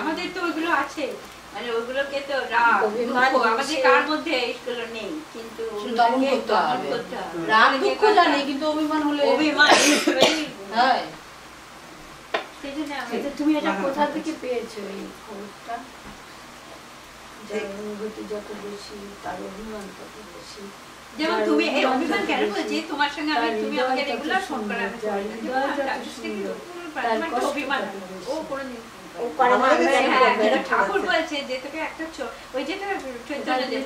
আমাদের তো ওইগুলো আছে, মানে ওইগুলোকে তো রাগ আমাদের কার মধ্যে এইগুলো নেই, কিন্তু দমন করতে হবে। রাগ দুঃখ জানি, কিন্তু অভিমান হলে অভিমান হয়। তুমি এটা কোথা থেকে পেয়েছো এই খবরটা? যার অনুভূতি যত বেশি তার অভিমান তত বেশি। যেমন তুমি এই অভিমান কেন বলছি, তোমার সঙ্গে আমি, তুমি আমাকে রেগুলার ফোন করে, আমি অভিমান ও কোনোদিন ঠাকুর বলছে যে তোকে একটা ওই যে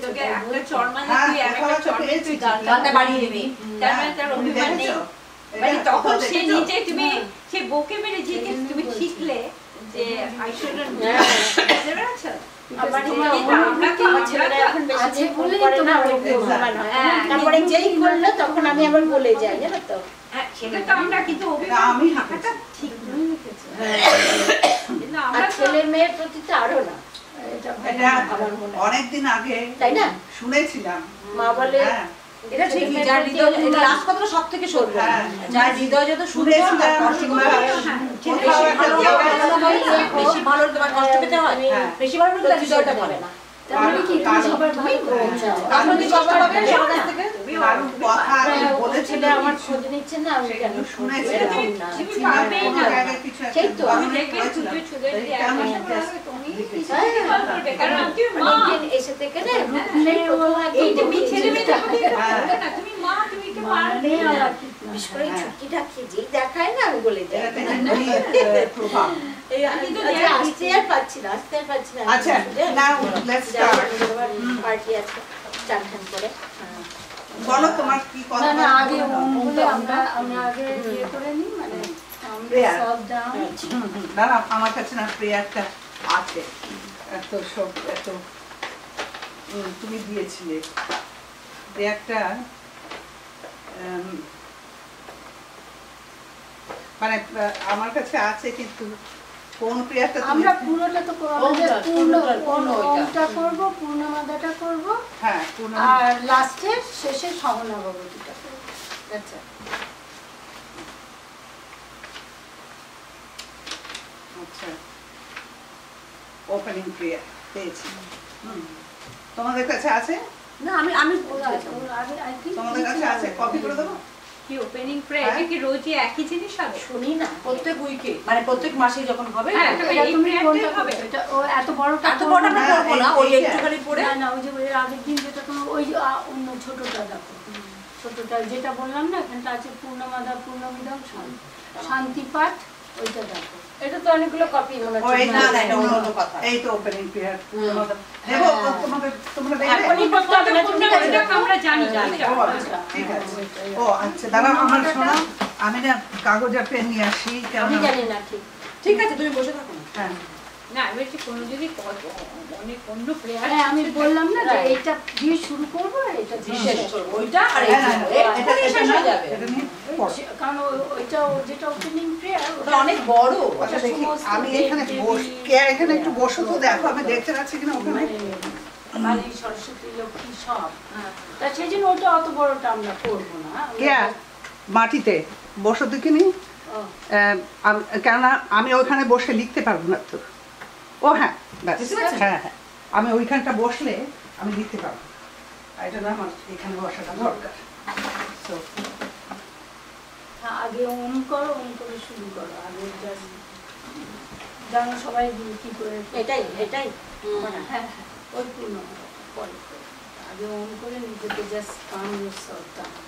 তোকে একটা চড় মানে তুই একটা চড় তুই বাড়িয়ে দিবি, তার মানে তার অভিমান নেই। মানে তখন সে নিজে তুমি সে বউকে মেরে যে তুমি শিখলে যে আই শুডন্ট বুঝতে পেরেছো? তারপরে যেই করলো তখন আমি আবার বলে যাই, জানো তো? সেটা তো আমরা, কিন্তু আমি ঠিক আর ছেলে মেয়ের প্রতি তো আরো না, অনেকদিন আগে তাই না শুনেছিলাম, মা বলে এটা ঠিক, যার হৃদয় লাস্ট কথাটা সব থেকে সত্য, যার হৃদয় যত শুনেছিলাম বেশি ভালো তোমার কষ্ট পেতে হয়, বেশি ভালো তার হৃদয়টা ভালো না। তাহলে কি তুমি সবার ভাই ছেলে আমার খোঁজ নিচ্ছে না, আমি কেন শুনেছি সেই তো এসে থেকে ছুটিটা যেই দেখায় না আমি বলে যাই, আসতে আর পাচ্ছি না, আসতে আর পাচ্ছি না। আচ্ছা নাও লেটস স্টার্ট, পার্টি আছে চান করে। বলো তোমার কি কথা। না আগে আমরা আগে ইয়ে করে নিই, মানে সব দাম না না, আমার কাছে না প্রেয়ারটা আছে, এত সব এত তুমি দিয়েছিলে প্রেয়ারটা, মানে আমার কাছে আছে, কিন্তু কোন প্রেয়ারটা আমরা পুরোটা তো করব, পূর্ণটা করব, পূর্ণমাদাটা করব, হ্যাঁ আর লাস্টে শেষে সহনাবগতিটা করব। আচ্ছা আচ্ছা, ওপেনিং প্রেয়ার পেয়েছি, তোমাদের কাছে আছে না? আমি তোমাদের কাছে আছে, কপি করে দেবো কি ওপেনিং প্রেয়ার? এটা কি রোজই একই জিনিস হবে? শুনি না প্রত্যেক উইকে, মানে প্রত্যেক মাসে যখন হবে, এটা ও এত বড়টা আমরা করব না, ওই একটুখানি পড়ে না, ওই যে এর আগের দিন যেটা ওই অন্য ছোটটা দেখো, ছোটটা যেটা বললাম না, এখানটা আছে পূর্ণমাদা পূর্ণমিদং শান্তিপাঠ, ওইটা দেখো। এটা তো অনেকগুলো কপি মনে হচ্ছে। না না, এটা অন্য কথা। এই তো ওপেনিং প্রেয়ার দেবো তোমাদের, তোমরা দেখবে এখনই করতে হবে না, তুমি এটা আমরা জানি। ঠিক আছে। ও আচ্ছা দাঁড়াও, আমার শোনো, আমি না কাগজ আর পেন নিয়ে আসি। আমি জানি না, ঠিক আছে তুমি বসে থাকো না। হ্যাঁ না, আমি বলছি কোনো যদি অনেক অন্য প্রেয়ার, আমি বললাম না যে এইটা দিয়ে শুরু করবো, এটা দিয়ে শেষ করবো, ওইটা আর এটা শেষ হয়ে যাবে, কারণ ওইটা যেটা ওপেনিং প্রেয়ার ওটা অনেক বড়। আচ্ছা দেখি, আমি এখানে এখানে একটু বসো তো, দেখো আমি দেখতে পাচ্ছি কিনা ওখানে, কালী সরস্বতী লক্ষ্মী সব, তা সেই জন্য ওটা অত বড়টা আমরা করবো না। মাটিতে বসো দেখিনি, কেননা আমি ওইখানে বসে লিখতে পারবো না তো। ও হ্যাঁ হ্যাঁ হ্যাঁ, আমি ওইখানটা বসলে আমি লিখতে পারবো, এটা না আমার এখানে বসাটা দরকার। আগে ওম করো, ওম করে শুরু করো, আগে জানো সবাই কি করে, এটাই হ্যাঁ ওই পূর্ণ পরে আগে ওম করে নিজেকে জাস্ট কাম ইয়োরসেলফ ডাউন।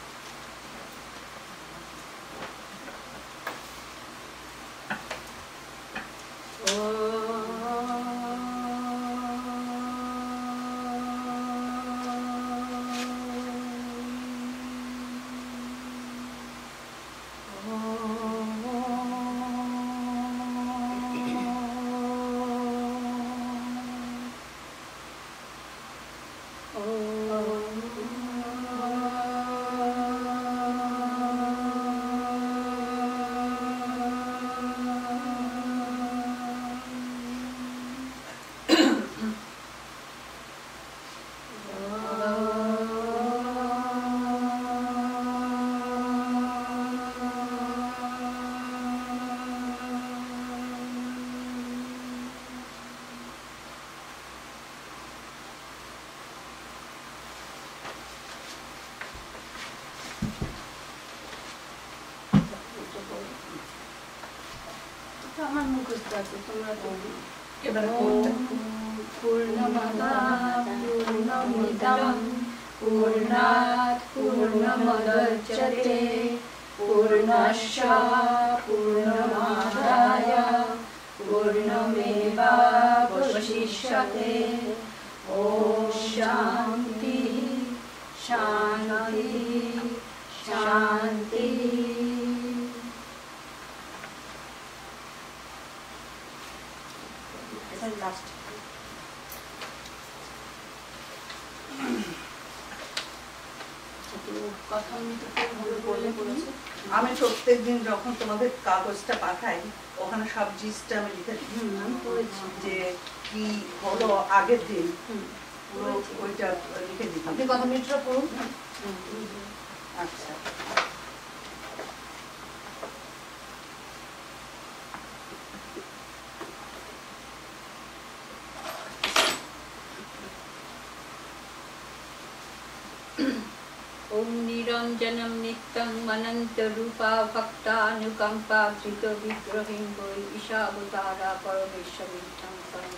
আছে তোমরা তো পূর্ণমাদা পূর্ণমিদং পূর্ণাৎ পূর্ণমুদচ্যতে পূর্ণস্য পূর্ণমাদায় পূর্ণমেবাবশিষ্যতে ওম শান্তি শান্তি শান্তি। লাস্ট আমি প্রত্যেকদিন যখন তোমাদের কাগজটা পাঠাই ওখানে সব জিনিসটা আমি লিখে দিই যে কি হলো আগের দিন পুরো ওইটা লিখে দিই। আপনি কত মিনিটটা পড়ুন। আচ্ছা ओम निरंजनम नित्यं अनंत रूपा भक्तानुकंपा धृत विग्रहिं वै ईशावतारा परमेश्वरीं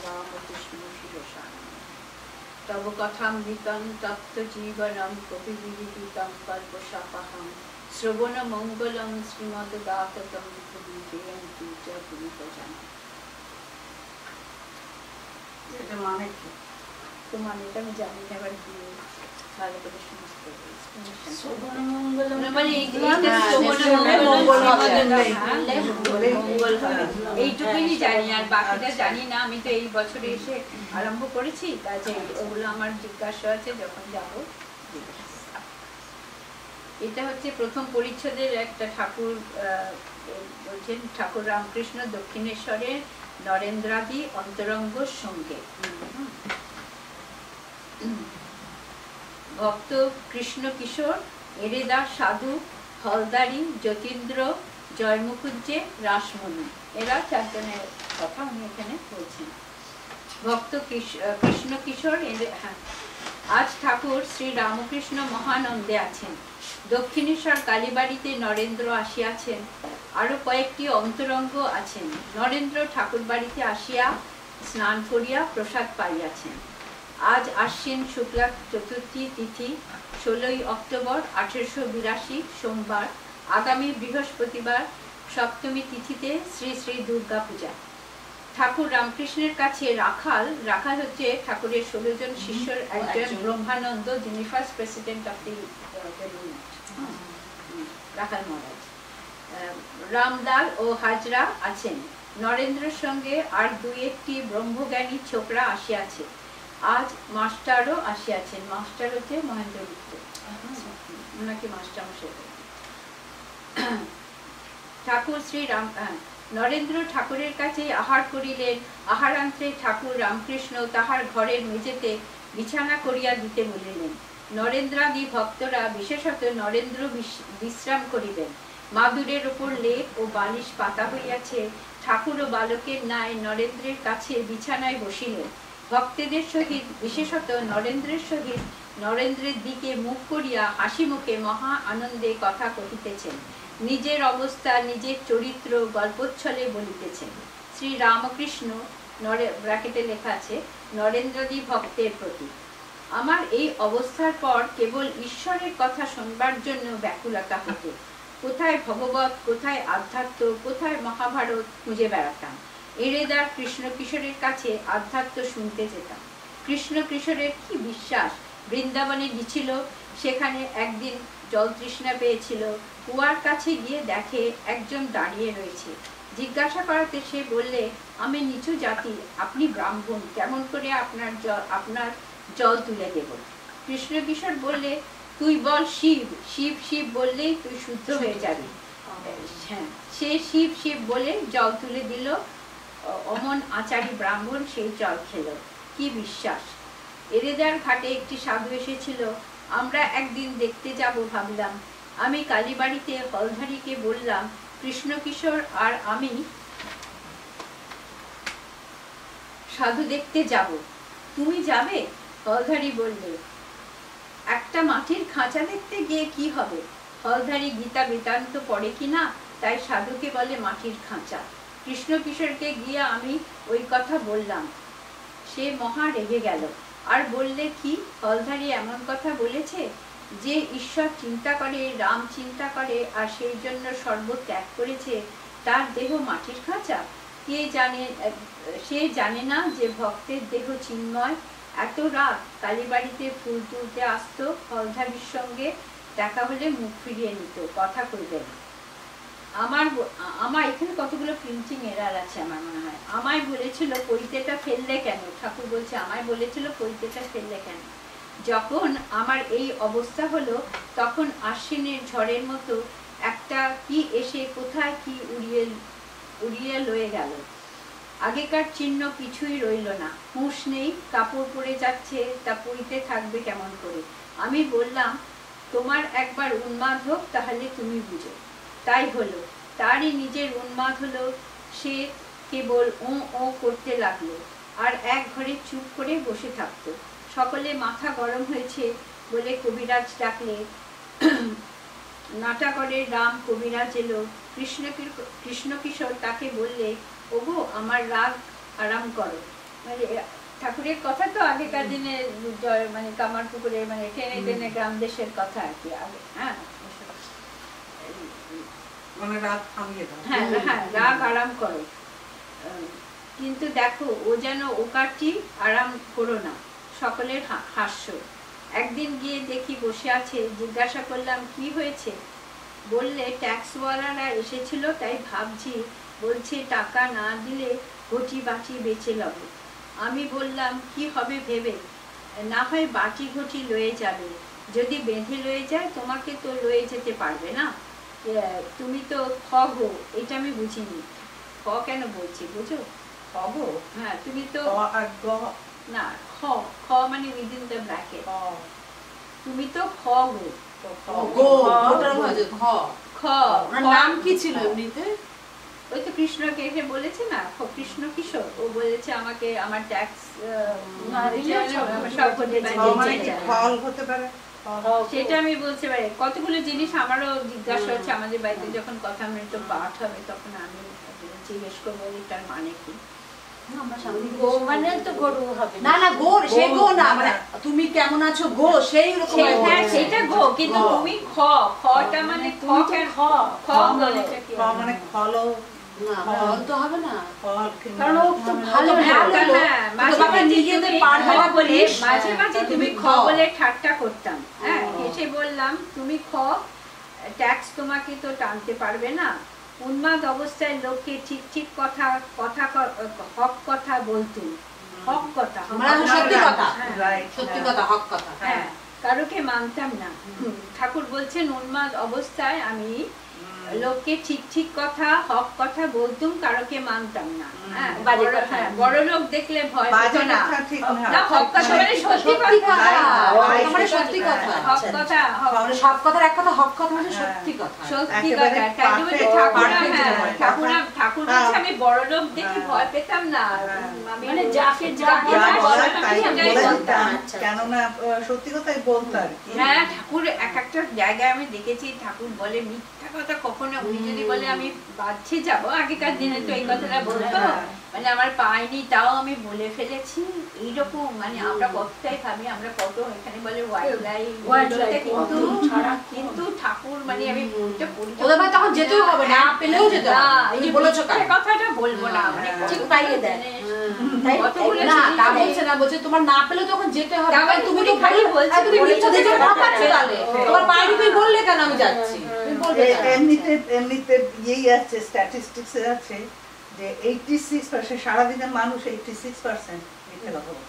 रामकृष्ण शिरसा तव कथामृतं तप्तजीवनं कविविदितं कल्पशापहं श्रवणमङ्गलं श्रीमद्गाततं जयन्ति च पुरितजन। এটা মানে কি? तो माने এটা আমি জানি না, এবার কি ভালো করে সমস্ত এইটুকুনি জানি, আর বাকিটা জানি না। আমি তো এই বছরে এসে আরম্ভ করেছি, কাজে ওগুলো আমার জিজ্ঞাসা আছে যখন যাব। এটা হচ্ছে প্রথম পরিচ্ছদের একটা ঠাকুর বলছেন, ঠাকুর রামকৃষ্ণ দক্ষিণেশ্বরের নরেন্দ্রাদি অন্তরঙ্গ সঙ্গে ভক্ত কৃষ্ণ কিশোর, এরেদা সাধু, হলদারি, যতীন্দ্র, জয়মুকুজ্জে, রাসমণি, এরা চারজনের কথা উনি এখানে বলছেন। ভক্ত কৃষ্ণ কিশোর, আজ ঠাকুর শ্রী রামকৃষ্ণ মহানন্দে আছেন। দক্ষিণেশ্বর কালীবাড়িতে নরেন্দ্র আসিয়াছেন, আরো কয়েকটি অন্তরঙ্গ আছেন। নরেন্দ্র ঠাকুর বাড়িতে আসিয়া স্নান করিয়া প্রসাদ পাইয়াছেন। আজ আশ্বিন শুক্লা চতুর্থী তিথি 16 অক্টোবর 1882 সোমবার। আগামী বৃহস্পতিবার সপ্তমী তিথিতে শ্রী শ্রী দুর্গা পূজা। ঠাকুর রামকৃষ্ণের কাছে রাখাল হচ্ছে ঠাকুরের 16 জন শিষ্যর একজন ব্রহ্মানন্দ, যিনি ফার্স্ট প্রেসিডেন্ট অফ দি রাখাল মহারাজ। রামলাল ও হাজরা আছেন। নরেন্দ্রের সঙ্গে আর দুই একটি ব্রহ্মজ্ঞানী ছোকরা আসিয়াছে। আজ মাস্টারও আসিয়াছেন। মাস্টার হচ্ছে মহেন্দ্র গুপ্ত, ওনাকে মাস্টার মশাই। ঠাকুর শ্রী রাম নরেন্দ্র ঠাকুরের কাছে আহার করিলেন। আহারান্তে ঠাকুর রামকৃষ্ণ তাহার ঘরের মেঝেতে বিছানা করিয়া দিতে বলিলেন। নরেন্দ্রাদি ভক্তরা, বিশেষত নরেন্দ্র বিশ্রাম করিবেন। মাদুরের উপর লেপ ও বালিশ পাতা হইয়াছে। ঠাকুর ও বালকের ন্যায় নরেন্দ্রের কাছে বিছানায় বসিলেন। ভক্তদের সহিত, বিশেষত নরেন্দ্রের সহিত নরেন্দ্রের দিকে মুখ করিয়া হাসি মুখে মহা আনন্দে কথা কহিতেছেন। নিজের অবস্থা, নিজের চরিত্র গল্পচ্ছলে বলিতেছেন। শ্রী রামকৃষ্ণ ব্র্যাকেটে লেখা আছে নরেন্দ্রাদি ভক্তের প্রতি। আমার এই অবস্থার পর কেবল ঈশ্বরের কথা শুনবার জন্য ব্যাকুলতা হতো। কোথায় ভগবত, কোথায় আধ্যাত্ম, কোথায় মহাভারত খুঁজে বেড়াতাম। এরেদার কৃষ্ণ কিশোরের কাছে আধ্যাত্ম শুনতে যেতাম। কৃষ্ণ কিশোরের কি বিশ্বাস! বৃন্দাবনে গিয়েছিল, সেখানে একদিন জল তৃষ্ণা পেয়েছিল। কুয়ার কাছে গিয়ে দেখে একজন দাঁড়িয়ে রয়েছে। জিজ্ঞাসা করাতে সে বললে, আমি নিচু জাতি, আপনি ব্রাহ্মণ, কেমন করে আপনার জল তুলে দেব? কৃষ্ণ কিশোর বললে, তুই বল শিব, শিব শিব বললেই তুই শুদ্ধ হয়ে যাবি। হ্যাঁ, সে শিব শিব বলে জল তুলে দিল। অমন আচারী ব্রাহ্মণ সেই জল খেল। কি বিশ্বাস! এরেদার ঘাটে একটি সাধু এসেছিল। আমরা একদিন দেখতে যাব ভাবলাম। আমি কালীবাড়িতে হলধারীকে বললাম, কৃষ্ণ কিশোর আর আমি সাধু দেখতে যাব, তুমি যাবে? হলধারী বললে, একটা মাটির খাঁচা দেখতে গিয়ে কি হবে? হলধারী গীতা বেদান্ত পড়ে কিনা, তাই সাধুকে বলে মাটির খাঁচা। কৃষ্ণ কিশোরকে গিয়ে আমি ওই কথা বললাম। সে মহা রেগে গেল আর বললে, কি হলধারী এমন কথা বলেছে যে ঈশ্বর চিন্তা করে, রাম চিন্তা করে আর সেই জন্য সর্ব ত্যাগ করেছে, তার দেহ মাটির খাঁচা? কে জানে, সে জানে না যে ভক্তের দেহ চিন্ময়। এত রাত কালীবাড়িতে ফুল তুলতে আসতো, হলধারীর সঙ্গে দেখা হলে মুখ ফিরিয়ে নিত, কথা কইবে না। আমার এখানে কতগুলো প্রিন্টিং এরার আছে আমার মনে হয়। আমায় বলেছিল পৈতেটা ফেললে কেন? ঠাকুর বলছে আমায় বলেছিল পৈতেটা ফেললে কেন? যখন আমার এই অবস্থা হলো তখন আশ্বিনের ঝড়ের মতো একটা কি এসে কোথায় কি উড়িয়ে লয়ে গেল। আগেকার চিহ্ন কিছুই রইল না, হুঁশ নেই, কাপড় পরে যাচ্ছে, তা পইতে থাকবে কেমন করে? আমি বললাম, তোমার একবার উন্মাদ হোক, তাহলে তুমি বুঝো। তাই হলো, তারই নিজের উন্মাদ হলো। সে কেবল ও ও করতে লাগলো আর এক ঘরে চুপ করে বসে থাকতো। সকলে মাথা গরম হয়েছে বলে কবিরাজ ডাকলে নাটাগড়ের রাম কবিরাজ এলো। কৃষ্ণ কিশোর তাকে বললে, ওগো আমার রাগ আরাম করো। মানে ঠাকুরের কথা তো আগেকার দিনে, মানে কামারপুকুরে, মানে টেনে টেনে গ্রাম দেশের কথা আর কি আগে। হ্যাঁ, মানে রাগ থামিয়ে দাও। হ্যাঁ হ্যাঁ, রাগ আরাম করো। কিন্তু দেখো, ও যেন ওকারটি আরাম করো না। সকলের হাস্য। একদিন গিয়ে দেখি বসে আছে, জিজ্ঞাসা করলাম কি হয়েছে? বললে ট্যাক্সওয়ালারা এসেছিল, তাই ভাবছি, বলছে টাকা না দিলে ঘটি বাটি বেচে লবে। আমি বললাম কি হবে ভেবে, না হয় বাটি ঘটি লয়ে যাবে, যদি বেঁধে লয়ে যায় তোমাকে তো লয়ে যেতে পারবে না। তুমি তো খ গো, এটা আমি বুঝিনি। খ কেন বলছি বুঝো? খ গো? হ্যাঁ, তুমি তো না, খ খ মানে উইদিন দ্য ব্র্যাকেট। তুমি তো খ গো। খ নাম কি ছিল এমনিতে? ওই তো কৃষ্ণকে এসে বলেছে না, কৃষ্ণ কিশোর, ও বলেছে আমাকে আমার ট্যাক্স সব হতে পারে। সেটা আমি বলতে পারি। কতগুলো জিনিস আমারও জিজ্ঞাসা হচ্ছে, আমাদের বাড়িতে যখন কথা মৃত পাঠ হবে তখন আমি জিজ্ঞেস করবো এটার মানে কি। তুমি কেমন আছো গো, সেই রকম সেটা গো, কিন্তু তুমি খ, খটা মানে খ মানে ফলো তো হবে না, কারণ ও তো ভালো মাঝে মাঝে তুমি খ বলে ঠাট্টা করতাম। হ্যাঁ, এসে বললাম তুমি খ, ট্যাক্স তোমাকে তো টানতে পারবে না। উন্মাদ অবস্থায় লোককে ঠিক ঠিক কথা হক কথা বলতো, হক কথা, সত্যি কথা, হক কথা। হ্যাঁ, কারোকে মানতাম না। ঠাকুর বলছেন উন্মাদ অবস্থায় আমি লোককে ঠিক ঠিক কথা, হক কথা বলতুম, কারোকে মানতাম না। বড় লোক দেখলে ভয় পেত না। হক কথা মানে সত্যি কথা, সত্যি কথা, হক কথা, সব কথার এক কথা, হক কথা মানে সত্যি কথা, সত্যি কথা। ঠাকুর বলছে আমি বড় লোক দেখে ভয় পেতাম না, মানে যাকে কেননা সত্যি কথাই বলতাম। হ্যাঁ, ঠাকুর এক একটা জায়গায় আমি দেখেছি ঠাকুর বলে মিথ্যা কথা কখনো, উনি যদি বলে আমি বাঁচে যাব, আগেকার দিনে তো এই কথাটা বলতো, মানে আমার পাইনি তাও আমি বলে ফেলেছি, এইরকম। মানে আমরা কতটাই ভাবি, আমরা কত এখানে বলে ওয়াইল্ড লাইফ, কিন্তু ঠাকুর মানে আমি তখন যেতেও হবে না, পেলেও যেতে হবে, এই বলেছো কথাটা বলবো না, মানে ঠিক পাইয়ে দেন। না তা বলছে না, বলছে তোমার না পেলে তখন যেতে হবে। তুমি তো খালি বলছো, তুমি মিথ্যা দিয়ে না পাচ্ছ, তাহলে তোমার পাইনি, তুমি বললে কেন আমি যাচ্ছি? এমনিতে ইয়েই আছে, স্ট্যাটিস্টিক্সে আছে যে 86% সারাদিনের মানুষ 86% মিথ্যে কথা বলে।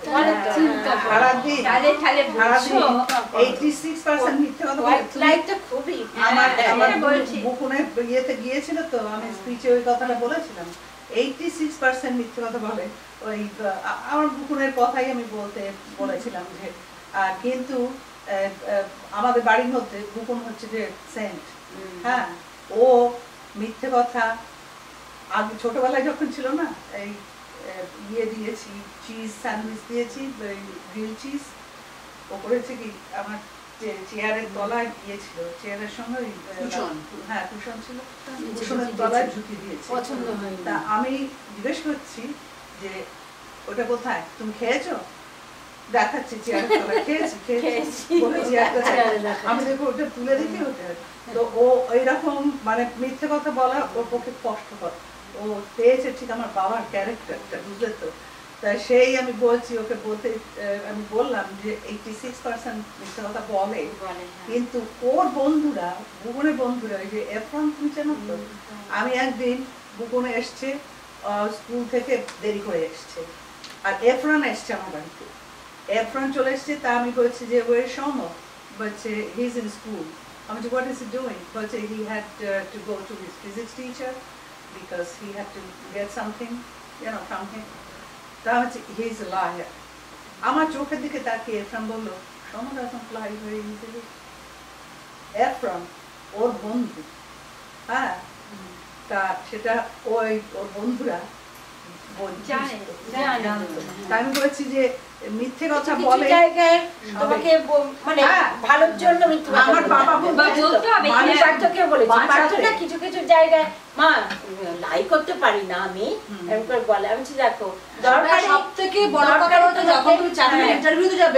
সারাদিন 86% মিথ্যে কথা বলে। আমার বুকুনের ইয়েতে গিয়েছিল তো, আমি স্পিচে ওই কথাটা বলেছিলাম, 86% মিথ্যে কথা বলে। ওই আমার বুকুনের কথাই আমি বলেছিলাম যে, কিন্তু আমাদের বাড়ির মধ্যে বুকুন হচ্ছে যে সেন্ট। হ্যাঁ, ও মিথ্যে কথা আগে ছোটবেলায় যখন ছিল না, এই ইয়ে দিয়েছি, চিজ স্যান্ডউইচ দিয়েছি, গ্রিল চিজ, ও করেছে কি আমার যে চেয়ারের তলায় গিয়েছিল, চেয়ারের সঙ্গে হ্যাঁ কুশন ছিল, কুশনের তলায় ঝুঁকি দিয়েছে, পছন্দ হয় তা আমি জিজ্ঞেস করছি যে ওটা কোথায়, তুমি খেয়েছো? দেখাচ্ছি চেয়ারের তলায়, খেয়েছি বলে চেয়ারটা, আমি দেখো ওটা তুলে দেখি ওটা। তো ও এইরকম মানে মিথ্যে কথা বলা ওর পক্ষে কষ্টকর, ও পেয়েছে ঠিক আমার বাবার ক্যারেক্টারটা, বুঝলে তো। তাই সেই আমি বলছি ওকে, বলতে আমি বললাম যে 86% মিথ্যে কথা বলে, কিন্তু ওর বন্ধুরা, বুবনের বন্ধুরা, ওই যে এফরন, তুমি জানো তো, আমি একদিন বুবনে এসছে স্কুল থেকে দেরি করে এসছে, আর এফরন এসছে আমার বাড়িতে, এফরন চলে এসছে, তা আমি বলছি যে ওই সৌম্য, বলছে হি ইজ ইন স্কুল। আমি বলছি হোয়াট ইজ হি ডুইং? বলছে he had to go to his physics teacher because he had to get something from him. তা হচ্ছে হি ইজ এ লায়ার। আমার চোখের দিকে তাকিয়ে এফরন বললো, Soumya doesn't lie very easily. Efron ওর বন্ধু, হ্যাঁ, তা সেটা ওই ওর বন্ধুরা আমি বলছি যে মিথ্যে কথা বলে জায়গায় তোমাকে মানে ভালোর জন্য মিথ্যে কথা, আমার বাবা বলতে হবে, আমি পার্থকে বলেছি, পার্থটা কিছু কিছু জায়গায় মা লাই করতে পারি না আমি, এরকম করে বলে। আমি দেখো দরকার সবথেকে বড় কথা হলো যখন তুমি চাকরির ইন্টারভিউতে যাবে,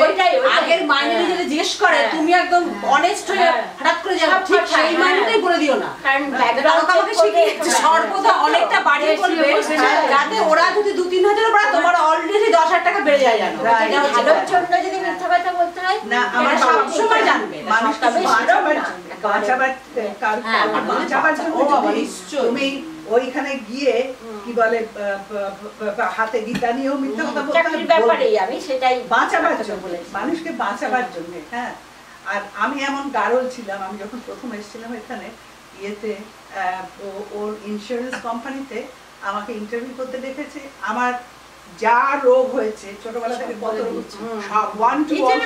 আগের মাইনেটা যদি জিজ্ঞেস করে তুমি একদম অনেস্ট হয়ে হঠাৎ করে যাবে, ঠিক সেই মাইনেটাই বলে দিও না, কারণ ব্যাকগ্রাউন্ড আমাকে শিখিয়েছে সর্বদা অনেকটা বাড়িয়ে বলবে, যাতে ওরা যদি 2-3 হাজার পড়া তোমার অলরেডি 10,000 টাকা বেড়ে যায় জানো। ভালোর জন্য যদি মিথ্যা কথা বলতে হয় না, আমার সব সময় জানবে মানুষ বাঁচাবার জন্য তুমি ওইখানে গিয়ে কি বলে হাতে গীতা নিয়েও মিথ্যা কথা বলতে চাকরির ব্যাপারেই আমি সেটাই বাঁচাবার জন্য, মানুষকে বাঁচাবার জন্য। হ্যাঁ, আর আমি এমন গারল ছিলাম, আমি যখন প্রথম এসেছিলাম এখানে ইয়েতে, ওর ইন্স্যুরেন্স কোম্পানিতে আমাকে ইন্টারভিউ করতে ডেকেছে। আমার যা রোগ হয়েছে ছোটবেলা থেকে, কত রোগ সব ওয়ান টু ওয়ান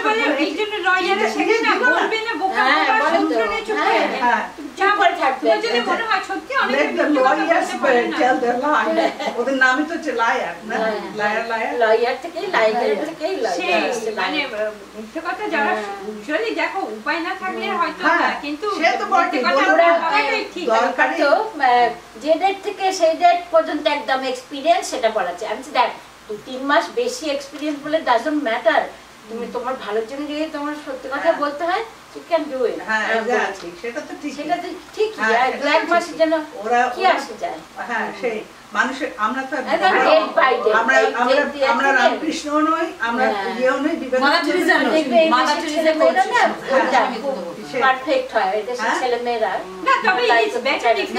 ওদের নামই তো হচ্ছে লায়ার, না লায়ার, লয়ার থেকে লায়ার থেকে মানে মিথ্যে কথা যারা উজ্জ্বলই দেখো উপায় না থাকলে হয়তো, কিন্তু সে তো দরকার তো যে ডেট থেকে সেই ডেট পর্যন্ত একদম এক্সপিরিয়েন্স সেটা বলাচ্ছে। আমি দেখ 2-3 মাস বেশি এক্সপিরিয়েন্স বলে ডাজন্ট ম্যাটার, তুমি তোমার ভালোর জন্য যদি তোমার সত্যি কথা বলতে হয় you can do it। হ্যাঁ সেটা তো ঠিক, সেটা তো ঠিক, এক মাসের জন্য ওরা কি আসে যায়। হ্যাঁ সেই মানুষের, আমরা তো আমরা রামকৃষ্ণ নই, আমরা ইয়েও নই, পারফেক্ট হয় এদেশের ছেলে মেয়েরা। না তবে ইটস বেটার ইফ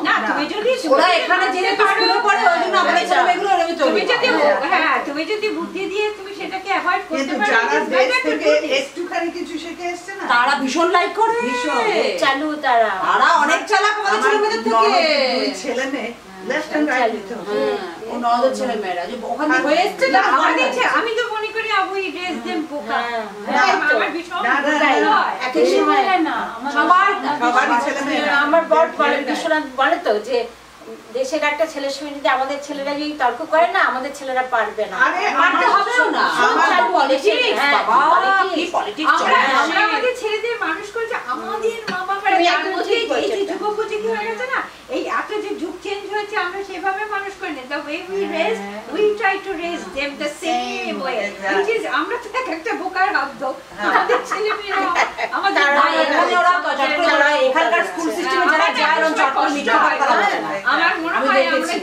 না তুমি যদি ওরা এখানে জেনে স্কুলে পড়ে ওই জন্য আমাদের ছেলে মেয়েগুলো এরকম চলবে, তুমি যদি বুদ্ধি দিয়ে তুমি সেটাকে অ্যাভয়েড করতে কিন্তু পারো, যারা দেশ থেকে একটুখানি কিছু শিখে এসেছে না তারা ভীষণ লাইক করে, ভীষণ চালু, তারা অনেক চালাক আমাদের ছেলে মেয়েদের থেকে। দুই ছেলে মেয়ে লেফট এন্ড রাইট নিতে হবে, ও নদের ছেলে মেয়েরা যে ওখানে হয়ে এসেছে না, আমাদের আমি তো মনে করি আবু ড্রেস দেম পোকা, আমার ভীষণ একই সময় না সবারই ছেলে মেয়ে। আমার বড় বিশ্বনাথ বলে তো যে দেশের একটা ছেলের সঙ্গে যদি আমাদের ছেলেরা যদি তর্ক করে না, আমাদের ছেলেরা পারবে না, পারতে হবেও না। পলিটিক্স, বাবা কি পলিটিক্স চলে, আমরা আমাদের ছেলেদের মানুষ করেছে, আমাদের মা বাবারা এই যে যুগোপযোগী হয়ে গেছে না, এই এত যে যুগ চেঞ্জ হয়েছে, আমরা সেভাবে মানুষ করি না। The way we raise, we try to raise them the same way, which is আমরা তো একটা বোকার হাত আমাদের ছেলেমেয়েরা, আমাদের এখানে ওরা চট্টগ্রাম এখানকার স্কুল সিস্টেমে যারা যায় ওরা চট্টগ্রাম মিথ্যা কথা বলে না। আমার মনে হয় আমরা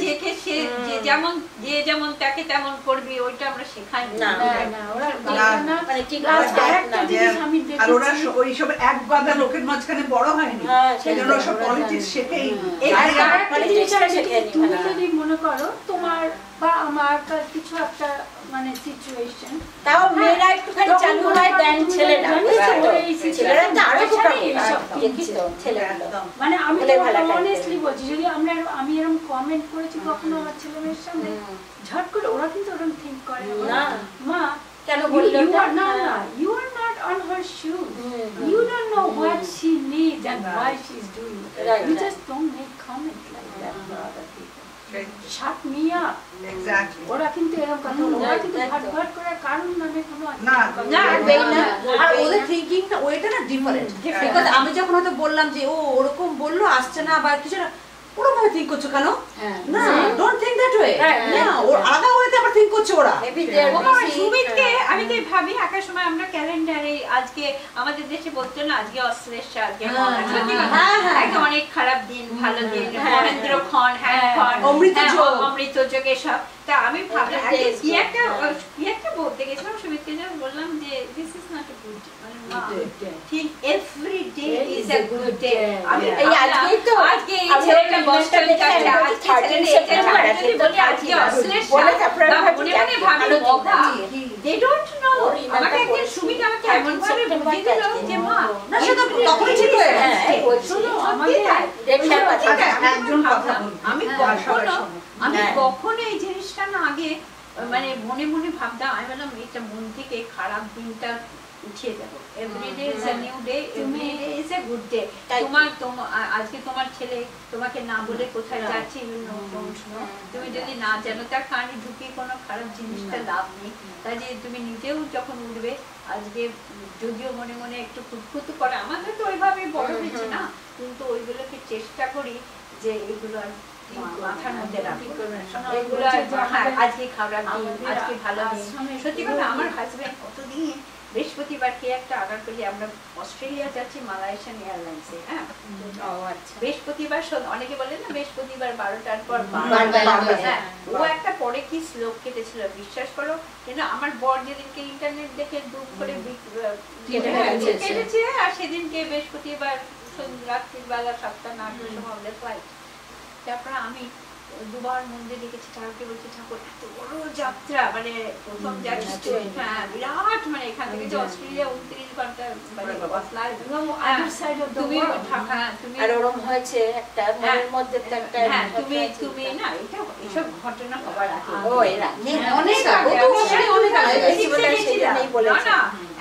যে যেমন তাকে তেমন করবি, ওইটা আমরা শেখাই না। মানে ঠিক আর ওরা ওইসব এক বাঁধা লোকের মাঝখানে বড় হয়নি, সেজন্য সব পলিটিক্স শেখেই। তুমি যদি মনে করো তোমার বা আমার কিছু একটা মানে সিচুয়েশন, তাও মেয়েরা একটুখানি চালু হয় দেন ছেলেরা, ছেলেরা তো আরো মানে আমি অনেস্টলি বলছি, যদি আমি এরকম কমেন্ট করেছি কখনো আমার ছেলে মেয়ের সামনে, ঝট করে ওরা কিন্তু ওরকম থিঙ্ক করে না, মা কেন বললো না, you are not on her shoes, you don't know what she needs and why she is doing it, you just don't make comment like that for other people. শার্ট মিয়া ওরা কিন্তু এরকম কথা বলে, ওরা কিন্তু ভাট ভাট করার কারণ মানে কোনো আর ওদের থিংকিং না ওইটা না ডিফারেন্ট। বিকজ আমি যখন হয়তো বললাম যে ও ওরকম বললো আসছে না বা কিছু না, ওরকম থিঙ্ক করছো কেন? না, ডোন্ট থিঙ্ক দ্যাট ওয়ে। না, ওর আলাদা ওয়েতে আবার থিঙ্ক করছে ওরা। সুমিতকে আমি তো ভাবি একার সময় আমরা ক্যালেন্ডারে আজকে আমাদের দেশে বলতো না আজকে অশ্লেষা, আজকে একদম অনেক খারাপ দিন, ভালো দিন, মহেন্দ্র খন, হ্যাঁ খন, অমৃত যোগ এসব। তা আমি ভাবলাম কি একটা বলতে গেছিলাম সুমিতকে, বললাম যে this is not a good ঠিক every day is a good day. আমি এই আজকেই তো আজকে এই ছেলেটা বস্টন যাচ্ছে, আজকে সেপ্টেম্বর আছে, বলি আজকে অশ্লেষা, মনে মনে ভাবি they don't know। আমাকে একদিন সুমিত আমাকে এমন ভাবে বুঝিয়ে দিল যে মা না সেটা তখনই ঠিক হয়ে গেছে। শুনো আমাদের একজন কথা আমি কখনো এই জিনিসটা না আগে মানে মনে মনে ভাবতাম, আমি বললাম এটা মন থেকে খারাপ দিনটা উঠিয়ে দেবো। Every day is a new day, every day is a good day. আজকে তোমার ছেলে তোমাকে না বলে কোথায় যাচ্ছে তুমি যদি না জানো, তার কানে ঢুকিয়ে কোনো খারাপ জিনিসটা লাভ নেই। তাই যে তুমি নিজেও যখন উঠবে, আজকে যদিও মনে মনে একটু খুঁতখুতু করে, আমাদের তো ওইভাবে বড় হয়েছে না, কিন্তু ওইগুলোকে চেষ্টা করি যে এগুলো মাথার মধ্যে রাখবো। এগুলো আজকে খারাপ দিন, আজকে ভালো দিন। সত্যি কথা, আমার হাজবেন্ড কতদিন বৃহস্পতিবার কে একটা অর্ডার করলে আমরা অস্ট্রেলিয়া যাচ্ছি মালয়েশিয়ান এয়ারলাইন্সে। হ্যাঁ, বৃহস্পতিবার অনেকে বলে না বৃহস্পতিবার 12টার পর, হ্যাঁ ও একটা পরে কি শ্লোক কেটেছিল বিশ্বাস করো। কিন্তু আমার বর যেদিনকে ইন্টারনেট দেখে দুঃখ করে কেটেছে, আর সেদিনকে বৃহস্পতিবার রাত্রির বেলা 7টা-8টার সময় আমাদের ফ্লাইট। তারপরে আমি দুবার মন্দির দেখেছি, ঠাকুরকে বলছি ঠাকুর এত বড় যাত্রা, মানে প্রথম যাত্রা বিরাট, মানে এখান থেকে যে অস্ট্রেলিয়া 29 ঘন্টা তুমি থাকা, তুমি আর ওরকম হয়েছে একটা মনের মধ্যে একটা তুমি না এটা এসব ঘটনা হবার আগে না,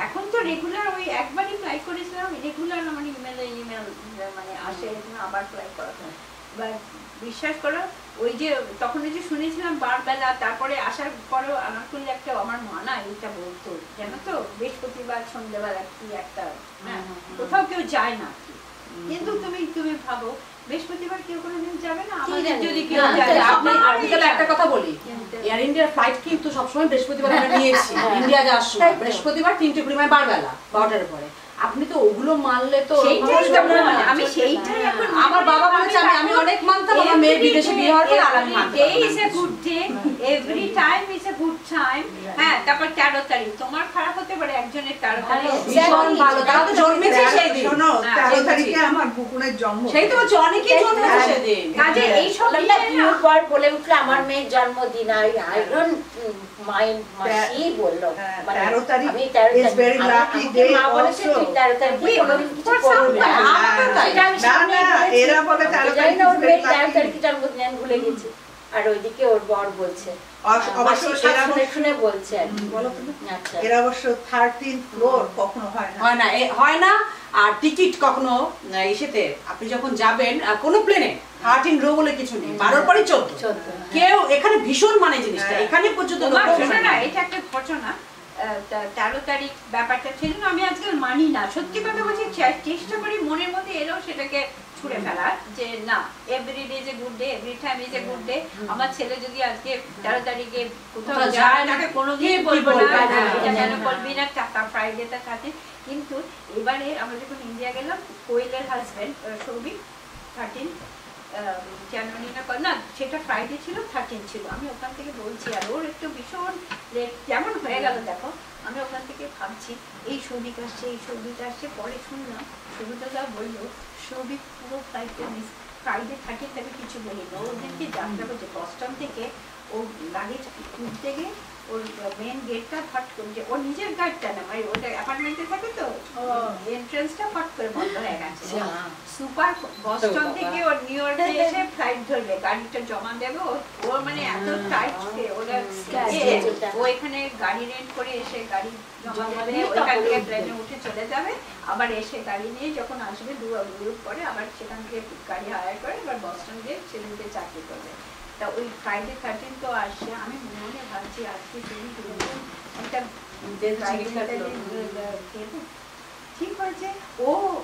এখন তো রেগুলার ওই একবারই ফ্লাই করেছিলাম, রেগুলার আমার ইমেল মানে আসে, আবার ফ্লাই করা। বিশ্বাস করো ওই যে তখন যে শুনেছিলাম বারবেলা, তারপরে আসার পরেও আমার করলে একটা আমার মানা এটা বলতো জানো তো, বৃহস্পতিবার সন্ধ্যেবেলা কি একটা কোথাও কেউ যায় না, কিন্তু তুমি ভাবো বৃহস্পতিবার কেউ কোনোদিন যাবে না, আমাদের যদি কেউ যায়। আমি তাহলে একটা কথা বলি, এয়ার ইন্ডিয়ার ফ্লাইট কিন্তু সবসময় বৃহস্পতিবার আমরা নিয়েছি ইন্ডিয়া যাওয়ার সময়, বৃহস্পতিবার 3টে কুড়ি বারবেলা 12টার পরে। আপনি তো ওগুলো মানলে তো আমি সেইটাই এখন আমার বাবা বলেছে, আমি অনেক মানতাম, আমার মেয়ে বিদেশে বিয়ে হওয়ার পর আর আমি মানতাম। Day is a good day, every time is a good time. হ্যাঁ, তারপর 13 তারিখ তোমার খারাপ হতে পারে, একজনের 13 তারিখ ভীষণ ভালো, তারা তো জন্মেছে সেই দিন। শোনো 13 তারিখে আমার বুকুনের জন্ম, সেই তো বলছি অনেকেই জন্মেছে সেদিন। কাজে এই সব বিয়ের পর বলে উঠলো আমার মেয়ের জন্মদিন, আই ডোন্ট মাইন্ড, মাসি বললো 13 তারিখ আমি 13 ইজ ভেরি লাকি ডে। মা বলেছে তুই 13 তারিখে কোনোদিন কিছু করবি না, এরা বলে 13 তারিখ ওর মেয়ের 13 তারিখে জন্মদিন, আমি ভুলে গেছি। আর ওইদিকে ওর বর বলছে, অবশ্য শুনে বলছে এরা অবশ্য 13th ফ্লোর কখনো হয় না। আর টিকিট কখনো এসেতে আপনি যখন যাবেন কোনো প্লেনে 13 রো বলে কিছু নেই, 12 পরে 14। কেউ এখানে ভীষণ মানে জিনিসটা এখানে পর্যন্ত না, এটা একটা ঘটনা। 13 তারিখ ব্যাপারটা ছিল না, আমি আজকাল মানি না, সত্যি কথা বলছি, চেষ্টা করি মনের মধ্যে এলেও সেটাকে ছুড়ে ফেলার, যে না every day is a good day, every time is a good day. আমার ছেলে যদি আজকে 13 তারিখে কোথাও যায়, তাকে কোনোদিন বলবো না এটা কেন বলবি না, টাকা ফ্রাইডেটা থাকে। কিন্তু এবারে আমরা যখন ইন্ডিয়া গেলাম, কোয়েলের হাজবেন্ড সৌভিক 13 জানুয়ারি না, সেটা ফ্রাইডে ছিল, 13 ছিল। আমি ওখান থেকে বলছি, আর ওর একটু ভীষণ কেমন হয়ে গেল দেখো। আমি ওখান থেকে ভাবছি এই সৌভিক আসছে, এই সৌভিক আসছে। পরে শুনলাম সৌভিকদা বললো সৌভিক পুরো ফ্লাইটে মিস, ফ্রাইডে 13 তাকে কিছু বলিনি। ওদেরকে যাত্রা করছে বস্টন থেকে, ও গাড়ি তুলতে গিয়ে ওর মেন গেটটা ফট করে, ওর নিজের গাড়িটা না, মানে ওটা অ্যাপার্টমেন্টে থাকে তো, এন্ট্রান্সটা ফট করে বন্ধ হয়ে গেছে। সুপার বস্টন থেকে ওর নিউ ইয়র্কে এসে ফ্লাইট ধরবে, গাড়িটা জমা দেবে, ওর মানে এত টাইট ওরা, ও এখানে গাড়ি রেন্ট করে এসে গাড়ি জমা দেবে, ওইখান থেকে ট্রেনে উঠে চলে যাবে, আবার এসে গাড়ি নিয়ে যখন আসবে 2 গ্রুপ পরে আবার সেখান থেকে গাড়ি হায়ার করে এবার বস্টন গিয়ে ছেলেকে চাকরি করবে। তা ওই ফ্রাইডে 13 তো আসছে, আমি মনে ভাবছি আজকে তুমি একটা ঠিক হয়েছে।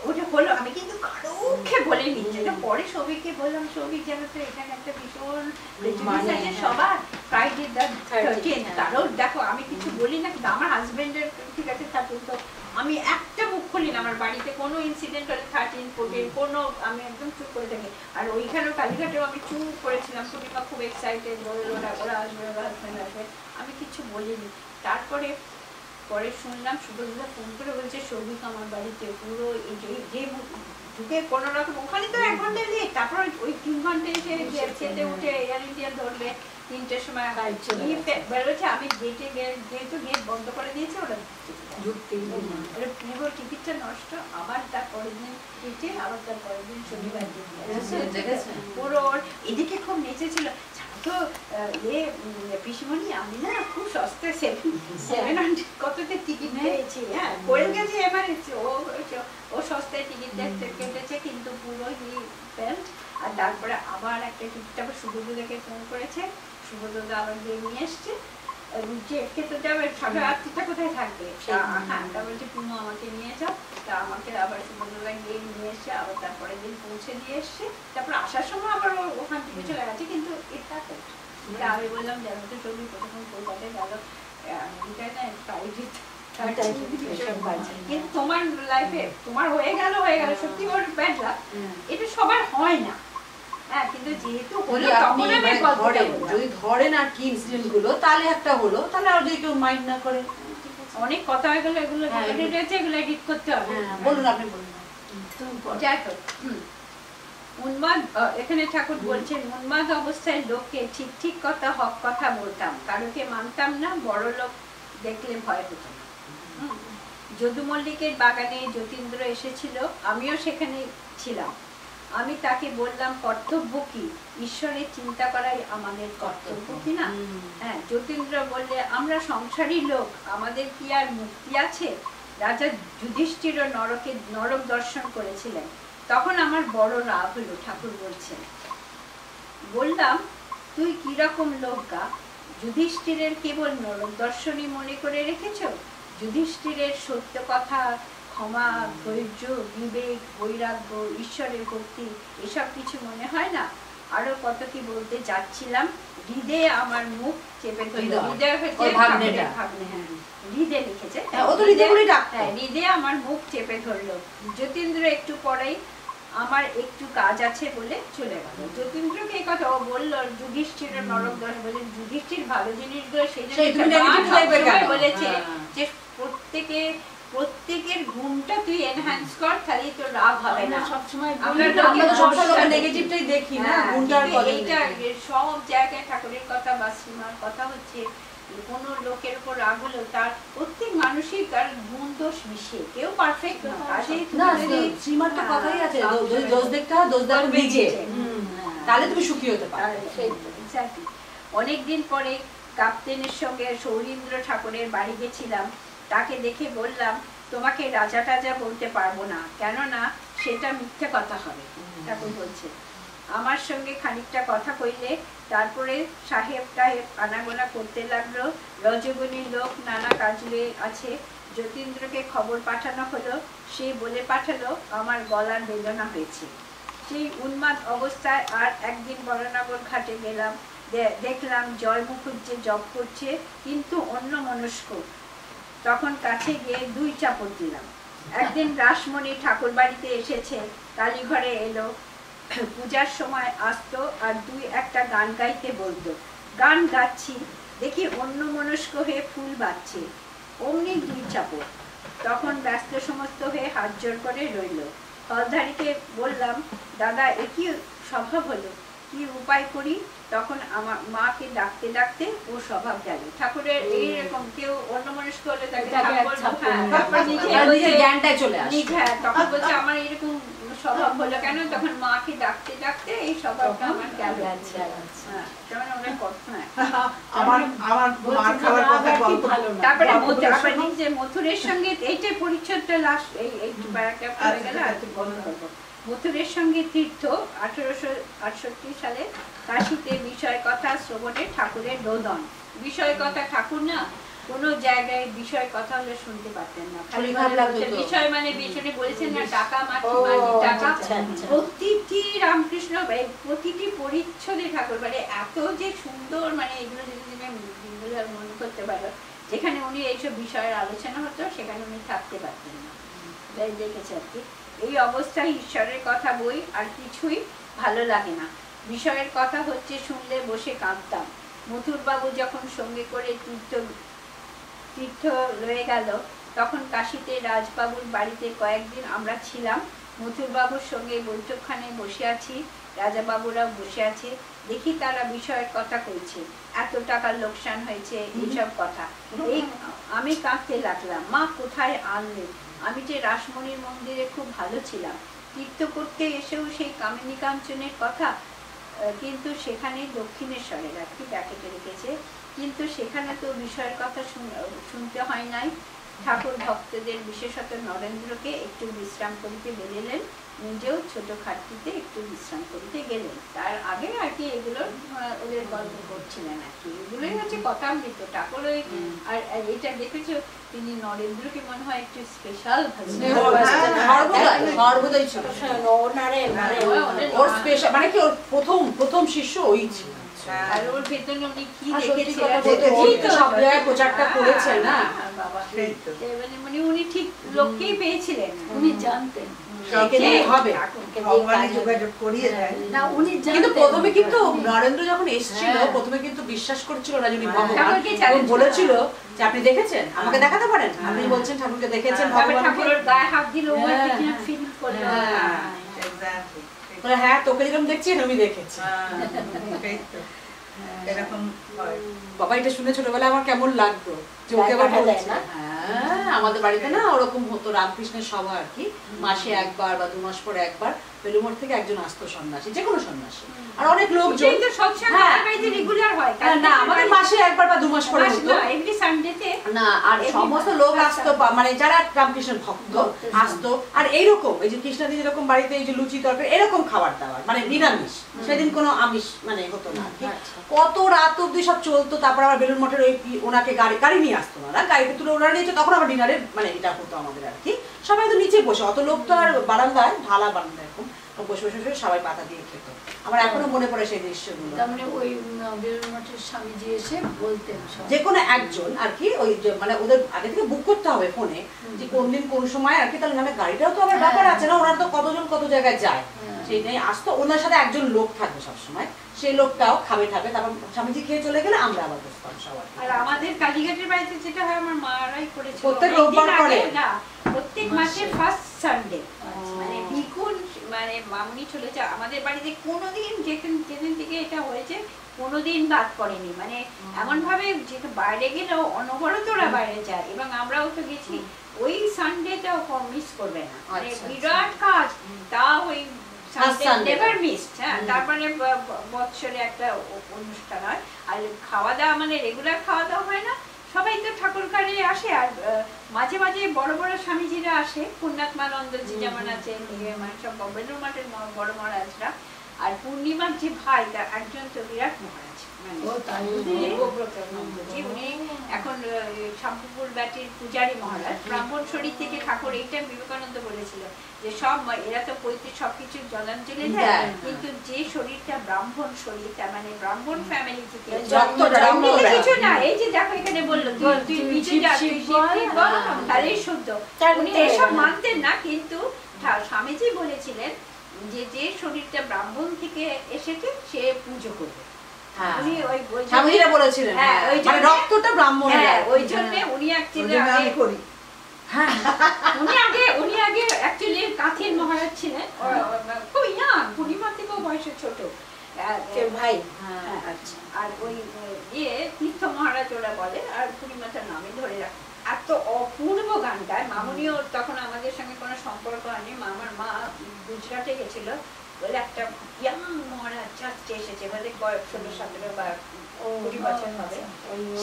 ওটা হলো, আমি কিন্তু কারোকে বলিনি, যেটা পরে সৌভিককে বললাম, সৌভিক জানো তো এখানে একটা ভীষণ সবার ফ্রাইডে 13, তারও দেখো আমি কিছু বলি না, কিন্তু আমার হাজবেন্ডের ঠিক আছে 13, তো আমি একটা মুখ খুলি না, আমার বাড়িতে কোনো ইনসিডেন্ট হলে 13, 14 কোনো, আমি একদম চুপ করে থাকি। আর ওইখানেও কালীঘাটেও আমি চুপ করেছিলাম, পূর্ণিমা খুব এক্সাইটেড, ওরা আসবে, ওরা হাজবেন্ড আসবে, আমি কিছু বলিনি। তারপরে পরে শুনলাম সুব্রতদা ফোন করে বলছে সৌভিক আমার বাড়িতে পুরো যে ঢুকে কোনো রকম, ওখানে তো 1 ঘন্টা লেট, তারপর ওই 3 ঘন্টা এসে খেতে উঠে এয়ার ইন্ডিয়া ধরবে 3টের সময় বেরোচ্ছে। আমি গেটে যেহেতু গেট বন্ধ করে দিয়েছে, ওরা পুরো টিকিটটা নষ্ট। আবার তার পরের দিন কেটে আবার তার পরের দিন শনিবার পুরো এদিকে খুব নেচেছিল তো পিসিমণি, আমি না খুব সস্তা 700 কততে টিকিট পেয়েছি, হ্যাঁ করে গেছে এমারেছে, ও সস্তায় টিকিট কেটেছে, কিন্তু পুরো প্যান্ট। আর তারপরে আবার একটা টিকিট আবার সুব্রতদাকে ফোন করেছে, সুব্রতদা আবার গিয়ে নিয়ে এসছে, খেতে যাবে সবাই, আত্মীয়টা কোথায় থাকবে, হ্যাঁ তা বলছে পুনু আমাকে নিয়ে যাও, তা আমাকে আবার সুব্রতদা গিয়ে নিয়ে এসছে, আবার তারপরে দিন পৌঁছে দিয়ে এসছে। তারপর আসার সময় আবার ওখান থেকে চলে গেছে, কিন্তু এটা আমি বললাম জানো তো ছবি প্রথম কলকাতায় গেল আমেরিকায় না ফ্রাইডে, কিন্তু তোমার লাইফে তোমার হয়ে গেল সত্যি ওর ব্যাড লাক, এটা সবার হয় না। হ্যাঁ, কিন্তু যেহেতু হলো তখন আমি যদি ধরেন আর কি ইনসিডেন্ট গুলো, তাহলে একটা হলো, তাহলে আর যদি কেউ মাইন্ড না করে, অনেক কথা হয়ে গেল, এগুলো এগুলো এডিট করতে হবে। বলুন, আপনি বলুন। যাই হোক, উন্মাদ, এখানে ঠাকুর বলছেন উন্মাদ অবস্থায় লোককে ঠিক ঠিক কথা হক কথা বলতাম, কারোকে মানতাম না, বড় লোক দেখলে ভয় হতো না। যদু মল্লিকের বাগানে যতীন্দ্র এসেছিল, আমিও সেখানে ছিলাম। আমি তাকে বললাম কর্তব্য কি, ঈশ্বরের চিন্তা করাই আমাদের কর্তব্য কিনা। হ্যাঁ, যতীন্দ্র বললে আমরা সংসারী লোক, আমাদের কি আর মুক্তি আছে? রাজা যুধিষ্ঠির নরক দর্শন করেছিলেন, তখন আমার বড় রাগ হলো। ঠাকুর বলছেন, বললাম তুই কিরকম লোক গা, যুধিষ্ঠিরের কেবল নরক দর্শনই মনে করে রেখেছ? যুধিষ্ঠিরের সত্য কথা, ক্ষমা, ধৈর্য, বিবেক, বৈরাগ্য, ঈশ্বরের ভক্তি এসব কিছু মনে হয় না? আরো কত কি বলতে যাচ্ছিলাম, হৃদয়ে আমার মুখ চেপে ধরল। হৃদয় হচ্ছে ভাবনে, হ্যাঁ হৃদয়ে লিখেছে, হৃদয়ে আমার মুখ চেপে ধরলো। যতীন্দ্র একটু পরেই আমার একটু কাজ আছে বলে চলে গেল। যতীন্দ্রকে এই কথা ও বললো, যুধিষ্ঠির নরক দর্শন, বলে যুধিষ্ঠির ভালো জিনিসগুলো সেই বলেছে যে প্রত্যেকের গুণটা তুই এনহ্যান্স কর, তাহলে তোর রাগ হবে না। সবসময় নেগেটিভটাই দেখি না, গুণটার কথা। এইটা সব জায়গায় ঠাকুরের কথা বা শ্রীমার কথা হচ্ছে, কোন লোকের উপর রাগ হলো তার প্রত্যেক মানুষই তার গুণ দোষ মিশে, কেউ পারফেক্ট না। শ্রীমার তো কথাই আছে, যদি দোষ দেখতে হয় দোষ দেখো নিজে, তাহলে তুমি সুখী হতে পারো। অনেকদিন পরে কাপ্তেনের সঙ্গে সৌরীন্দ্র ঠাকুরের বাড়ি গেছিলাম, তাকে দেখে বললাম তোমাকে রাজা টাজা বলতে পারবো না, কেননা সেটা মিথ্যে কথা হবে। ঠাকুর বলছে, আমার সঙ্গে খানিকটা কথা কইলে তারপরে সাহেব টাহেব আনাগোনা করতে লাগলো, রজগুণী লোক নানা কাজে আছে। যতীন্দ্রকে খবর পাঠানো হলো, সে বলে পাঠালো আমার গলার বেদনা হয়েছে। সেই উন্মাদ অবস্থায় আর একদিন বড়নগর ঘাটে গেলাম, দেখলাম জয় মুখুজ্জে জপ করছে, কিন্তু অন্য মনস্ক। তখন কাছে গিয়ে 2 চাপড় দিলাম। একদিন রাসমণি ঠাকুর বাড়িতে এসেছে, কালীঘরে এলো, পূজার সময় আসতো আর 2-1টা গান গাইতে বলতো। গান গাচ্ছি, দেখি অন্য মনস্ক হয়ে ফুল বাজছে, অমনি 2 চাপড়। তখন ব্যস্ত সমস্ত হয়ে হাত জোর করে রইল। হলধারীকে বললাম, দাদা এ কি স্বভাব হলো, কি উপায় করি? তখন আমার মাকে ডাকতে ডাকতে ও স্বভাব গেল। ঠাকুরের এইরকম কেউ অন্য মনস্ক হলে তাকে তখন বলছে আমার এরকম স্বভাব হলো কেন? তখন মাকে ডাকতে ডাকতে এই স্বভাবটা আমার গেল। তারপরে মথুরের সঙ্গে এইটাই পরিচ্ছদটা লাস্ট, এই প্যারাগ্রাফ হয়ে গেল, আর বন্ধ করবো। মথুরের সঙ্গে তীর্থ 1868 সালে কাশীতে বিষয় কথা শ্রবণে ঠাকুরের রোদন। বিষয় কথা ঠাকুর না কোনো জায়গায় বিষয় কথা হলে শুনতে পারতেন না, খালি বিষয় মানে পেছনে বলেছেন না টাকা মাটি মাটি টাকা। প্রতিটি রামকৃষ্ণ প্রতিটি পরিচ্ছদে ঠাকুর মানে এত যে সুন্দর, মানে এগুলো যদি মনে করতে পারো, যেখানে উনি এইসব বিষয়ের আলোচনা হতো সেখানে উনি থাকতে পারতেন না। দেখেছে আর কি। এই অবস্থায় ঈশ্বরের কথা বই আর কিছুই ভালো লাগে না। বিষয়ের কথা হচ্ছে শুনলে বসে কাঁদতাম। মথুরবাবু যখন সঙ্গে করে তীর্থ লয়ে গেল তখন কাশীতে রাজবাবুর বাড়িতে কয়েকদিন আমরা ছিলাম। মথুরবাবুর সঙ্গে বৈঠকখানে বসে আছি, রাজাবাবুরাও বসে আছে, দেখি তারা বিষয়ের কথা কইছে, এত টাকার লোকসান হয়েছে এইসব কথা। এই আমি কাঁদতে লাগলাম, মা কোথায় আনলেন? আমি যে রাসমণির মন্দিরে খুব ভালো ছিলাম, তীর্থ করতে এসেও সেই কামিনী কাঞ্চনের কথা, কিন্তু সেখানে দক্ষিণেশ্বরে রাখি ব্যাকেটে রেখেছে, কিন্তু সেখানে তো বিষয়ের কথা শুনতে হয় নাই। ঠাকুর ভক্তদের বিশেষত নরেন্দ্রকে একটু বিশ্রাম করিতে বলিলেন, নিজেও ছোট খাটটিতে একটু বিশ্রাম করিতে গেলেন। তার আগে আর কি এগুলো ওদের গল্প করছিলেন আর কি। এগুলোই হচ্ছে কথামৃত ঠাকুর। ওই আর এটা দেখেছো তিনি নরেন্দ্রকে মনে হয় একটু স্পেশাল মানে কি ওর প্রথম শিষ্য ওই ছিল। আর ওর ভেতরে উনি কি দেখেছেন সব জায়গায় প্রচারটা করেছেন না বাবা, মানে উনি ঠিক লোককেই পেয়েছিলেন, উনি জানতেন কিন্তু প্রথমে কিন্তু নরেন্দ্র যখন এসেছিল প্রথমে কিন্তু বিশ্বাস করছিল না যিনি ভগবান, বলেছিল যে আপনি দেখেছেন, আমাকে দেখাতে পারেন? আপনি বলছেন ঠাকুরকে দেখেছেন, ঠাকুরের গায়ে হাত দিল, ফিল করলো, হ্যাঁ তোকে যেরকম দেখছি আমি দেখেছি। বাবা এটা শুনে ছোটবেলায় আমার কেমন লাগতো যে ওকে আবার বলছে। হ্যাঁ আমাদের বাড়িতে না ওরকম হতো, রামকৃষ্ণের সভা আর কি, মাসে একবার বা 2 মাস পরে একবার বেলুমোড় থেকে একজন আসতো সন্ন্যাসী, যে কোনো সন্ন্যাসী, আর অনেক লোকজন না আমাদের মাসে একবার বা 2 মাস পরে হতো না, আর সমস্ত লোক আসতো, মানে যারা রামকৃষ্ণের ভক্ত আসতো। আর এইরকম এই যে কৃষ্ণাদি যেরকম বাড়িতে এই যে লুচি তরকারি এরকম খাবার দাবার, মানে নিরামিষ, সেদিন কোনো আমিষ মানে হতো না। কত রাত অব্দি সব চলতো। তারপর আবার বেলুড় মঠের ওই ওনাকে গাড়ি নিয়ে আসতো না, গাড়িতে তুলে ওনারা নিয়েছে, তখন আবার ডিনারের মানে এটা হতো আমাদের আর কি। সবাই তো নিচে বসে, অত লোক তো আর বারান্দায়, ঢালা বারান্দা এরকম বসে বসে বসে সবাই পাতা দিয়ে খেত। আমার এখনো মনে পড়ে সেই দৃশ্যগুলো। মানে ওই বেলুড় মঠের স্বামীজি এসে বলতেন যে কোনো একজন আর কি, ওই মানে ওদের আগে থেকে বুক করতে হবে ফোনে যে কোন দিন কোন সময় আর কি, তাহলে নামে গাড়িটাও তো আবার ব্যাপার আছে না, ওনারা তো কতজন কত জায়গায় যায়, সেইটাই আসতো। ওনার সাথে একজন লোক থাকবে সবসময়, সেই লোকটাও খাবে, তারপর স্বামীজি খেয়ে চলে গেলে আমরা আবার বসতাম সবাই। আর আমাদের কালীঘাটের বাড়িতে যেটা হয় আমার মারাই করেছিল, প্রত্যেক রোববার করে না, প্রত্যেক মাসের ফার্স্ট সানডে, মানে বিকুল মানে মামুনি চলে যায় আমাদের বাড়িতে, কোনোদিন যেদিন থেকে এটা হয়েছে কোনোদিন বাদ পড়েনি। মানে এমন ভাবে যে বাইরে গেলেও অনবরত ওরা বাইরে যায়, এবং আমরাও তো গেছি, ওই সানডেটাও মিস করবে না, মানে বিরাট কাজ। তা ওই নেভার মিসড। হ্যাঁ, তারপরে বৎসরে একটা অনুষ্ঠান হয়, আর খাওয়া দাওয়া মানে রেগুলার খাওয়া দাওয়া হয় না, সবাই তো ঠাকুর কারে আসে, আর মাঝে মাঝে বড় বড় স্বামীজিরা আসে, পূর্ণাত্মানন্দজি যেমন আছে, সব বেলুড় মঠের বড় মহারাজরা, আর পূর্ণিমার যে ভাই তার একজন তো বিরাট মহারাজ, উনি এখন শাম্পুপুর ব্যাটির পূজারী মহারাজ। ব্রাহ্মণ শরীর থেকে ঠাকুর এইটা বিবেকানন্দ বলেছিল যে সব এরা তো পৈতৃক সবকিছু জলাঞ্জলি দেয়, কিন্তু যে শরীরটা ব্রাহ্মণ শরীর, তার মানে ব্রাহ্মণ ফ্যামিলি থেকে কিছু না, এই যে দেখো এখানে বললো তুই নিচে যা, তাহলে শুদ্ধ, উনি এসব মানতেন না, কিন্তু স্বামীজি বলেছিলেন যে যে শরীরটা ব্রাহ্মণ থেকে এসেছে সে পুজো করবে। কাঁথির মহারাজ ছিলেন, পূর্ণিমা থেকেও বয়সে ছোট ভাই, আর ওই ইয়ে তীর্থ মহারাজ ওরা বলে, আর পূর্ণিমাটার নামে ধরে রাখে। এত অপূর্ব গান গায়। মামুনিও তখন আমাদের সঙ্গে কোনো সম্পর্ক হয়নি, আমার মা গুজরাটে গেছিল বলে একটা ইয়াং মহারাজ চার্চে এসেছে, বলে 16-17 বা 20 বছর হবে,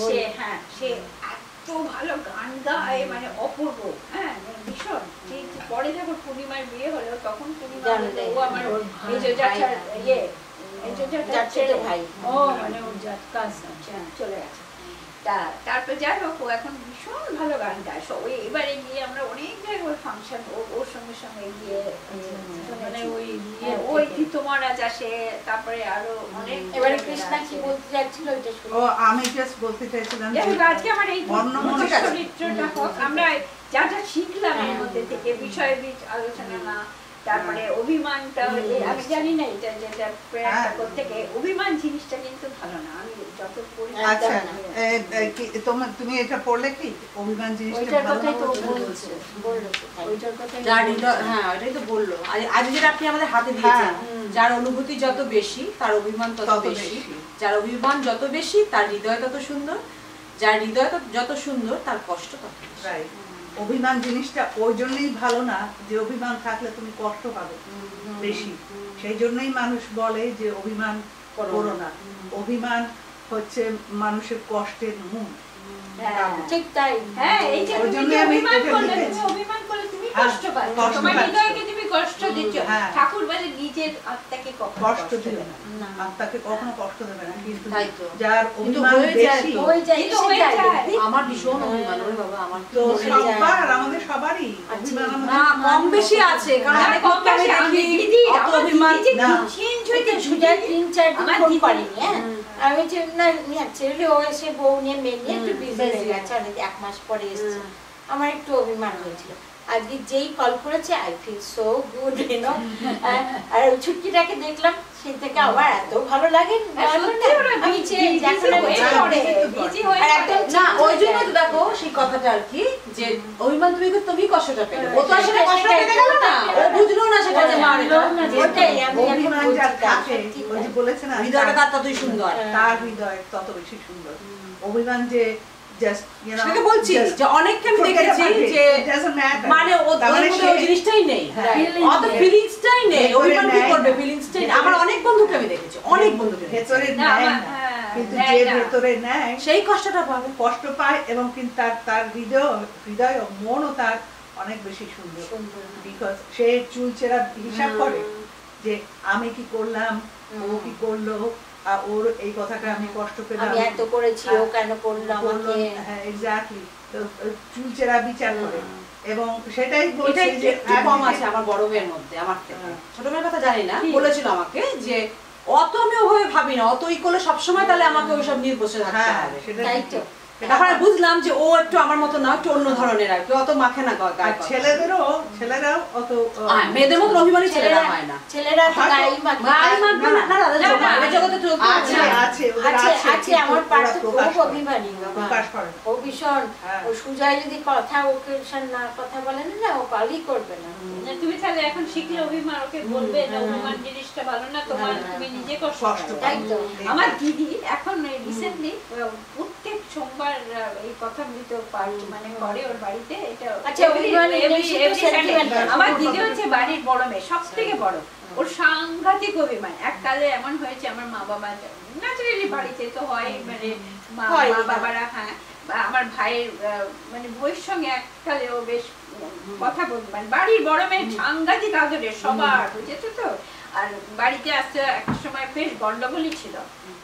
সে হ্যাঁ সে এত ভালো গান গায়, মানে অপূর্ব। হ্যাঁ ভীষণ ঠিক পরে যখন পূর্ণিমার বিয়ে হলো তখন পূর্ণিমা ও আমার মেজো জ্যাঠার মেজো জ্যাঠার ভাই ও মানে ওর জাতকাস চলে গেছে। তারপর যাই হোক ও এখন ভীষণ ভালো গান গায়। ওই এবারে গিয়ে আমরা অনেক জায়গায় ফাংশন ওর সঙ্গে সঙ্গে গিয়ে মানে ওই তোমারাজ আসে, তারপরে আরো অনেক। এবারে কৃষ্ণা কি বলতে যাচ্ছিল ওইটা শুনো। ও আমি জাস্ট বলতে চাইছিলাম আজকে আমার এই চরিত্রটা হোক, আমরা যা যা শিখলাম এর মধ্যে থেকে বিষয় আলোচনা না, তারপরে অভিমানটা আমি জানি না এটা যেটা প্রেরণা থেকে অভিমান জিনিসটা কিন্তু ভালো না। আমি যত পড়ি আচ্ছা তুমি এটা পড়লে কি অভিমান জিনিসটা ভালো না? হ্যাঁ ওইটাই তো বললো। আজ যেটা আপনি আমাদের হাতে দিয়েছেন, যার অনুভূতি যত বেশি তার অভিমান তত বেশি, যার অভিমান যত বেশি তার হৃদয় তত সুন্দর, যার হৃদয় যত সুন্দর তার কষ্ট তত বেশি। অভিমান জিনিসটা ওই জন্যই ভালো না যে অভিমান থাকলে তুমি কষ্ট পাবে বেশি, সেই জন্যই মানুষ বলে যে অভিমান করো না। অভিমান হচ্ছে মানুষের কষ্টের মূল। ঠিক তাই। হ্যাঁ এই যে তুমি অভিমান করলে তুমি কষ্ট পাবে, তোমার হৃদয়কে তুমি কষ্ট দিচ্ছ। ঠাকুর বলে নিজের আত্মাকে কষ্ট দেবে না, আত্মাকে কখনো কষ্ট দেবে না। কিন্তু যার অভিমান বেশি আমার ভীষণ অভিমান ওরে বাবা, আমার তো সবার আমাদের সবারই অভিমান না কম বেশি আছে, কারণ কম বেশি আমি অত অভিমান না চেঞ্জ হইতে ছুটে 3-4 দিন ফোন করিনি। হ্যাঁ আমি যে না ছেলে ও এসে বউ নিয়ে মেয়ে নিয়ে একটু বিজি হয়ে গেছে, অনেক 1 মাস পরে এসেছে, আমার একটু অভিমান হয়েছিল। আজকে যেই কল করেছে I feel so good you know. আর ওই ছুটিটাকে দেখলাম সেই থেকে আবার এত ভালো লাগে। আমি না ওই জন্য তো দেখো সেই কথাটা আর কি, যে অভিমান তুমি কষ্টটা পেলে, ও তো আসলে কষ্ট পেতে গেল না, ও বুঝলো না সেটা যে মারলো না। ওটাই আমি অভিমান যার থাকে ওই যে বলেছে না হৃদয়টা তার ততই সুন্দর, তার হৃদয় তত বেশি সুন্দর। অভিমান যে জাস্ট ইউ নো সেটাকে বলছি যে অনেককে আমি দেখেছি যে মানে ওদের মধ্যে ওই জিনিসটাই নেই, অত ফিলিংসটাই নেই, অভিমান কি করবে ফিলিংসটাই। আমার অনেক বন্ধুকে আমি দেখেছি, অনেক বন্ধুকে ভেতরে নেয় না, কিন্তু যে ভেতরে নেয় সেই কষ্টটা পাবে, কষ্ট পায়। এবং কিন্তু তার হৃদয় ও মনও তার অনেক বেশি সুন্দর, বিকজ সে চুলচেরা হিসাব করে যে আমি কি করলাম, ও কি করলো, ওর এই কথাটা আমি কষ্ট পেলাম, আমি এত করেছি ও কেন করলো আমাকে। হ্যাঁ এক্স্যাক্টলি, চুলচেরা বিচার করে। এবং সেটাই বলছি যে একটু কম আছে আমার বড় মেয়ের মধ্যে, আমার থেকে ছোট মেয়ের কথা জানি না, বলেছিল আমাকে যে অত আমি ওভাবে ভাবি না, অতই করলে সবসময় তাহলে আমাকে ওইসব নিয়ে বসে থাকতে হবে। তাই তো তারপরে বুঝলাম যে ও একটু আমার মতো না, একটু অন্য ধরনের আর কি, অত মাখে না গায়ে। ছেলেরাও অত মেয়েদের মতো অভিমানী ছেলেরা হয় না, ছেলেরা তো গায়ে মাখে না, তাদের জগতে চলতে আছে। আমার পার্থ খুব অভিমানী বাবা, ও ভীষণ। ও সুজয় যদি কথা ওকে না কথা বলেন না, ও পালই করবে না। তুমি তাহলে এখন শিখলে অভিমান ওকে বলবে যে অভিমান জিনিসটা ভালো না, তোমার তুমি নিজে কষ্ট। তাই তো আমার দিদি এখন রিসেন্টলি প্রত্যেক সোমবার এই কথা মৃত পাঠ মানে করে ওর বাড়িতে। এটা আচ্ছা আমার দিদি হচ্ছে বাড়ির বড় মেয়ে, সব থেকে বড়। ওর সাংঘাতিক অভিমান। এককালে এমন হয়েছে আমার মা বাবা ন্যাচারালি বাড়িতে তো হয়, মানে মা বাবারা, হ্যাঁ আমার ভাইয়ের মানে বইয়ের সঙ্গে এককালে ও বেশ কথা বলতে, মানে বাড়ির বড় মেয়ে সাংঘাতিক আদরের সবার, বুঝেছো তো। আর বাড়িতে আসতে একটা সময় বেশ গন্ডগোলই ছিল,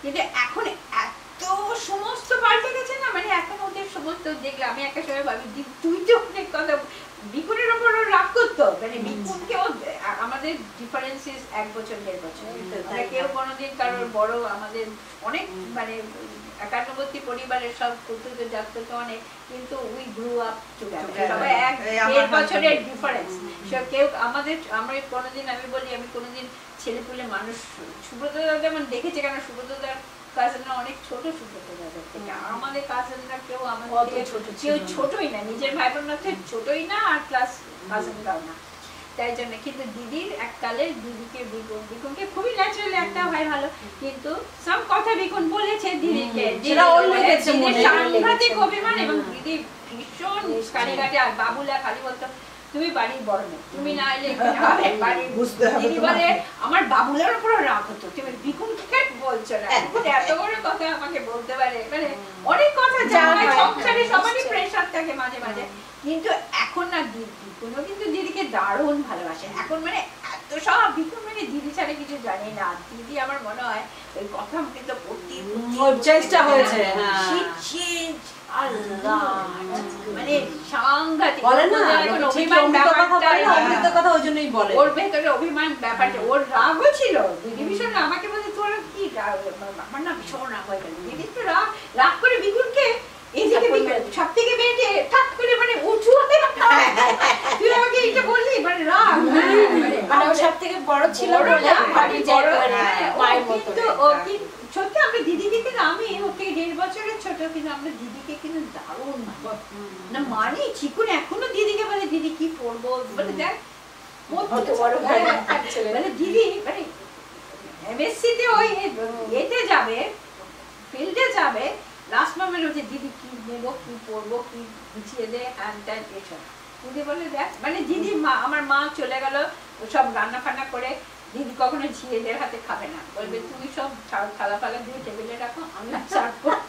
কিন্তু এখন এত সমস্ত পাল্টে গেছে না, মানে এখন ওদের সমস্ত দেখলে আমি একটা সময় ভাবি তুই তো অনেক কথা বিকুনের ওপর রাগ করতো, মানে বিকুনকেও আমাদের ডিফারেন্সেস 1 বছর 1.5 বছর, আমরা কেউ কোনোদিন কারোর বড়, আমাদের অনেক মানে 91 পরিবারের সব পুত্রদের যাত্রা তো অনেক, কিন্তু উই গ্রু আপ টুগেদার, সবাই 1 বছরের ডিফারেন্স। কেউ আমাদের আমরা কোনোদিন, আমি বলি আমি কোনোদিন ছেলেপুলে মানুষ, সুব্রতদা যেমন দেখেছে, কেন সুব্রতদার কাজিনরা অনেক ছোট, সুব্রতদাদের থেকে আমাদের কাজিনরা কেউ আমাদের কেউ ছোটই না, নিজের ভাই বোনরা ছোটই না, আর প্লাস কাজিনরাও না। তাই জন্য কিন্তু দিদির এককালে দিদিকে বিকুনকে খুবই ন্যাচারালি একটা ভাই ভালো, কিন্তু সব কথা বিকুন বলেছে দিদিকে, সাংঘাতিক অভিমান। এবং দিদি ভীষণ কালীঘাটে, আর বাবুলা খালি বলতো তুমি বাড়ির বড় মেয়ে, তুমি না এলে দিদি বলে আমার বাবুলার উপর রাগ হতো, তুমি বিকুনকে বলছো না, এত বড় কথা আমাকে বলতে পারে, মানে অনেক কথা জানায় সংসারে সবারই প্রেশার থাকে মাঝে মাঝে, কিন্তু এখন না বিকুনও কিন্তু দিদিকে দারুণ ভালোবাসে এখন, মানে এত সব বিকুন মানে দিদি ছাড়া কিছু জানে না। দিদি আমার মনে হয় ওই কথা মুখে তো চেষ্টা হয়েছে, মানে সাংঘাতিক বলে না অমৃত কথা ওই জন্যই বলে, ওর ভেতরে অভিমান ব্যাপারটা, ওর রাগও ছিল। দিদি ভীষণ আমাকে বলে তোর কি আমার না ভীষণ রাগ হয়ে গেল। দিদি তো রাগ করে বিকুনকে এইদিকে সব থেকে বেটে ঠাট করে মানে উঁচু তুই আমাকে এইটা বললি মানে রাগ, মানে ও সব থেকে বড় ছিল কিন্তু ও কি সত্যি আমরা দিদিকে কিন্তু আমি ওর থেকে 1.5 বছরের ছোট, কিন্তু আমরা দিদিকে কিন্তু দারুণ না মানে চিকুন এখনো দিদিকে বলে দিদি কি পড়বো বলে দেখ মানে দিদি মানে এমএসসি তে ওই এতে যাবে ফিল্ডে যাবে, লাস্ট মোমেন্ট হচ্ছে দিদি কি নেবো কি পড়বো কি গুছিয়ে দে হ্যান ত্যান এসব। দিদি বলে দেখ মানে দিদি আমার মা চলে গেল সব রান্না ফান্না করে, দিদি কখনো ঝিয়েদের হাতে খাবে না, বলবে তুমি সব থালা ফালা দিয়ে টেবিলে রাখো আমি সার্ভ করব।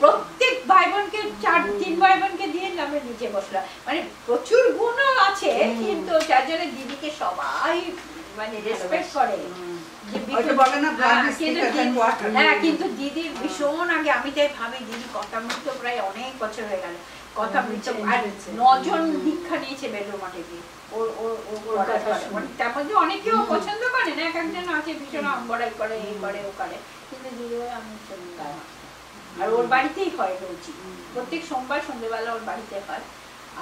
প্রত্যেক ভাই বোনকে 3 ভাই বোনকে দিয়ে আমরা নিচে বসলাম, মানে প্রচুর গুণও আছে কিন্তু যার জন্য দিদিকে সবাই মানে রেসপেক্ট করে। কিন্তু দিদির ভীষণ আগে আমি তাই ভাবি দিদি কথা মৃত প্রায় অনেক বছর হয়ে গেল, কথা মৃত 9 জন দীক্ষা নিয়েছে বেলুড় মঠে গিয়ে। তার মধ্যে অনেকেও পছন্দ করে না, এক একজন আছে ভীষণ অম্বরাই করে এই করে ও করে, কিন্তু দিদি আমি আর ওর বাড়িতেই হয় রোজই, প্রত্যেক সোমবার সন্ধ্যেবেলা ওর বাড়িতে হয়।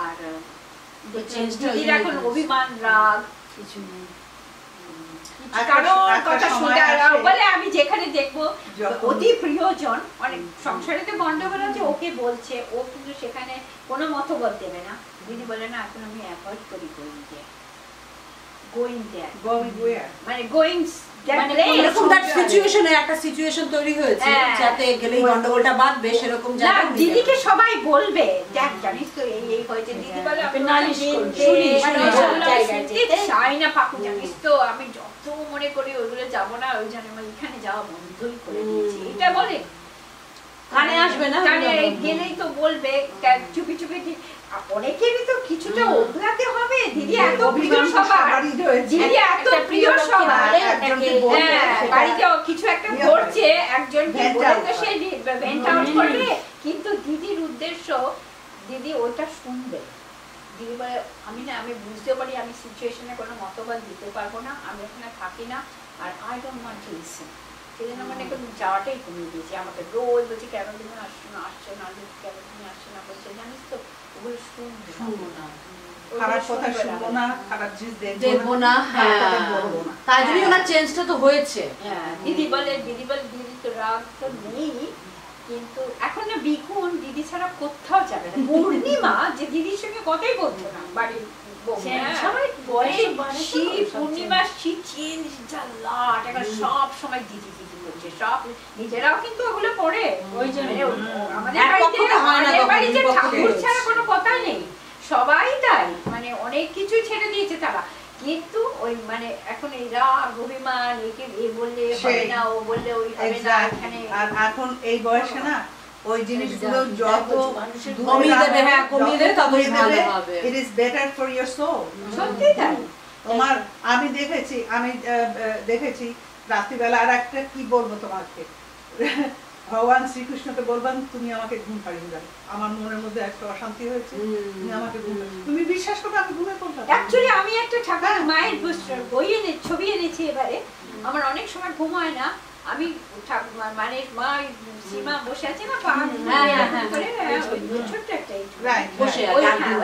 আর দিদির এখন অভিমান রাগ কিছু নেই, বলে আমি যেখানে দেখবো অতি প্রিয়জন অনেক সংসারে তো গন্ডগোল আছে, ওকে বলছে ও কিন্তু সেখানে কোনো মতভেদ দেবে না। দিদি বলে না এখন আমি অ্যাভয়েড করি গোয়িং দেয়ার মানে গোয়িং সিচুয়েশন তৈরি হয়েছে যাতে গেলেই গন্ডগোলটা বাঁধবে সেরকম জায়গা দিদিকে সবাই বলবে দেখ জানিস তো এই হয়েছে, দিদি বলে আমি নালিশ চাই না পাকু জানিস তো আমি যত মনে করি ওইগুলো যাবো না, ওই জন্য আমি এখানে যাওয়া বন্ধই করে দিয়েছি, এটা বলে কানে আসবে না, কানে গেলেই তো বলবে চুপি চুপি। অনেকেরই তো কিছুটা ওগলাতে হবে, দিদি এত প্রিয় সবার, দিদি এত প্রিয় সবার, বাড়িতে কিছু একটা করছে একজনকে বলে তো সে ভেন্ট আউট করবে, কিন্তু দিদির উদ্দেশ্য দিদি ওটা শুনবে। দিদি বলে আমি বুঝতে পারি আমি সিচুয়েশনে কোনো মতবাদ দিতে পারবো না, আমি এখানে থাকি না, আর I don't want to listen. সেদিন মানে এখন যাওয়াটাই কমিয়ে দিয়েছি, আমাকে রোজ বলছি কেন তুমি আসছো না কেন তুমি আসছো না, বলছে জানিস তো ওগুলো শুনবো না, খারাপ কথা শুনবো না, খারাপ জিনিস দেখবো না, তাই জন্যই ওনার চেঞ্জটা তো হয়েছে। দিদি বলে দিদি তো রাগ তো নেই, কিন্তু এখন না বিকুন দিদি ছাড়া কোথাও যাবে না। পূর্ণিমা যে দিদির সঙ্গে কথাই বলতো না বাড়ির পূর্ণিমা সব সময় দিদি দিদি করছে, সব নিজেরাও কিন্তু ওগুলো পড়ে, আমাদের বাড়িতে ঠাকুর ছাড়া কোনো কথাই নেই, সবাই তাই মানে অনেক কিছু ছেড়ে দিয়েছে তারা, কিন্তু ওই মানে এখন এই রাগ অভিমান একে এ বললে হবে না ও বললে ওই হবে না, এখানে আর এখন এই বয়সে না ওই জিনিসগুলো যত কমিয়ে দেবে ততই ভালো হবে। It is better for your soul. সত্যি তাই। তোমার আমি দেখেছি রাত্রিবেলা আর একটা কি বলবো তোমাকে, ভগবান শ্রীকৃষ্ণকে বলবেন তুমি আমাকে ঘুম পাড়িয়ে দাও, আমার মনের মধ্যে একটা অশান্তি হয়েছে, তুমি আমাকে ঘুম, তুমি বিশ্বাস করবে আমি ঘুমিয়ে পড়লাম। অ্যাকচুয়ালি আমি একটা ঠাকুর মায়ের বই ছবি এনেছি এবারে, আমার অনেক সময় ঘুম হয় না, আমি মানে মা সীমা বসে আছে না পা করে ছোট্ট একটা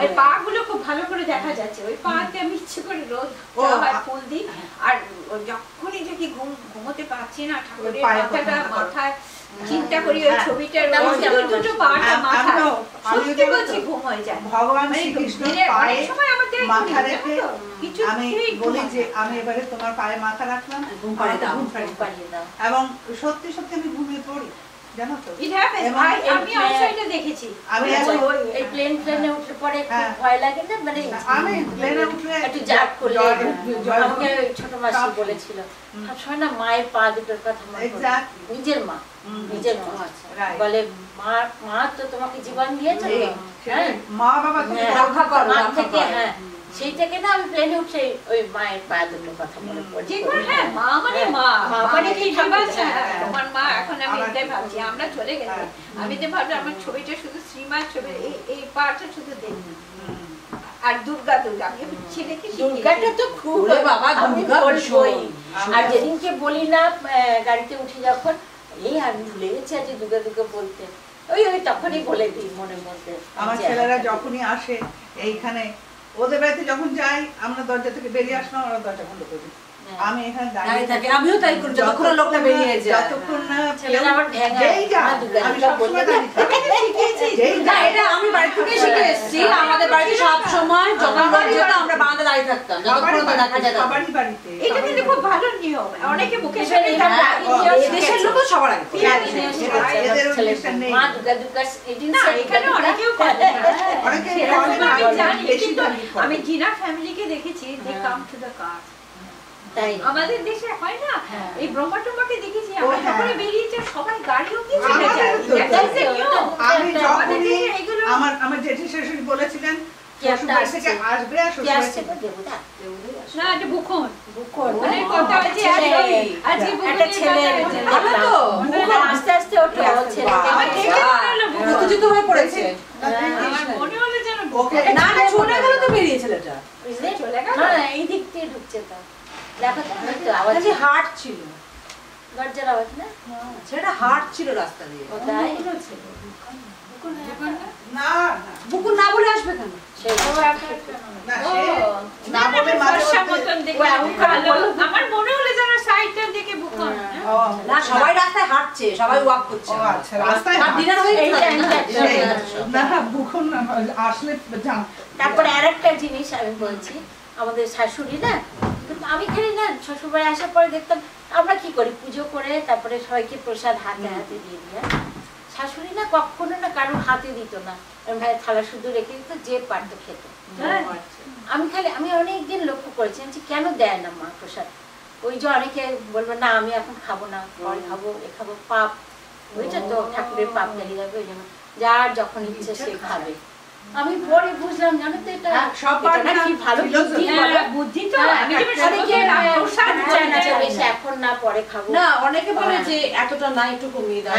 ওই পা গুলো খুব ভালো করে দেখা যাচ্ছে, ওই পাতে আমি ইচ্ছে করে রোজ ফুল দিই, আর যখনই দেখি ঘুমোতে পারছি না ঠাকুরের মাথায় চিন্তা করি ওই ছবিটার দুটো পাটা মাথায় সত্যি বলছি ঘুম হয়ে যায়। ভগবান শ্রীকৃষ্ণ পায়ে মাথা রেখে আমি বলি যে আমি এবারে তোমার পায়ে মাথা রাখলাম, ঘুম পাড়িয়ে দাও, এবং সত্যি সত্যি আমি ঘুমিয়ে পড়ি। জানো তো আমি আউটসাইডে দেখেছি আমি এই প্লেনে উঠলে পরে ভয় লাগে না মানে আমি প্লেনে উঠলে একটু জাগ করলে আমাকে ছোট মাসি বলেছিল সবসময় না মায়ের পা দুটোর কথা মনে পড়ে নিজের মা বলে মা তো তোমাকে জীবন দিয়েছে মা বাবা রক্ষা করো থেকে হ্যাঁ সেইটাকে না আমি প্লেনে উঠে ওই মায়ের পা দুটোর কথা মনে পড়ে হ্যাঁ মা মানে মা মানে কি তোমার মা এখন আমি এটাই ভাবছি আমরা চলে গেছি আমি তো ভাবছি আমার ছবিটা শুধু শ্রীমার ছবি এই পাটা শুধু দেখি আর দুর্গা আমি ছেলেকে দুর্গাটা তো খুব বাবা দুর্গা বলবই আর যেদিনকে বলি না গাড়িতে উঠে যখন এই আমি ভুলে গেছি আজ দুর্গা বলতে ওই তখনই বলে দিই মনের মধ্যে আমার ছেলেরা যখনই আসে এইখানে ওদের বাড়িতে যখন যাই আমরা দরজা থেকে বেরিয়ে আসলাম ওরা দরজা বন্ধ করে দিই আমি এখানে দাঁড়িয়ে থাকি আমিও তাই করি যতক্ষণ লোকটা বেরিয়ে যায় যতক্ষণ না ছেলেরা আমার ঢ্যাঙায় আমি সবসময় না এটা আমি বাড়ি থেকে শিখে এসেছি আমাদের বাড়িতে সব সময় যখন লোক যেত আমরা বারান্দায় দাঁড়িয়ে থাকতাম যতক্ষণ ওটা দেখা যায় সবারই বাড়িতে এটা কিন্তু খুব ভালো নিয়ম অনেকে মুখে দেশের লোক সবার আগে এদের অনুষ্ঠান নেই মা দুর্গা এদিন না এখানে অনেকেও করে অনেকে আমি জানি কিন্তু আমি জিনা ফ্যামিলিকে দেখেছি দে কাম টু দ্য কার তাই আমাদের দেশে হয় না এই ব্রহ্মটমাকে দেখেছি আমরা যখন বেরিয়েছে সবাই গাড়ি অবধি চলে যায় আমি যখনই আমার জেঠি শাশুড়ি বলেছিলেন শ্বশুরবাড়ি থেকে আসবে আর শ্বশুরবাড়ি না এটা বুখন মানে কথা হচ্ছে আজ একটা ছেলে ভালো তো আস্তে আস্তে ওঠে ছেলে প্রতিযোগিতা হয়ে পড়েছে আমার মনে হলো যেন না না চলে গেল তো বেরিয়ে ছেলেটা চলে গেল হ্যাঁ এই দিক দিয়ে ঢুকছে তো দেখো তো আওয়াজ হার্ট ছিল গর্জার আওয়াজ না ছেলেটা হার্ট ছিল রাস্তা দিয়ে তাই না বুকুন না বলে আসবে কেন আমার মনে হলো যেন সাইডটা দেখে বুখন না সবাই রাস্তায় হাঁটছে সবাই ওয়াক করছে আচ্ছা রাস্তায় ডিনার হয়ে গেছে না বুখন আসলে জান তারপরে আরেকটা জিনিস আমি বলছি আমাদের শাশুড়ি না কিন্তু আমি খালি না শ্বশুরবাড়ি আসার পরে দেখতাম আমরা কি করি পুজো করে তারপরে সবাইকে প্রসাদ হাতে হাতে দিয়ে দিই শাশুড়ি না কখনো না কারো হাতে দিত না ভাই থালা শুধু রেখে দিত যে পারতো খেতে আমি অনেকদিন লক্ষ্য করেছি কেন দেয় না মা প্রসাদ ওই যে অনেকে বলবে না আমি এখন খাবো না পরে খাবো এ খাবো পাপ বুঝছো তো ঠাকুরের পাপ লেগে যাবে ওই জন্য যার যখন ইচ্ছে সে খাবে আমি পরে বুঝলাম জানো তো এটা সব কি ভালো বুদ্ধি তো আমি এখন না পরে খাবো না অনেকে বলে যে এতটা না একটু কমিয়ে দাও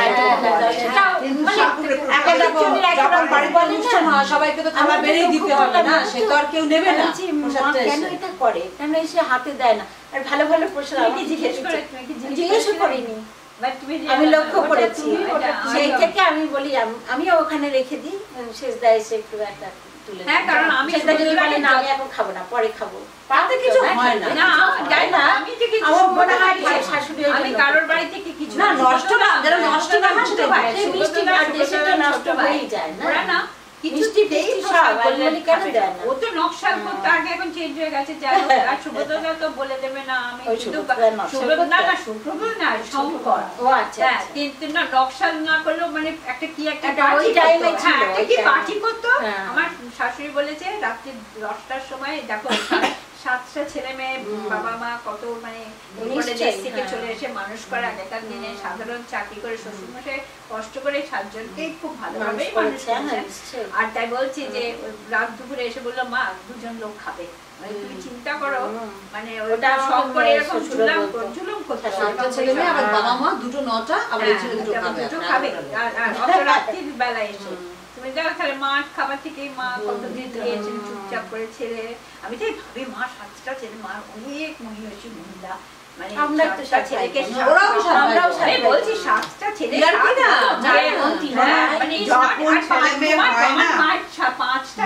সবাইকে তো খাবার বেড়েই দিতে হবে না সে তো আর কেউ নেবে না কেন এটা করে কেন এসে হাতে দেয় না আর ভালো ভালো প্রসাদ জিজ্ঞেস করিনি আমি লক্ষ্য করেছি সেই থেকে আমি বলি আমিও ওখানে রেখে দিই শেষ দেয় এসে একটু একটা তুলে হ্যাঁ কারণ আমি না আমি এখন খাবো না পরে খাবো তাতে কিছু হয় না না যাই না আমি যে কিছু আমার মনে হয় শাশুড়ি আমি কারোর বাড়ি থেকে কিছু না নষ্ট না যারা নষ্ট না হয় সেটা ভাই মিষ্টি আর দেশে তো নষ্ট হয়েই যায় না না মিষ্টি বেশি সব বলি কেন দেয় না ও তো নকশা করতে আগে এখন চেঞ্জ হয়ে গেছে যাই আর সুব্রতদা তো বলে দেবে না আমি কিন্তু সুব্রত না শঙ্কর ও আচ্ছা কিন্তু না নকশা না করলেও মানে একটা কি একটা ওই টাইমে ছিল কি পার্টি করতো আমার শাশুড়ি বলেছে রাত্রি 10টার সময় দেখো 7টা ছেলে মেয়ে বাবা মা কত মানে দেশ থেকে চলে এসে মানুষ করে আগেকার দিনে সাধারণ চাকরি করে শ্বশুরমশাই কষ্ট করে 7জনকেই খুব ভালোভাবে মানুষ করেছে আর তাই বলছি যে রাত দুপুরে এসে বললো মা 2জন লোক খাবে মানে তুমি চিন্তা করো মানে ওটা সব করে এরকম জুলুম করতে ছেলে মেয়ে আবার বাবা মা দুটো নটা আবার এই ছেলে দুটো খাবে আর অত রাত্রির বেলা এসে তুমি দেখো তাহলে মা খাবার থেকে মা কতদিন দিয়েছেন চুপচাপ করে ছেলে আমি তাই ভাবি মা 7টা ছেলে মা অনেক মহিষী মহিলা মানে আমরা তো ছেলেকে আমরাও বলছি 7টা ছেলে মানে যখন ছেলে মেয়ে হয় না 5টা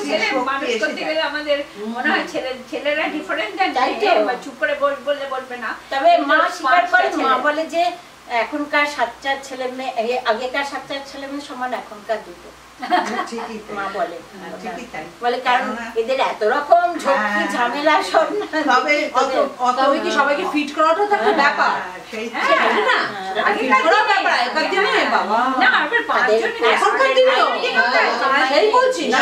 ছেলে মানুষ করতে গেলে আমাদের মনে হয় ছেলেরা ডিফারেন্ট দেন চুপ করে বললে বলবে না তবে মা স্বীকার করে মা বলে যে এখনকার 7-4 ছেলে মেয়ে, আগেকার 7-4 ছেলে মেয়ে সমান এখনকার দুটো, মা বলে। বলে কারণ এদের এত রকম ঝক্কি ঝামেলা সব, তবে কি সবাইকে ফিট করাটা তো একটা ব্যাপার, না আগেকার দিনে ব্যাপার, আগেকার দিনে বাবা না আবার 5 জন এখনকার দিনে সেই বলছি না,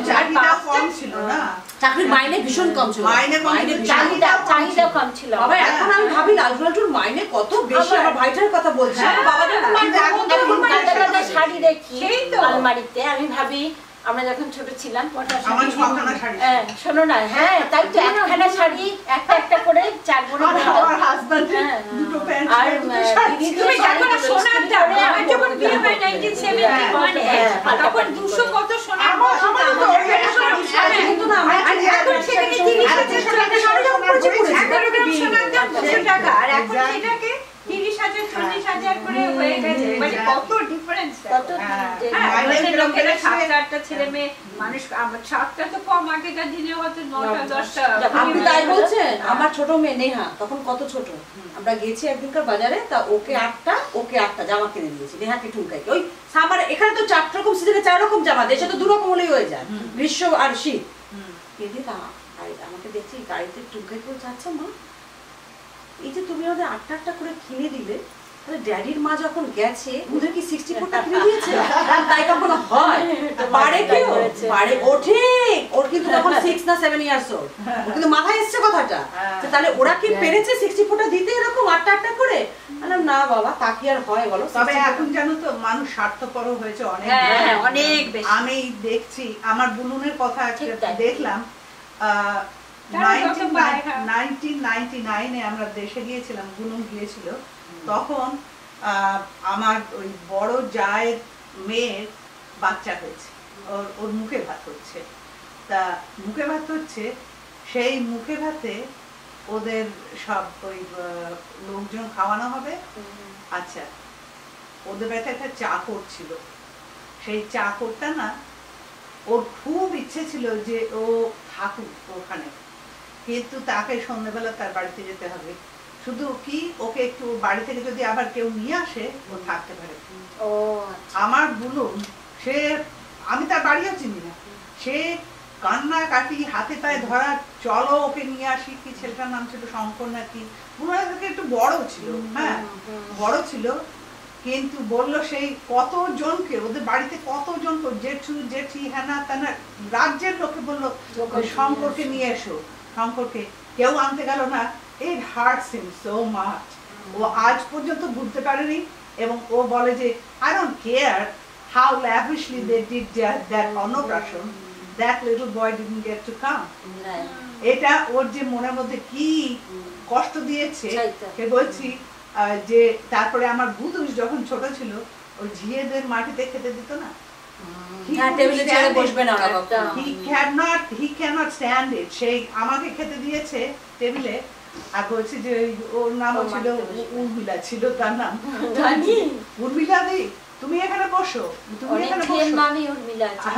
চাকরিটা কম ছিল না, চাকরির মাইনে ভীষণ কম ছিল, মাইনে চাহিদা কম ছিল। বাবা এখন আমি ভাবি লালটুর মাইনে কত বেশি, আমার ভাইটার কথা বলছি, বাবা এখন কাঁদা কাঁদা শাড়ি দেখি আলমারিতে, আমি ভাবি আমরা যখন ছোট ছিলাম শোনো না, হ্যাঁ তাই তো একখানা শাড়ি একটা একটা করে 4 বোন, আর তুমি যখন সোনার দাম, আমার যখন বিয়ে হয় 1971 তখন 200 কত সোনা, কিন্তু না এখন সেটাকে 30,000 টাকা শাড়ি দাম পড়ছে, 11 গ্রাম সোনার দাম 200 টাকা, আর এখন সেটাকে 30,000 40,000 করে হয়ে গেছে, মানে কত ডিফারেন্স, কত লোকেরা 7-8টা ছেলে মেয়ে মানুষ, 7টা তো কম, আগেকার দিনে হয়তো 9টা 10টা। আপনি তাই বলছেন, আমার ছোট মেয়ে নেহা তখন কত ছোট, আমরা গেছি একদিনকার বাজারে, তা ওকে 8টা জামা কিনে দিয়েছি, নেহাকে ঠুমকাইকে, ওই সামার এখানে তো 4 রকম সিজনে 4 রকম জামা, দেশে তো 2 রকম হলেই হয়ে যায়, গ্রীষ্ম আর শীত। আমাকে দেখছি গাড়িতে ঠুমকাই করে যাচ্ছে, মা এই যে তুমি ওদের 8টা করে কিনে দিলে, তাহলে ড্যাডির মা যখন গেছে ওদের কি 64টা কিনে দিয়েছে? তাই কখনো হয়? পারে কেউ? পারে ওঠে, ওর কিন্তু তখন 6 না 7 ইয়ার্স ওল্ড, ওর কিন্তু মাথায় এসছে কথাটা, তাহলে ওরা কি পেরেছে 64টা দিতে এরকম 8টা করে? বললাম না বাবা, তা কি আর হয় বলো। তবে এখন জানো তো মানুষ স্বার্থপর হয়েছে অনেক, অনেক বেশি। আমি দেখছি আমার বুনুনের কথা দেখলাম, 1999-এ আমরা দেশে গিয়েছিলাম, বুনুন গিয়েছিল, তখন আমার ওই বড় জায়ের মেয়ের বাচ্চা হয়েছে, ওর মুখে ভাত হচ্ছে, তা মুখে ভাত হচ্ছে, সেই মুখে ভাতে ওদের সব ওই লোকজন খাওয়ানো হবে। আচ্ছা, ওদের বাড়িতে একটা চাকর ছিল, সেই চাকরটা না, ওর খুব ইচ্ছে ছিল যে ও থাকুক ওখানে, কিন্তু তাকে সন্ধ্যাবেলা তার বাড়িতে যেতে হবে, শুধু কি ওকে একটু বাড়ি থেকে যদি আবার কেউ নিয়ে আসে ও থাকতে পারে। আমার বুলুন, সে আমি তার বাড়িও চিনি না, সে কান্না কাটি হাতে পায়ে ধরা, চলো ওকে নিয়ে আসি, কি ছেলেটার নাম ছিল শঙ্কর নাকি, একটু বড় ছিল, হ্যাঁ বড় ছিল, কিন্তু বললো সেই কতজনকে, ওদের বাড়িতে কতজনকে, জেঠু জেঠি হ্যানা তানা রাজ্যের লোকে বললো শঙ্করকে নিয়ে এসো, শঙ্করকে কেউ আনতে গেল না। It hurts him so much. ও আজ পর্যন্ত বুঝতে পারেনি, এবং ও বলে যে I don't care how lavishly they did that অন্নপ্রাশন, that little boy didn't get to come. এটা ওর যে মনের মধ্যে কি কষ্ট দিয়েছে, সে বলছি যে তারপরে আমার বুদুস যখন ছোট ছিল, ওই ঝিয়েদের মাটিতে খেতে দিত না, he cannot stand it, সেই আমাকে খেতে দিয়েছে টেবিলে, আর বলছি যে ওর নাম ছিল উর্মিলা, ছিল তার নাম, উর্মিলা দি তুমি এখানে বসো, তুমি এখানে বসো, মামি উর্মিলা আছে,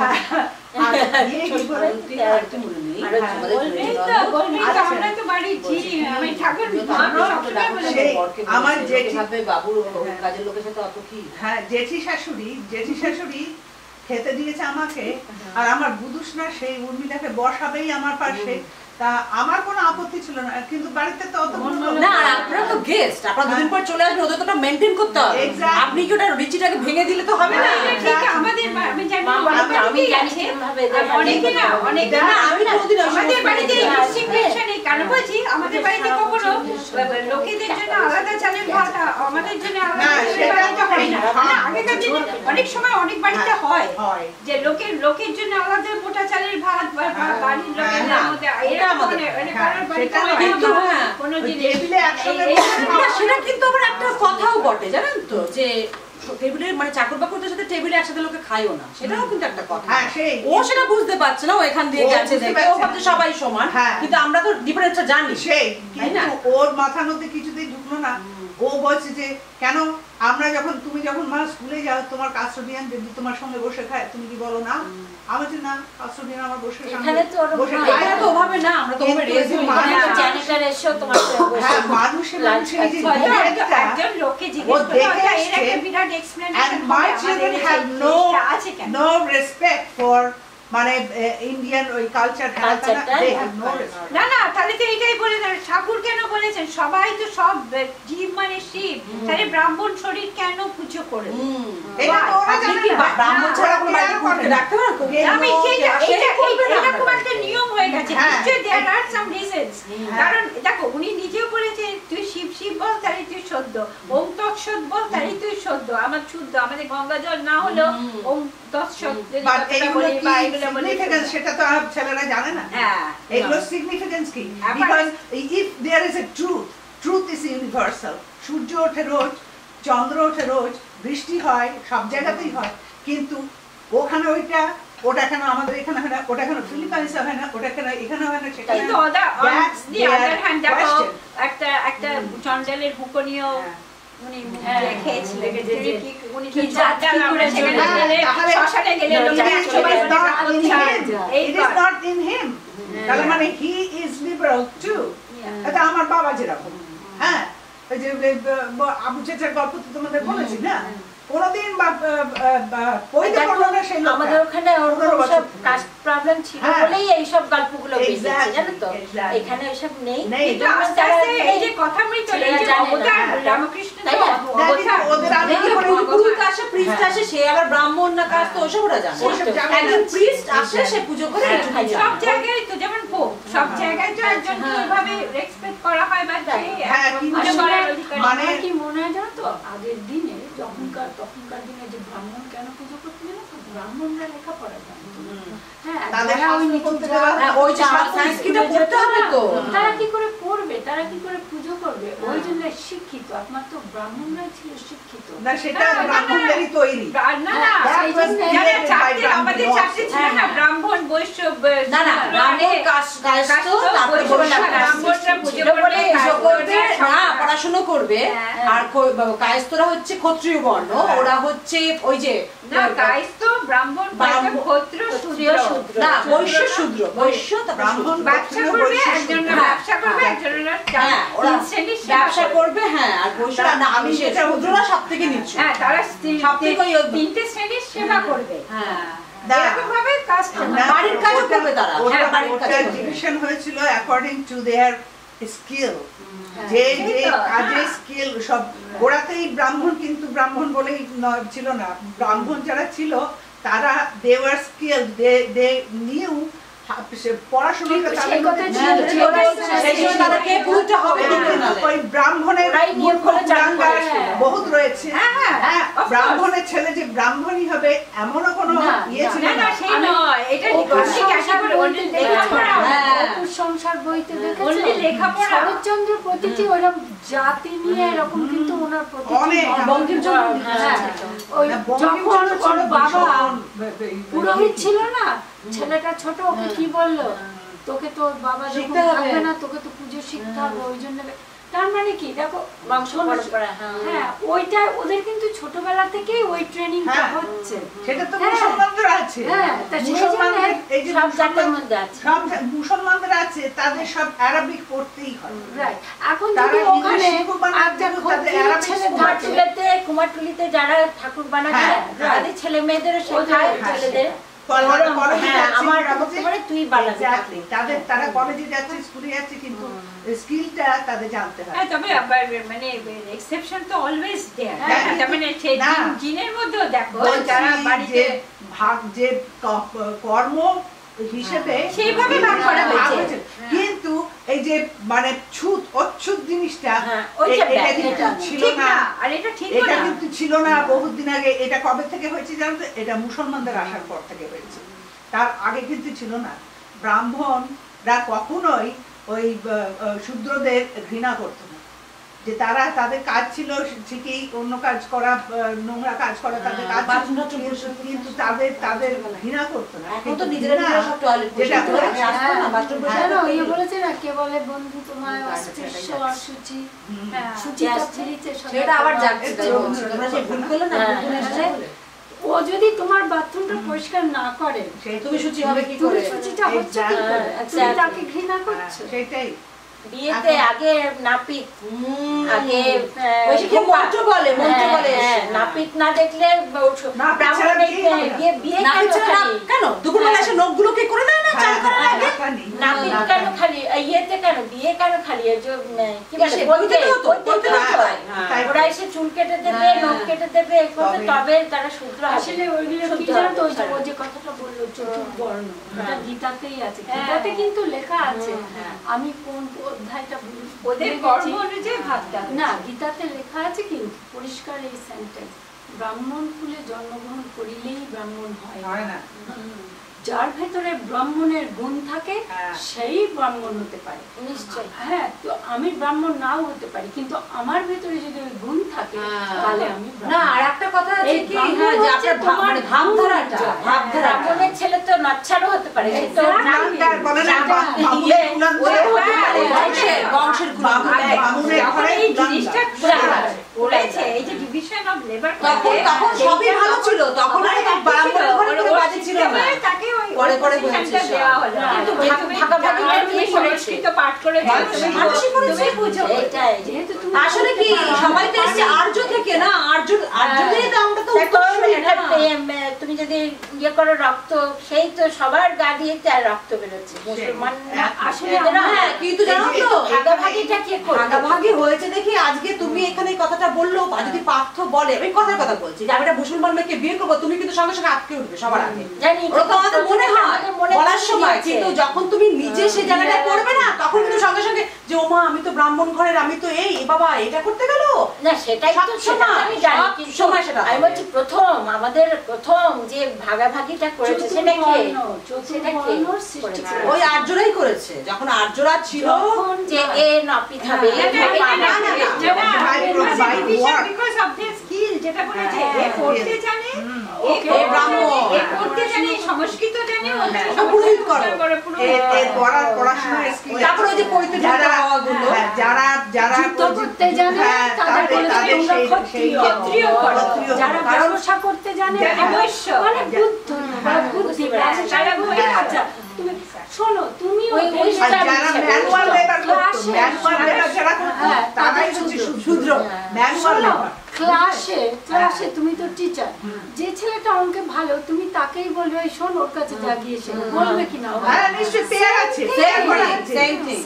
আমার জেঠি শাশুড়ি খেতে দিয়েছে আমাকে, আর আমার বুদুসনা সেই উর্মিলাকে বসাবেই আমার পাশে, তা আমার কোনো আপত্তি ছিল না, কিন্তু বাড়িতে তো অত না, আর আপনারা তো গেস্ট, আপনারা দুদিন পর চলে আসবেন, ওদের তো মেইনটেইন করতে হবে, আপনি কি ওটা রিচিটাকে ভেঙে দিলে তো হবে না। ঠিক আমাদের আমি জানি কিভাবে অনেকে না, অনেকে না, আমি কোনদিন আমাদের বাড়িতে রিস্ট্রিকশন এই কারণে বলছি, আমাদের বাড়িতে কখনো লোকেদের জন্য আলাদা চালের ভাত, আমাদের জন্য আলাদা চালের ভাত হয় না। আগেকার দিনে অনেক সময় অনেক বাড়িতে হয় যে লোকের জন্য আলাদা মোটা চালের ভাত, বাড়ির লোকের মধ্যে সেটা কিন্তু আবার একটা কথাও বটে, জানেন তো, যে টেবিলে মানে চাকর বাকরদের সাথে টেবিলে একসাথে লোকে খায়ও না, সেটাও কিন্তু একটা কথা। ও সেটা বুঝতে পারছে না, ও এখান দিয়ে গেছে দেখে ও ভাবছে সবাই সমান, কিন্তু আমরা তো ডিফারেন্সটা জানি, সেই কিন্তু ওর মাথার মধ্যে কিছুতেই ঢুকলো না। ও ও বলছে যে কেন আমরা যখন তুমি যখন মা স্কুলে যাও তোমার কাস্টোডিয়ান যদি তোমার সঙ্গে বসে খায় তুমি কি বলো না? আমি বলছি না, কাস্টোডিয়ান আমার বসে এখানে তো বসে এখানে তো ওভাবে না, আমরা তো ওভাবে রেজ হই না, জ্যানিটর এসেও তোমার হ্যাঁ মানুষের এই যে একজন লোককে জিজ্ঞেস করে এর একটা বিরাট explanation and my children have no respect for মানে ইন্ডিয়ান ওই কালচার না না, তাহলে তো এটাই বলে দেন ঠাকুর কেন বলেছেন সবাই তো সব জীব মানে শিব, তাহলে ব্রাহ্মণ শরীর কেন পুজো করে? এটা তো ওরা জানে না, ব্রাহ্মণ ছাড়া কোনো বাইরে করতে রাখতে পারে না। আমি এটা খুব একটা নিয়ম হয়ে গেছে, নিশ্চয়ই there are some reasons, কারণ দেখো উনি নিজেও বলেছেন তুই শিব শিব বল তাহলে তুই সদ্য, ওম তৎসৎ বল তাহলে তুই সদ্য, আমার শুদ্ধ, আমাদের গঙ্গা জল না হলেও ওম তৎসৎ যদি কথাটা বলি বা এগুলো বলি সেটা তো আর ছেলেরা জানে না। হ্যাঁ, এগুলো সিগনিফিকেন্স কি? Because if there is a truth is universal. সূর্য ওঠে রোজ, চন্দ্র ওঠে রোজ, বৃষ্টি হয়, সব জায়গাতেই হয়, কিন্তু ওখানে ওইটা ওটা কেন আমাদের এখানে হয় না, ওটা কেন ফিলিপাইন্সে হয় না, ওটা কেন এখানে হয় না, সেটা কিন্তু আদার হ্যান্ড দেখো একটা চন্ডালের হুকনিও উনি খেয়েছিলেন যে উনি কি জাতি করে সেখানে গেলে শ্মশানে গেলে it is not in him, তাহলে মানে he is liberal too। এটা আমার বাবা যেরকম, হ্যাঁ ওই যে আবু চেচার গল্প তো তোমাদের বলেছি না, কোনদিন পয়দা করলো না সেই লোক। আমাদের ওখানে ওরকম সব কাস্ট প্রবলেম ছিল বলেই এই সব গল্পগুলো বেরিয়েছে, জানো তো, এখানে ওইসব নেই। কিন্তু আস্তে আস্তে এই যে কথা মৃত এই যে অবতার রামকৃষ্ণ তো অবতার, ওদের আমি পুরোহিত আসে, প্রিস্ট আসে, সে আবার ব্রাহ্মণ না কাস্ট তো ওসব ওরা জানে। একজন প্রিস্ট আসে, সে পুজো করে সব জায়গায় তো যেমন পোপ, সব জায়গায় তো একজনকে ওইভাবে রেসপেক্ট করা হয় বা পুজো করার অধিকার। মানে কি মনে হয় জানো তো, আগের দিনে তখনকার দিনে যে ব্রাহ্মণ কেন পুজো করতে না, ব্রাহ্মণরা লেখাপড়া জানতো, হ্যাঁ তারা কি করে পড়বে, তারা কি করে পুজো করবে, ওই জন্য শিক্ষিত একমাত্র ব্রাহ্মণরাই ছিল শিক্ষিত। না সেটা ব্রাহ্মণদেরই তৈরি, না না আমাদের চাকরি ছিল না ব্রাহ্মণ বৈশ্য, না না ব্রাহ্মণ কাস্ট তারপরে ব্রাহ্মণরা পুজো করবে না, পড়াশোনা করবে, আর কায়স্থরা হচ্ছে ক্ষত্রিয় বর্ণ, ওরা হচ্ছে ওই যে না কায়স্থ ব্রাহ্মণ ক্ষত্রিয় শূদ্র না বৈশ্য শূদ্র, বৈশ্য ব্রাহ্মণ ব্যবসা করবে, একজনের ব্যবসা করবে, একজনের ওরা ব্যবসা করবে, হ্যাঁ, আর বৈশ্যরা না আমি সেটা শূদ্ররা সবথেকে নিচু, হ্যাঁ তারা সবথেকে তিনটে শ্রেণীর সেবা করবে, হ্যাঁ এরকম ভাবে কাজ করবে, বাড়ির কাজও করবে তারা, বাড়ির কাজ ডিভিশন হয়েছিল অ্যাকর্ডিং টু দেয়ার স্কিল, যে যে কাজে স্কিল সব গোড়াতেই ব্রাহ্মণ, কিন্তু ব্রাহ্মণ বলেই ছিল না, ব্রাহ্মণ যারা ছিল তারা they were skilled, they knew পড়াশোনাটা ওই ব্রাহ্মণের বহুত রয়েছে, ব্রাহ্মণের ছেলে যে ব্রাহ্মণই হবে এমনও কোনো ইয়ে ছিল না, সেই নয়, এটা সংসার বইতে দেখেছি লেখাপড়া শরৎচন্দ্র প্রতিটি ওরকম জাতি নিয়ে এরকম, কিন্তু ওনার প্রতিটি যখন ওর বাবা পুরোহিত ছিল না, ছেলেটা ছোট, ওকে কি বললো, তোকে তো বাবা যখন থাকবে না তোকে তো পুজো শিখতে হবে, ওই জন্য। তার মানে কি দেখো বংশ পরম্পরা, হ্যাঁ ওইটা ওদের কিন্তু ছোটবেলা থেকেই ওই ট্রেনিংটা হচ্ছে, সেটা তো মুসলমানদের আছে, হ্যাঁ মুসলমানদের এই যে সব জাতের মধ্যে আছে, সব মুসলমানদের আছে, তাদের সব আরবিক পড়তেই হয়, রাইট। এখন যদি ওখানে কুমারটুলিতে যারা ঠাকুর বানাচ্ছে তাদের ছেলে মেয়েদের শেখায়, ছেলেদের তারা কলেজে যাচ্ছে, স্কুলে যাচ্ছে, কিন্তু স্কিলটা তাদের জানতে হয়। তবে মানে এক্সেপশন তো অলওয়েজ দেয়ার, মানে জিনের মধ্যেও দেখো যারা বাড়িতে ভাগ যে কর্ম হিসেবে সেইভাবে ভাগ করা হয়েছে, কিন্তু এই যে মানে ছুত অচ্ছুত জিনিসটা এটা কিন্তু ছিল না, আর এটা ঠিক এটা কিন্তু ছিল না বহুদিন আগে। এটা কবে থেকে হয়েছে জানো তো? এটা মুসলমানদের আসার পর থেকে হয়েছে, তার আগে কিন্তু ছিল না। ব্রাহ্মণরা কখনোই ওই শূদ্রদের ঘৃণা করতো না, যে তারা তাদের কাজ ছিল ঠিকই অন্য কাজ করা, নোংরা কাজ করা তাদের কাজ, কিন্তু তাদের ঘৃণা করতো না। এখন তো নিজেরা সব টয়লেট বলেছে না, কে বলে বন্ধু তোমায় অস্পৃশ্য অসুচি, সেটা আবার যাচ্ছে, তোমরা সে ভুল করলে না, ও যদি তোমার বাথরুমটা পরিষ্কার না করে তুমি সূচি হবে কি করে? সূচিটা হচ্ছে কি করে? তুমি তাকে ঘৃণা করছো। সেটাই বিয়েতে আগে নাপিত, আগে মন্ত্র বলে, নাপিত না দেখলে কেন দুপুরবেলা এসে নখগুলোকে করে দেয় না? নাপিত কেন খালি ইয়েতে, কেন বিয়ে কেন খালি কি বলে ওরা এসে চুল কেটে দেবে, নখ কেটে দেবে, তবে তারা শুদ্র। আসলে ওইগুলো কি জানো তো, ও যে কথাটা বললো চতুর্বর্ণ, এটা গীতাতেই আছে, গীতাতে কিন্তু লেখা আছে, আমি কোন অধ্যায়টা ওদের কর্ম অনুযায়ী ভাবটা না, গীতাতে লেখা আছে কিন্তু পরিষ্কার এই সেন্টেন্স, ব্রাহ্মণ কুলে জন্মগ্রহণ করিলেই ব্রাহ্মণ হয় না, যার ভেতরে ব্রাহ্মণের গুণ থাকে সেই ব্রাহ্মণ হতে পারে। নিশ্চয়, হ্যাঁ, তো আমি ব্রাহ্মণ নাও হতে পারি, কিন্তু আমার ভেতরে যদি ওই গুণ থাকে তাহলে আমি না। আর একটা কথা আছে কি, যে আপনার ভাবধারাটা, ব্রাহ্মণের ছেলে তো নাচ্ছারও হতে পারে, তো বংশের বলেছে এই যে ডিভিশন অফ লেবার, তখন সবই ভালো ছিল, তখন ব্রাহ্মণের ঘরে কোনো বাজে ছিল না, তাকে ওই পরে পরে বলেছে দেওয়া হলো। কিন্তু ভাগাভাগিটা নিয়ে সংস্কৃত পাঠ করে তুমি বুঝো, এটাই যেহেতু তুমি আসলে কি সবাই তো এসেছে আর্য থেকে না, আর্যদের তো আমরা তো তুমি যদি ইয়ে করো রক্ত, সেই তো সবার গা দিয়ে তার রক্ত বেরোচ্ছে, মুসলমান আসলে হ্যাঁ, কিন্তু জানো তো ভাগাভাগিটা কে করবে? ভাগাভাগি হয়েছে দেখি আজকে তুমি এখানে এই কথাটা বললো, বা যদি পার্থ বলে, আমি কথার কথা বলছি যে আমি একটা মুসলমান মেয়েকে বিয়ে করবো, তুমি কিন্তু সঙ্গে সঙ্গে আটকে উঠবে সবার আগে, জানি ওরা তো আমাদের মনে হয় বলার সময়, কিন্তু যখন তুমি নিজে সেই জায়গাটা করবে না, তখন কিন্তু সঙ্গে সঙ্গে যে ও মা আমি তো ব্রাহ্মণ ঘরের, আমি তো এই বাবা এটা করতে গেল না, সেটাই তো আমি জানি, কিন্তু সময় সেটা আমি বলছি আমাদের প্রথম যে ভাগাভাগিটা করেছে সেটা কে? ওই আর্যরাই করেছে, যখন আর্যরা ছিল যে এ নাপিত হবে, যেটা বলেছে এ পড়তে জানে, এ পড়তে জানে, সংস্কৃত জানে, পুরোহিত করো, পড়াশোনার স্কিল, তারপর ওই যে পড়তে যারা করতে জানে তাদের ক্ষত্রিয় করো, যারা ব্যবসা করতে জানে মানে বুদ্ধি, তুমি শোনো, তুমি ক্লাসে তুমি তো টিচার, যে ছেলেটা অঙ্কে ভালো তুমি তাকেই বলবে ওই শোন ওর কাছে যা গিয়ে সে বলবে কিনা?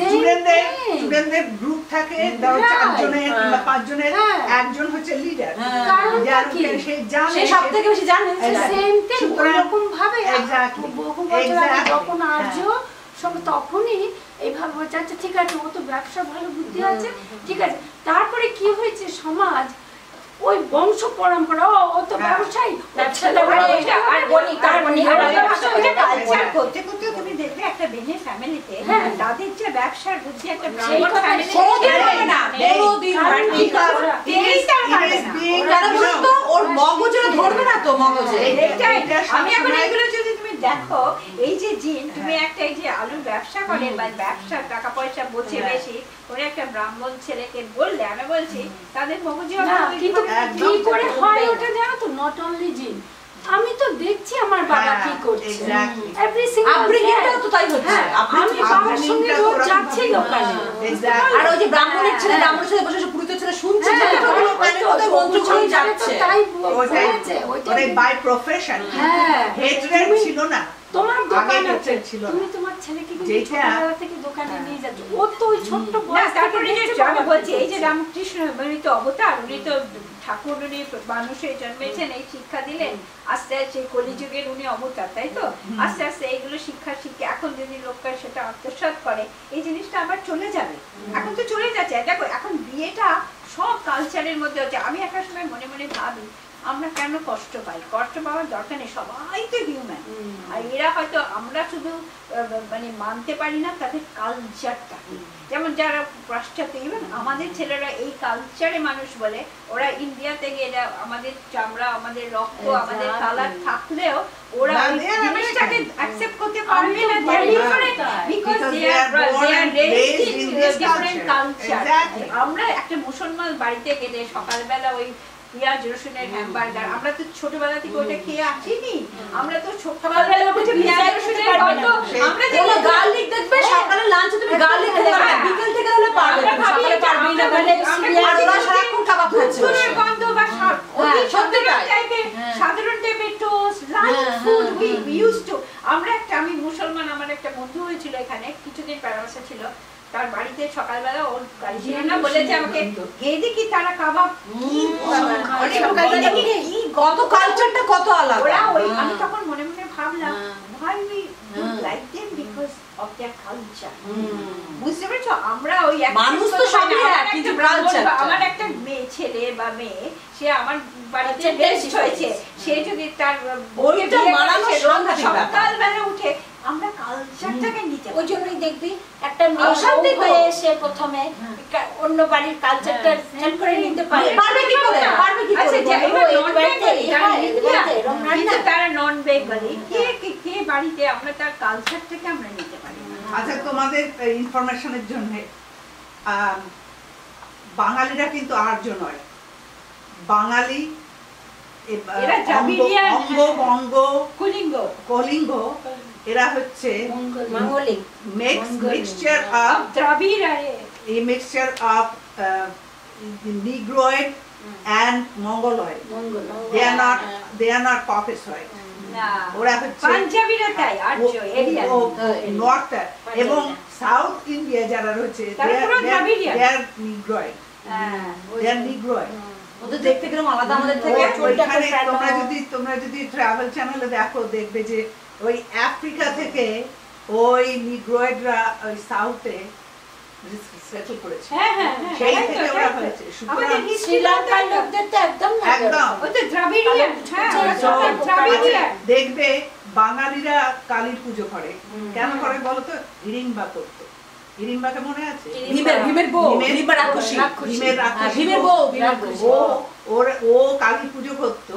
স্টুডেন্টদের গ্রুপ থাকে, ধরো 4 জনের কিংবা 5 জনের, একজন হচ্ছে লিডার, সে সব থেকে বেশি জানে। সেম থিং ওরকম ভাবে বহু বছর আগে যখন আর্য তখনই এইভাবে বলছে আচ্ছা ঠিক আছে ও তো ব্যবসা ভালো বুদ্ধি আছে, ঠিক আছে। তারপরে কি হয়েছে, সমাজ ওই বংশ পরম্পরা, ও তো ব্যবসায়ী, করতে করতে তুমি দেখবে একটা বেনে ফ্যামিলিতে তাদের যে ব্যবসার বুদ্ধি একটা ওর মগজে ধরবে না তো, মগজে। আমি এখন এগুলো যদি তুমি দেখো, এই যে জিন, তুমি একটা এই যে আলুর ব্যবসা করে বা ব্যবসা টাকা পয়সা বোঝে বেশি, ওরা একটা ব্রাহ্মণ ছেলেকে বললে, আমি বলছি তাদের মগজে কিন্তু কি করে হয় ওটা জানো তো, নট অনলি জিন, আমি তো দেখছি আমার বাবা কি করছে, এভরি সিঙ্গেল আপব্রিংটাও তো তাই হচ্ছে, আমি বাবার সঙ্গে রোজ যাচ্ছি দোকানে, আর ওই যে ব্রাহ্মণের ছেলে ব্রাহ্মণের সাথে বসে পুরোহিতের ছেলে শুনছে যে ওগুলো মানে ওদের মন্ত্রগুলো যাচ্ছে, তাই বলেছে ওটাই বাই প্রফেশন, হেট্রেড ছিল না। তোমার দোকান আছে, তুমি তোমার ছেলেকে কিন্তু ছোটবেলা থেকে দোকানে নিয়ে যাচ্ছ, ও তো ওই ছোট্ট বয়স তারপরে যে বলছি এই যে রামকৃষ্ণ উনি তো অবতার, উনি তো ঠাকুর, উনি মানুষের জন্মেছেন, এই শিক্ষা দিলেন, আস্তে আস্তে কলিযুগের উনি অবতার, তাই তো আস্তে আস্তে এইগুলো শিক্ষা এখন যদি লোকটা সেটা আত্মসাৎ করে, এই জিনিসটা আবার চলে যাবে। এখন তো চলে যাচ্ছে, দেখো এখন বিয়েটা সব কালচারের মধ্যে হচ্ছে। আমি একটা সময় মনে মনে ভাবি আমরা কেন কষ্ট পাই? কষ্ট পাওয়ার দরকার নেই, সবাই তো হিউম্যান। আর এরা হয়তো আমরা শুধু মানে মানতে পারি না তাদের কালচারটাকে, যেমন যারা পাশ্চাত্য, ইভেন আমাদের ছেলেরা এই কালচারে মানুষ বলে, ওরা ইন্ডিয়াতে গেলে আমাদের চামড়া, আমাদের রক্ত, আমাদের কালার থাকলেও ওরা জিনিসটাকে অ্যাকসেপ্ট করতে পারবে না, because they are raised in different culture. আমরা একটা মুসলমান বাড়িতে গেলে সকালবেলা ওই পেঁয়াজ রসুনের হ্যামবার্গার, আমরা তো ছোটবেলা থেকে ওটা খেয়ে আসিনি। আমরা তো ছোটবেলা উঠে পেঁয়াজ রসুনের গন্ধ, আমরা যেগুলো গার্লিক দেখবে সকালে লাঞ্চে তুমি গার্লিক খেতে পারবে, বিকেল থেকে হলে পারবে, সকালে পারবি না, মানে আর ওরা সারাক্ষণ কাবাব খাচ্ছে, দুধের গন্ধ বা সাধারণ টাইপের toast, light food we use to. আমি মুসলমান, আমার একটা বন্ধু হয়েছিল এখানে কিছুদিন প্যারাসে ছিল, তার বাড়িতে সকালবেলা ওর গাড়ি ছিল না, বলেছে আমাকে গিয়ে দেখি তারা কাবাব কত কালচারটা কত আলাদা। আমি তখন মনে মনে ভাবলাম why we don't like them because of their culture. বুঝতে পেরেছো? আমরা ওই মানুষ তো সবই এক, কিন্তু কালচার। আমার একটা মেয়ে, ছেলে বা মেয়ে, সে আমার বাড়িতে বেস্ট হয়েছে, সে যদি তার ওইটা মানানো সকালবেলা উঠে আমরা কালচারটাকে নিতে, ওই জন্যই দেখবি একটা মেয়ে হয়ে এসে প্রথমে অন্য বাড়ির কালচারটা হেল্প করে নিতে পারে। পারবে কি করে? পারবে কি করে? তারা নন বেঙ্গলি, কে বাড়িতে আমরা তার কালচারটাকে আমরা নিতে পারি। আচ্ছা, তোমাদের ইনফরমেশনের জন্য বাঙালিরা কিন্তু আর্য নয়, বাঙালি অঙ্গ বঙ্গ কলিঙ্গ, এরা হচ্ছে mixture of Dravid, a mixture of Negroid and Mongoloid. They are not Caucasoid. ওরা হচ্ছে পাঞ্জাবিরা তাই আর্য এরিয়া, নর্থ এবং সাউথ ইন্ডিয়া যারা রয়েছে they are Negroid. They are Negroid. ওদের দেখতে কিরকম আলাদা আমাদের থেকে। ওইখানে তোমরা যদি ট্রাভেল চ্যানেলে দেখো, দেখবে যে ওই আফ্রিকা থেকে ওই নিগ্রয়েডরা ওই সাউথে সেটেল করেছে, সেই থেকে ওরা হয়েছে। আমাদের শ্রীলঙ্কার লোকদের তো একদম ওটা দ্রাবিড়িয়ান, দেখবে বাঙালিরা কালীর পুজো করে, কেন করে বলো তো? হিড়িম্বা করতো। হিড়িম্বাকে মনে আছে? ভীমের বউ, ভীমের রাক্ষসী, ভীমের বউ, ও কালী পুজো করতো।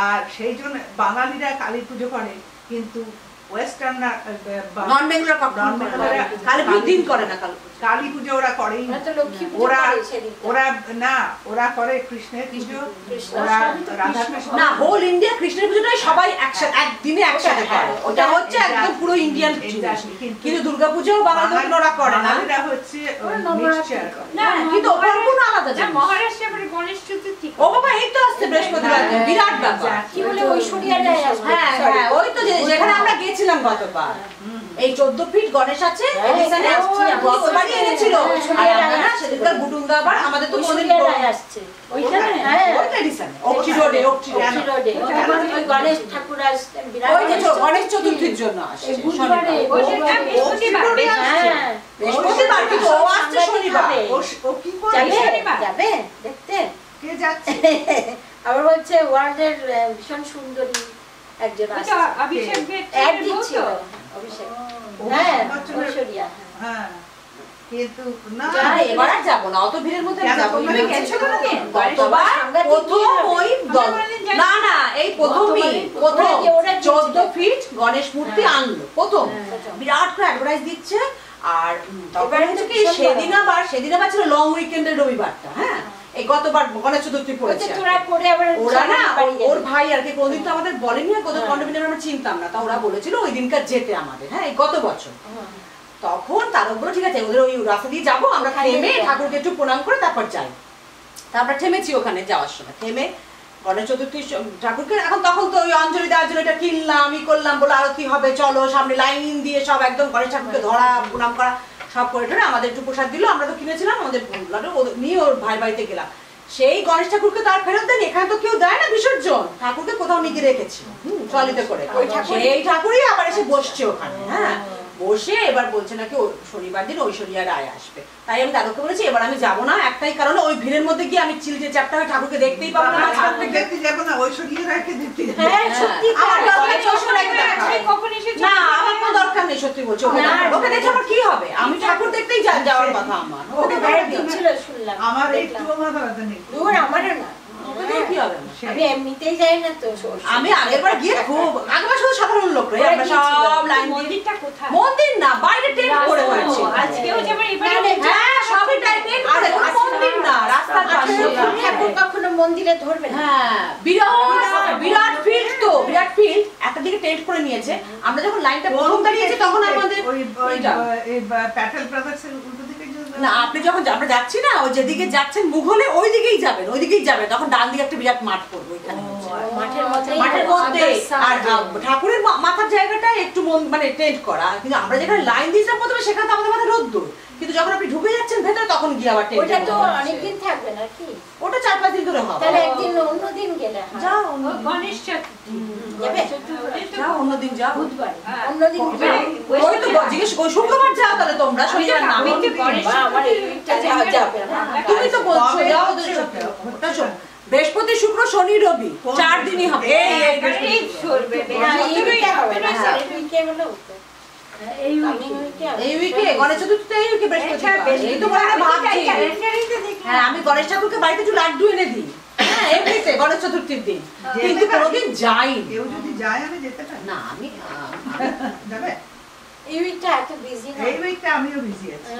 আর সেই জন্য বাঙালিরা কালী পুজো করে, কিন্তু ওয়েস্টার্ন নন বেঙ্গলার কালী পুজো দিন করে না, কালী পুজো ওরা করেই। ওরা করে কৃষ্ণের পুজো, ওরা রাধা কৃষ্ণ না, হোল ইন্ডিয়া কৃষ্ণের পুজোটাই সবাই একদিনে একসাথে করে, ওটা হচ্ছে একদম পুরো ইন্ডিয়ান। কিন্তু দুর্গাপূজাও বাঙালিরা ওরা করে না, এটা হচ্ছে মিক্সচার। না, কিন্তু ওটার কোনো আলাদা না। মহারাষ্ট্রে আবার গণেশ চতুর্থী, ও বাবা এই তো আসছে বৃহস্পতিবার, বিরাট ব্যাপার। কি বলে ঐশ্বরিয়া রায় আসবে? হ্যাঁ, ওই তো যেখানে আমরা গেছিলাম গতবার, এই 14 ফিট গণেশ আছে, এখানে গতবারই এনেছিল সেদিনকার বুটুন্দা। আবার আমাদের তো মন্দির আসছে ওইখানে, ওইটা এডিশনে ওকচি রোডে ওই গণেশ ঠাকুর আসছে, ওই যে গণেশ চতুর্থীর জন্য আসছে বুধবারে, বৃহস্পতিবার, কিন্তু ও আসছে শনিবার। ও কি করে যাবে দেখতে? কে যাচ্ছে? আবার বলছে ওয়ার্ল্ডের ভীষণ সুন্দরী একজন আসছে, অভিষেক অ্যাড দিচ্ছিল। অভিষেক, হ্যাঁ, ঐশ্বরিয়া, হ্যাঁ, কিন্তু না এবার আর যাবো না, অত ভিড়ের মধ্যে যাবো না। গেছো কোনোদিন? প্রথম ওই না এই প্রথমই 14 ফিট গণেশ মূর্তি আনলো প্রথম, বিরাট করে অ্যাডভার্টাইজ দিচ্ছে। আর তখন হচ্ছে কি সেদিন আবার ছিল লং উইকেন্ডের রবিবারটা। হ্যাঁ, এই গতবার গণেশ চতুর্থী পড়েছে, ওরা না ওর ভাই আর কি কোনদিন তো আমাদের বলেনি, কত কন্ডোমিনিয়াম আমরা চিনতাম না, তা ওরা বলেছিল ওই দিনকার যেতে আমাদের। হ্যাঁ, এই গত বছর। তখন তারা বললো ঠিক আছে, ওদের ওই রাস্তা দিয়ে যাবো, আমরা থেমে ঠাকুরকে একটু প্রণাম করে তারপর যাই। তারপর থেমেছি ওখানে যাওয়ার সময়, থেমে গণেশ চতুর্থী ঠাকুরকে তখন তো ওই অঞ্জলি দেওয়ার জন্য এটা কিনলাম, করলাম, বলে আরতি হবে, চলো সামনে লাইন দিয়ে সব একদম গণেশ ঠাকুরকে ধরা, প্রণাম করা সব করে ঠরে আমাদের একটু প্রসাদ দিল, আমরা তো কিনেছিলাম, আমাদের নিয়ে ওর ভাই বাড়িতে গেলাম। সেই গণেশ ঠাকুরকে তার ফেরত দেন, এখানে তো কেউ দেয় না বিসর্জন, ঠাকুরকে কোথাও নিয়ে রেখেছি ট্রলিতে করে, সেই ঠাকুরই আবার এসে বসছে ওখানে। হ্যাঁ, বসে এবার বলছে নাকি শনিবার দিন ঐশ্বরিয়া রায় আসবে, তাই আমি দাদুকে বলেছি এবার আমি যাবো না, একটাই কারণে ওই ভিড়ের মধ্যে গিয়ে আমি চিলটে চ্যাপটা হয়ে ঠাকুরকে দেখতেই পাবো না, দেখতে যাবো না, ঐশ্বরিয়া রায়কে দেখতে যাবো। হ্যাঁ সত্যি আমার দরকার ঐশ্বরিয়া রায়কে দেখা, না আমার কোনো দরকার নেই, সত্যি বলছি ওকে দেখে আমার কি হবে, আমি ঠাকুর দেখতেই যাওয়ার কথা আমার, ওকে ছিল শুনলাম আমার একটু মাথা ব্যথা নেই, দূর আমারও না, কি হবে, আমি এমনিতেই যাই না তো, আমি আগেরবার গিয়ে খুব আগেবার শুধু সাধারণ লোকরা আমরা সব লাইন মন্দিরটা কোথায়? মন্দির না বাইরে টেন্ট করে হয়েছে, আজকেও যেমন এবারে হ্যাঁ সবই টেন্ট করে, মন্দির না রাস্তার পাশে, ঠাকুর কখনো মন্দিরে ধরবে না, হ্যাঁ বিরাট ফিল্ড তো, বিরাট ফিল্ড একটা দিকে টেন্ট করে নিয়েছে, আমরা যখন লাইনটা প্রথম দাঁড়িয়েছি তখন আমাদের এই প্যাটেল ব্রাদার্সের উল্টো দিকে না, আপনি যখন আমরা যাচ্ছি না ওই যেদিকে যাচ্ছেন মুঘলে ওই দিকেই যাবেন, তখন ডান দিকে একটা বিরাট মাঠ পড়বে ওইখানে, মাঠের মধ্যে আর ঠাকুরের মাথার জায়গাটা একটু মানে টেন্ট করা, কিন্তু আমরা যেখানে লাইন দিয়েছিলাম প্রথমে সেখানে তো আমাদের মাথায় রোদ্দুর, কিন্তু যখন আপনি ঢুকে যাচ্ছেন ভেতরে তখন গিয়ে আবার টেন্ট, ওটা তো অনেকদিন থাকবে নাকি, ওটা 4-5 দিন ধরে হবে, তাহলে একদিন অন্যদিন গেলে যাও গণেশ চতুর্থী যাও অন্যদিন যাও, বুধবার অন্যদিন ওই তো জিজ্ঞেস শুক্রবার যাও তাহলে তোমরা, শনিবার না, আমি তো গণেশ আমার এইটা যাওয়া যাবে না, তুমি তো বলছো যাও ওটা শোন, বৃহস্পতি শুক্র শনি রবি 4 দিনই হবে, এই চলবে এই উইকে গণেশ চতুর্থী এই উইকে বৃহস্পতি, এই তো বলে ভাবছি, হ্যাঁ আমি গণেশ ঠাকুরকে বাড়িতে একটু লাড্ডু এনে দিই, হ্যাঁ এমনিতে গণেশ চতুর্থীর দিন, কিন্তু কোনোদিন যাই কেউ যদি যায় আমি যেতে পারি না, আমি যাবে এই উইকটা এত বিজি না, এই উইকটা আমিও বিজি আছি,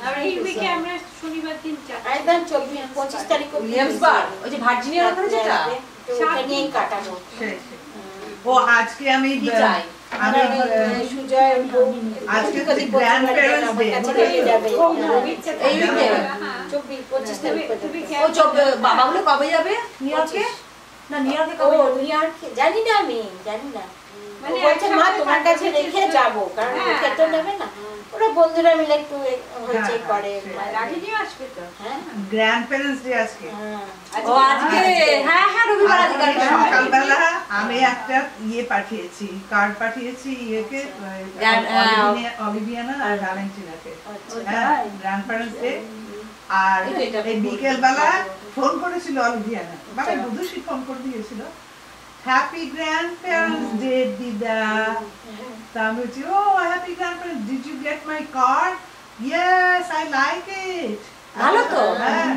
আর এই উইকে আমরা শনিবার দিন একদম 24-25 তারিখ উইলিয়ামসবার্গ ওই যে ভার্জিনিয়ার ওখানে যেটা ওটা নিয়েই কাটাবো, ও আজকে আমি কি চাই আমি সুজয় আজকে গ্র্যান্ড প্যারেন্টস ডে এই উইকে 24-25 তারিখ ও বাবাগুলো কবে যাবে নিউ ইয়র্কে, না নিউ ইয়র্কে কবে যাবে, নিউ ইয়র্কে জানি না, আমি জানি না, মানে বলছে মা তোমার কাছে রেখে যাবো, কারণ ওকে তো নেবে না, ওরা বন্ধুরা মিলে একটু হইচই করে, রাগিনীও আসবে তো, হ্যাঁ গ্র্যান্ড প্যারেন্টস ডে আজকে, ও আজকে হ্যাঁ হ্যাঁ রবিবার আজকে সকালবেলা আমি একটা পাঠিয়েছি, কার্ড পাঠিয়েছি ইয়েকে অলিভিয়ানা আর ভ্যালেন্টিনাকে, হ্যাঁ গ্র্যান্ড প্যারেন্টস ডে, আর এই বিকেল বেলা ফোন করেছিল অলিভিয়ানা, মানে বুধুষি ফোন করে দিয়েছিল, হ্যাপি গ্র্যান্ড প্যারেন্টস ডে দিদা, তা আমি বলছি ও happy grand parents, did you get my card, yes I like it, ভালো তো, হ্যাঁ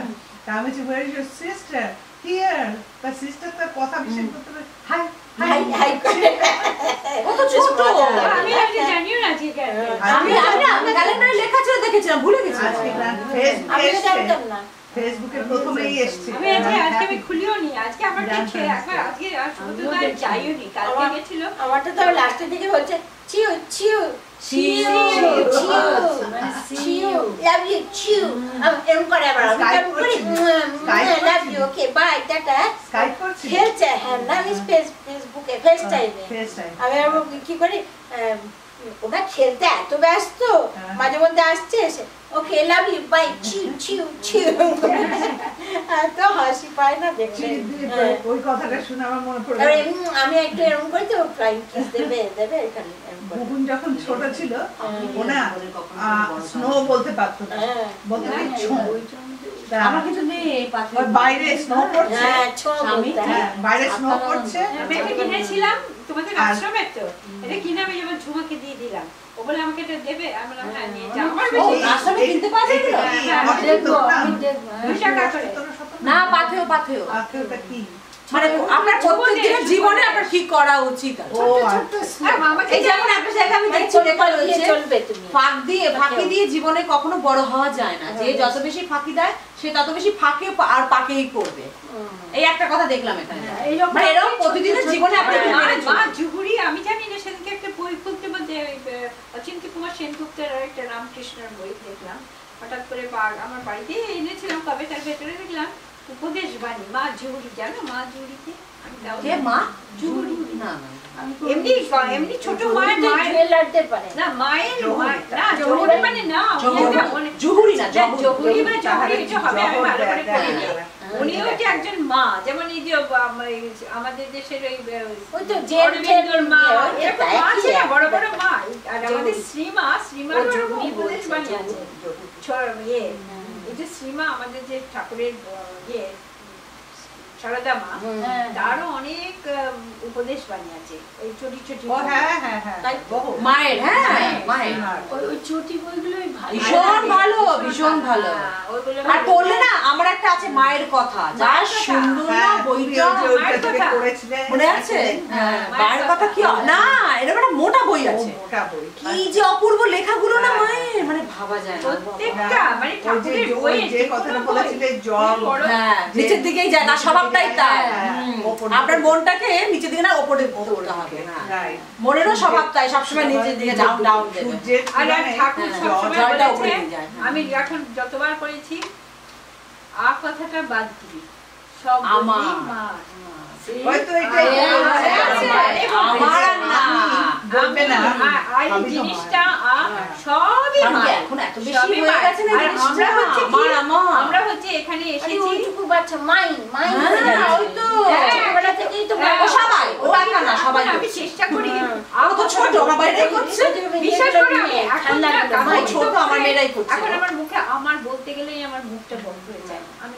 তা আমি বলছি where is your sister, here, তা সিস্টার তার কথা বিশেষ করতে হবে, হাই হাই হাই করে, ও তো ছোট, আমি আজকে জানিও না যে আমি ক্যালেন্ডারে লেখা ছিল দেখেছিলাম, ভুলে গেছি আজকে আমি জানতাম না, ফেসবুকে প্রথমেই এসেছে, আমি আজকে আমি খুলিও নি, আজকে আমার দেখে একবার আজকে আর শুধু না যাইও নি, কালকে গেছিল, আমারটা তো লাস্টের দিকে বলছে চিউ চিউ চিউ চিউ লাভ ইউ চিউ, এরকম করে আবার আমি love you okay bye tata, Skype করছি, খেলছে, হ্যাঁ না ফেসবুকে ফেস টাইমে, আমি আর কি করি ওটা খেলতে এত ব্যস্ত, মাঝে মধ্যে আসছে এসে ওকে লাভ ইউ বাই চিউ চিউ চিউ, তো হাসি পায় না দেখলে, ওই কথাটা শুনে আমার মনে পড়ে আর আমি একটু এরকম করি তো ফ্লাইং কিস দেবে এখানে, বুবুন যখন ছোট ছিল ওনা স্নো বলতে পারতো না, বলতে আমার কিন্তু নেই বাইরে স্নো পড়ছে, হ্যাঁ বাইরে স্নো পড়ছে, আমি একটা কিনেছিলাম তোমাদের আশ্রমে, তো এটা কিনে আমি যেমন ঝুমাকে দিয়ে দিলাম, ও বলে আমাকে এটা দেবে, আমি বললাম হ্যাঁ নিয়ে যাও, আমার বেশি আশ্রমে কিনতে পাওয়া যায় না, পাথেও আখেরটা কি মানে আপনার প্রত্যেকদিনের জীবনে আপনার কি করা উচিত, এই যেমন একটা জায়গা আমি দেখছি লেখা রয়েছে ফাঁকি দিয়ে জীবনে কখনো বড় হওয়া যায় না, যে যত বেশি ফাঁকি দেয় সে তত বেশি ফাঁকে আর পাকেই করবে, এই একটা কথা দেখলাম এখানে, মানে এরকম প্রতিদিনের জীবনে আপনি মা জুহুরি, আমি জানি না সেদিনকে একটা বই খুলতে মধ্যে অচিন্ত্য কুমার সেনগুপ্তের একটা রামকৃষ্ণের বই দেখলাম, হঠাৎ করে আমার বাড়িতে এনেছিলাম কবে, তার ভেতরে দেখলাম উপদেশ বাণী মা জুহুরি, জানো মা জুহুরিকে, মা জুহুরি না এমনি ছোট মায়ের লড়তে পারে না, মায়ের না জহুরি মানে না জহুরি না জহুরি বা জহুরি এটা হবে, আমি ভালো করে পড়িনি, উনিও যে একজন মা, যেমন এই যে আমাদের দেশের ওই তো অরবিন্দর মা, এরকম মা আছে না, বড় বড় মা। আর আমাদের শ্রীমার উপদেশ বাণী আছে, এই যে শ্রীমা আমাদের যে ঠাকুরের সারদা মা, তারও অনেক উপদেশ বাণী আছে, ওই ছোটি ছোটি মায়ের। মায়ের ওই চটি বইগুলো ভীষণ ভালো, ভীষণ ভালো। আর পড়লে না আমার একটা আছে মায়ের কথা, যা সুন্দর না বইটা। মনে আছে মায়ের কথা? কি না, এরকম একটা মোটা বই আছে, কি যে অপূর্ব লেখাগুলো না মায়ের, মানে ভাবা যায় না। প্রত্যেকটা মানে ঠাকুরের বই যে কথাটা বলেছিলে জল নিচের দিকেই যায়, তার স্বভাবটাই তাই। আপনার মনটাকে নিচের দিকে না উপরে করতে হবে না, মনেরও স্বভাব তাই, সবসময় নিচের দিকে ডাউন ডাউন দেবে। আর ঠাকুর সবসময় বলেছে, আমি এখন যতবার পড়েছি আ কথাটা বাদ দিবি, সব বলবি মা। হয়তো এটাই আমার না বলবে না, আর এই জিনিসটা সবই মা। এখন এত বেশি হয়ে গেছে না, আমরা হচ্ছে আমরা হচ্ছে এখানে এসেছি ওইটুকু বাচ্চা মাইন ওই তো ছোটবেলা থেকেই তো সবাই ওটা না, সবাই আমি চেষ্টা করি। কত ছোট আমার বাইরেই করছে, বিশেষ করে আমি এখন ছোট আমার মেয়েরাই করছে। এখন আমার মুখে আমার বলতে গেলেই আমার মুখটা বন্ধ হয়ে যায়, আমি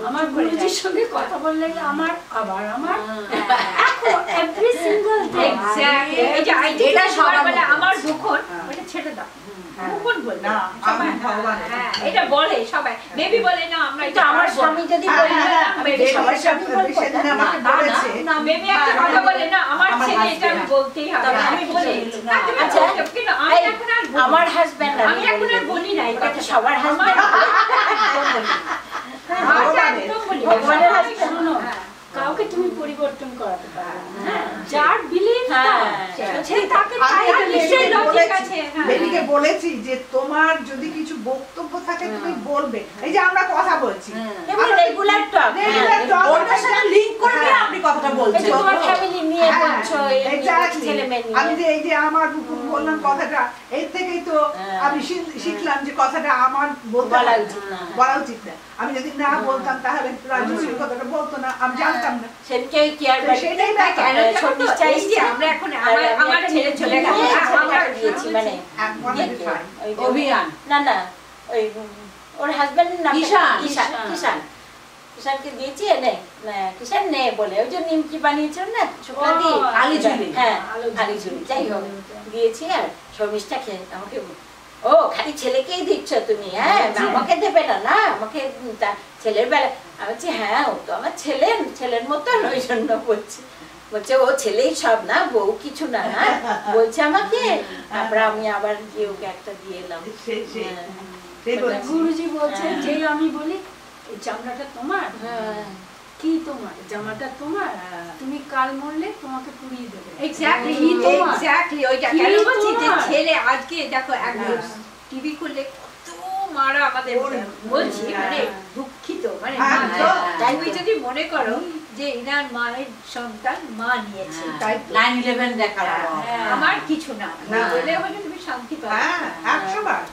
আমার গুরুজির সঙ্গে কথা বললে আমার আবার আমার এভরি সিঙ্গেল ডে এক্স্যাক্টলি এই যে এটা সবার বলে আমার দুখন ওটা ছেড়ে দাও, দুখন বল না সবাই ভগবান, হ্যাঁ এটা বলে সবাই, বেবি বলে না আমরা এটা আমার স্বামী যদি বলে না বেবি সবার স্বামী বলবে সেদিন আমাকে বলেছে না, বেবি একটা কথা বলে না আমার ছেলে, এটা আমি বলতেই হবে, আমি বলি। আচ্ছা কেন আমি এখন আর আমার হাজবেন্ড আমি এখন আর বলি না, এটা তো সবার হাজবেন্ড ভগবানের হাতে শুনো, কাউকে তুমি পরিবর্তন করাতে পারো না, যার বিলিভ সে তাকে তাই নিশ্চয়ই লজিক আছে। বেবিকে বলেছি যে তোমার যদি কিছু বক্তব্য থাকে তুমি বলবে, এই যে আমরা কথা বলছি এমনি রেগুলার টক, ওটার সাথে লিংক করে নিয়ে আপনি কথাটা বলছেন, তোমার ফ্যামিলি নিয়ে বলছো, ছেলে মেয়ে নিয়ে। আমি যে এই যে আমার বললাম কথাটা, এর থেকেই তো আমি শিখলাম যে কথাটা আমার বলা উচিত না। আমি যদি না বলতাম তাহলে রাজশ্রী কথাটা বলতো না, আমি জানতাম না। সেটাকে কেয়ার সেটাই না, কেন আমরা এখন আমার ছেলে চলে গেল, আমরা দিয়েছি মানে অভিয়ান না না ওই ওর হাজবেন্ডের নাম কিষান কিষানকে দিয়েছি এনে কিষান নে বলে ওই যে নিমকি বানিয়েছিল না শুকনো দিয়ে আলি ঝুলি, হ্যাঁ আলি ঝুলি, যাই হোক দিয়েছি। আর শর্মিষ্ঠা খেয়ে আমাকে ও খালি ছেলেকেই দিচ্ছ তুমি, হ্যাঁ আমাকে দেবে না? না আমাকে ছেলের বেলা। আমি বলছি হ্যাঁ ও তো আমার ছেলের মতন, ওই জন্য বলছি। বলছে ও ছেলেই সব না, বউ কিছু না, বলছে আমাকে। তারপরে আমি আবার গিয়ে ওকে একটা দিয়ে এলাম। গুরুজি বলছেন যে আমি বলি এই চামড়াটা তোমার, কি তোমার জামাটা তোমার, তুমি কাল মরলে তোমাকে পুড়িয়ে দেবে। এক্স্যাক্টলি ওইটা কেন বলছি যে ছেলে আজকে দেখো একদম টিভি খুললে কত মারা আমাদের বলছি, মানে দুঃখিত, মানে তুমি যদি মনে করো যে ইনার মায়ের সন্তান মা নিয়েছে, তাই 9/11 দেখার আমার কিছু না বলে হলে তুমি শান্তি পাবে।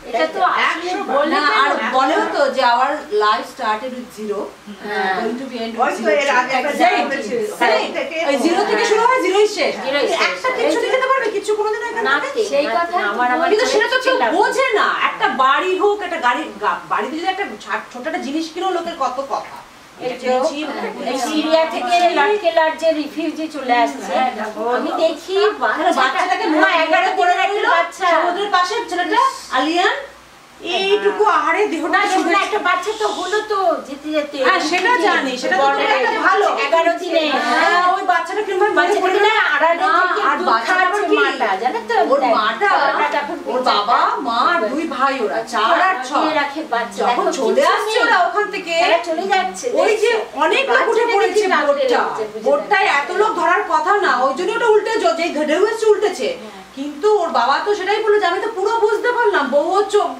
এটা তো আসলে বলে না, আর বলেও তো যে our life started with zero, going to be end with zero। ওই জিরো থেকে শুরু হয়, জিরোই শেষ। একটা কিছু দিতে পারবে, কিছু কোনোদিন এখানে না সেই কথা কিন্তু সেটা তো কেউ বোঝে না। একটা বাড়ি হোক, একটা বাড়িতে যদি একটা ছোট একটা জিনিস কিনেও লোকের কত কথা। সিরিয়া থেকে লটকে লট যে রিফিউজি চলে আসছে, আমি দেখি বাচ্চাটাকে 11 করে রাখলো সমুদ্রের পাশে, ছেলেটা আলিয়ান এইটুকু আহারে দেহটা শুধু একটা বাচ্চা তো হলো তো যেতে যেতে। হ্যাঁ সেটা জানি, সেটা তো একটা ভালো 11 দিনে। হ্যাঁ ওই বাচ্চাটা কিরকম বাচ্চাটা আড়ালে থেকে আর বাচ্চাটা আবার কি মাটা জানো তো, ওর মাটা ওর বাবা মা আর দুই ভাই, ওরা 4 আর 6 রাখে বাচ্চা। যখন চলে আসছে ওরা ওখান থেকে, চলে যাচ্ছে, ওই যে অনেক লোক উঠে পড়েছে বোটটায়, এত লোক ধরার কথা না, ওই জন্য ওটা উল্টে যে ঢেউ এসে উল্টেছে। কিন্তু ওর বাবা তো সেটাই বললো যে আমি তো পুরো বুঝতে পারলাম, বউ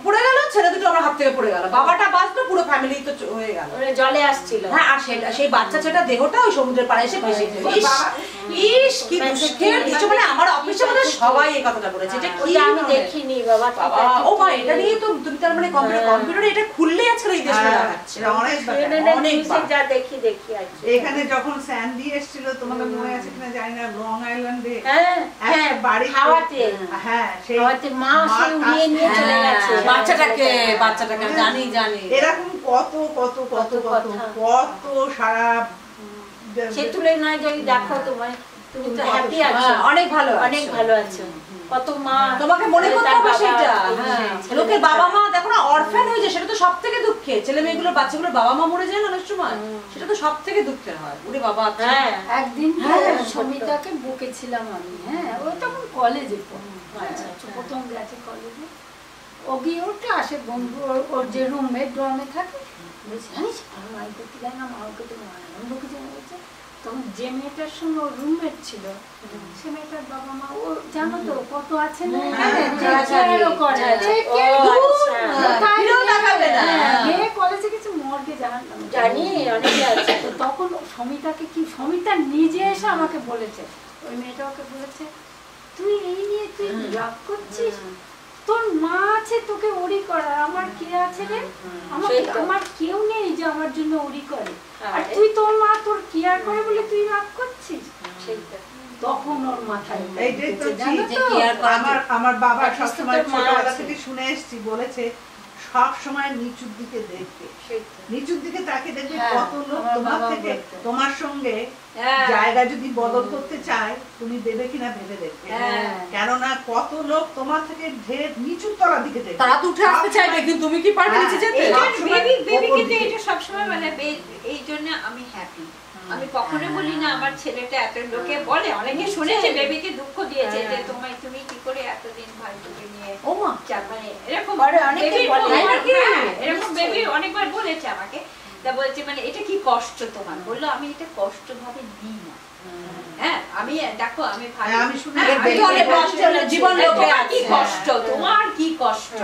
পড়ে গেল, ছেলে দুটো আমার হাত থেকে পড়ে গেল, বাবাটা বাঁচলো, পুরো ফ্যামিলি তো হয়ে গেল, জলে আসছিল। হ্যাঁ আর সেই বাচ্চা ছেলেটা দেহটা ওই সমুদ্রের পাড়ে এসে ভেসে গেল। ইস কি দুষ্টের দৃশ্য, মানে আমার অফিসে মধ্যে সবাই এই কথাটা বলেছে। এটা কি আমি দেখিনি বাবা। ও মা, এটা নিয়ে তো তুমি তার মানে কম্পিউটারে এটা খুললে আজকাল এই দেশে লাগাচ্ছে অনেক যা দেখি এখানে যখন স্যান্ডি এসেছিল তোমাদের মনে আছে কিনা জানি না, লং আইল্যান্ডে বাড়ি হাওয়াতে, সেই মা সে উড়িয়ে নিয়ে চলে গেছে বাচ্চাটাকে জানি এরকম কত কত কত কত কত সারা সে তুলনায় যদি দেখো তোমার, তুমি তো হ্যাপি আছো, অনেক ভালো আছো। কত মা তোমাকে মনে করতে হবে সেটা। লোকের বাবা মা দেখো না অরফ্যান হয়ে যায়, সেটা তো সব থেকে দুঃখের। ছেলে মেয়েগুলো বাচ্চাগুলোর বাবা মা মরে যায় না অনেক সময়, সেটা তো সব থেকে দুঃখের হয়। ওরে বাবা, একদিন সমিতাকে বকেছিলাম আমি। ও তখন কলেজে প্রথম গেছে কলেজে। ও গিয়ে ওর ক্লাসে বন্ধু, ওর যে রুমমেট ড্রমে থাকে, বলছে জানিস আমার মাই করতে যায় না, মাকে তো বকেছে। বলছে তখন যে মেয়েটার সঙ্গে ওর রুমমেট ছিল, সে মেয়েটার বাবা মা ও জানো তো কত আছে না, কলেজে কিছু মর্গে জানি অনেকে আছে। তখন সমিতাকে কি, সমিতা নিজে এসে আমাকে বলেছে, ওই মেয়েটা ওকে বলেছে তুই এই নিয়ে তুই রাগ করছিস, তোর মা আছে তোকে ওড়ি করার, আমার কে আছে রে, আমার কেউ নেই যে আমার জন্য ওড়ি করে, আর তুই তোর মা তোর কেয়ার করে বলে তুই রাগ করছিস। তখন ওর মাথায় আমার বাবা সবসময় ছোটবেলা থেকে শুনে এসছি, বলেছে সব সময় নিচুর দিকে দেখবে, নিচুর দিকে তাকে দেখবে কত লোক তোমার থেকে তোমার সঙ্গে জায়গা যদি বদল করতে চায় তুমি দেবে কিনা ভেবে দেখবে, কেননা কত লোক তোমার থেকে ঢের নিচুর তলার দিকে দেখবে, তারা তো উঠে আসতে চাইবে, কিন্তু তুমি কি পারবে নিচে যেতে? বেবি কিন্তু এটা সবসময় মানে এই জন্য আমি হ্যাপি। আমি কখনো বলি না আমার ছেলেটা এত, লোকে বলে অনেকে শুনেছে বেবিকে দুঃখ দিয়েছে যে তুমি কি করে এতদিন ভাইকে নিয়ে, ও মা মানে এরকম এরকম বেবি অনেকবার বলেছে আমাকে। তা বলছে মানে এটা কি কষ্ট তোমার, বললো আমি এটা কষ্ট ভাবে দিই না। আমি দেখো আমি কি কষ্ট, তোমার কি কষ্ট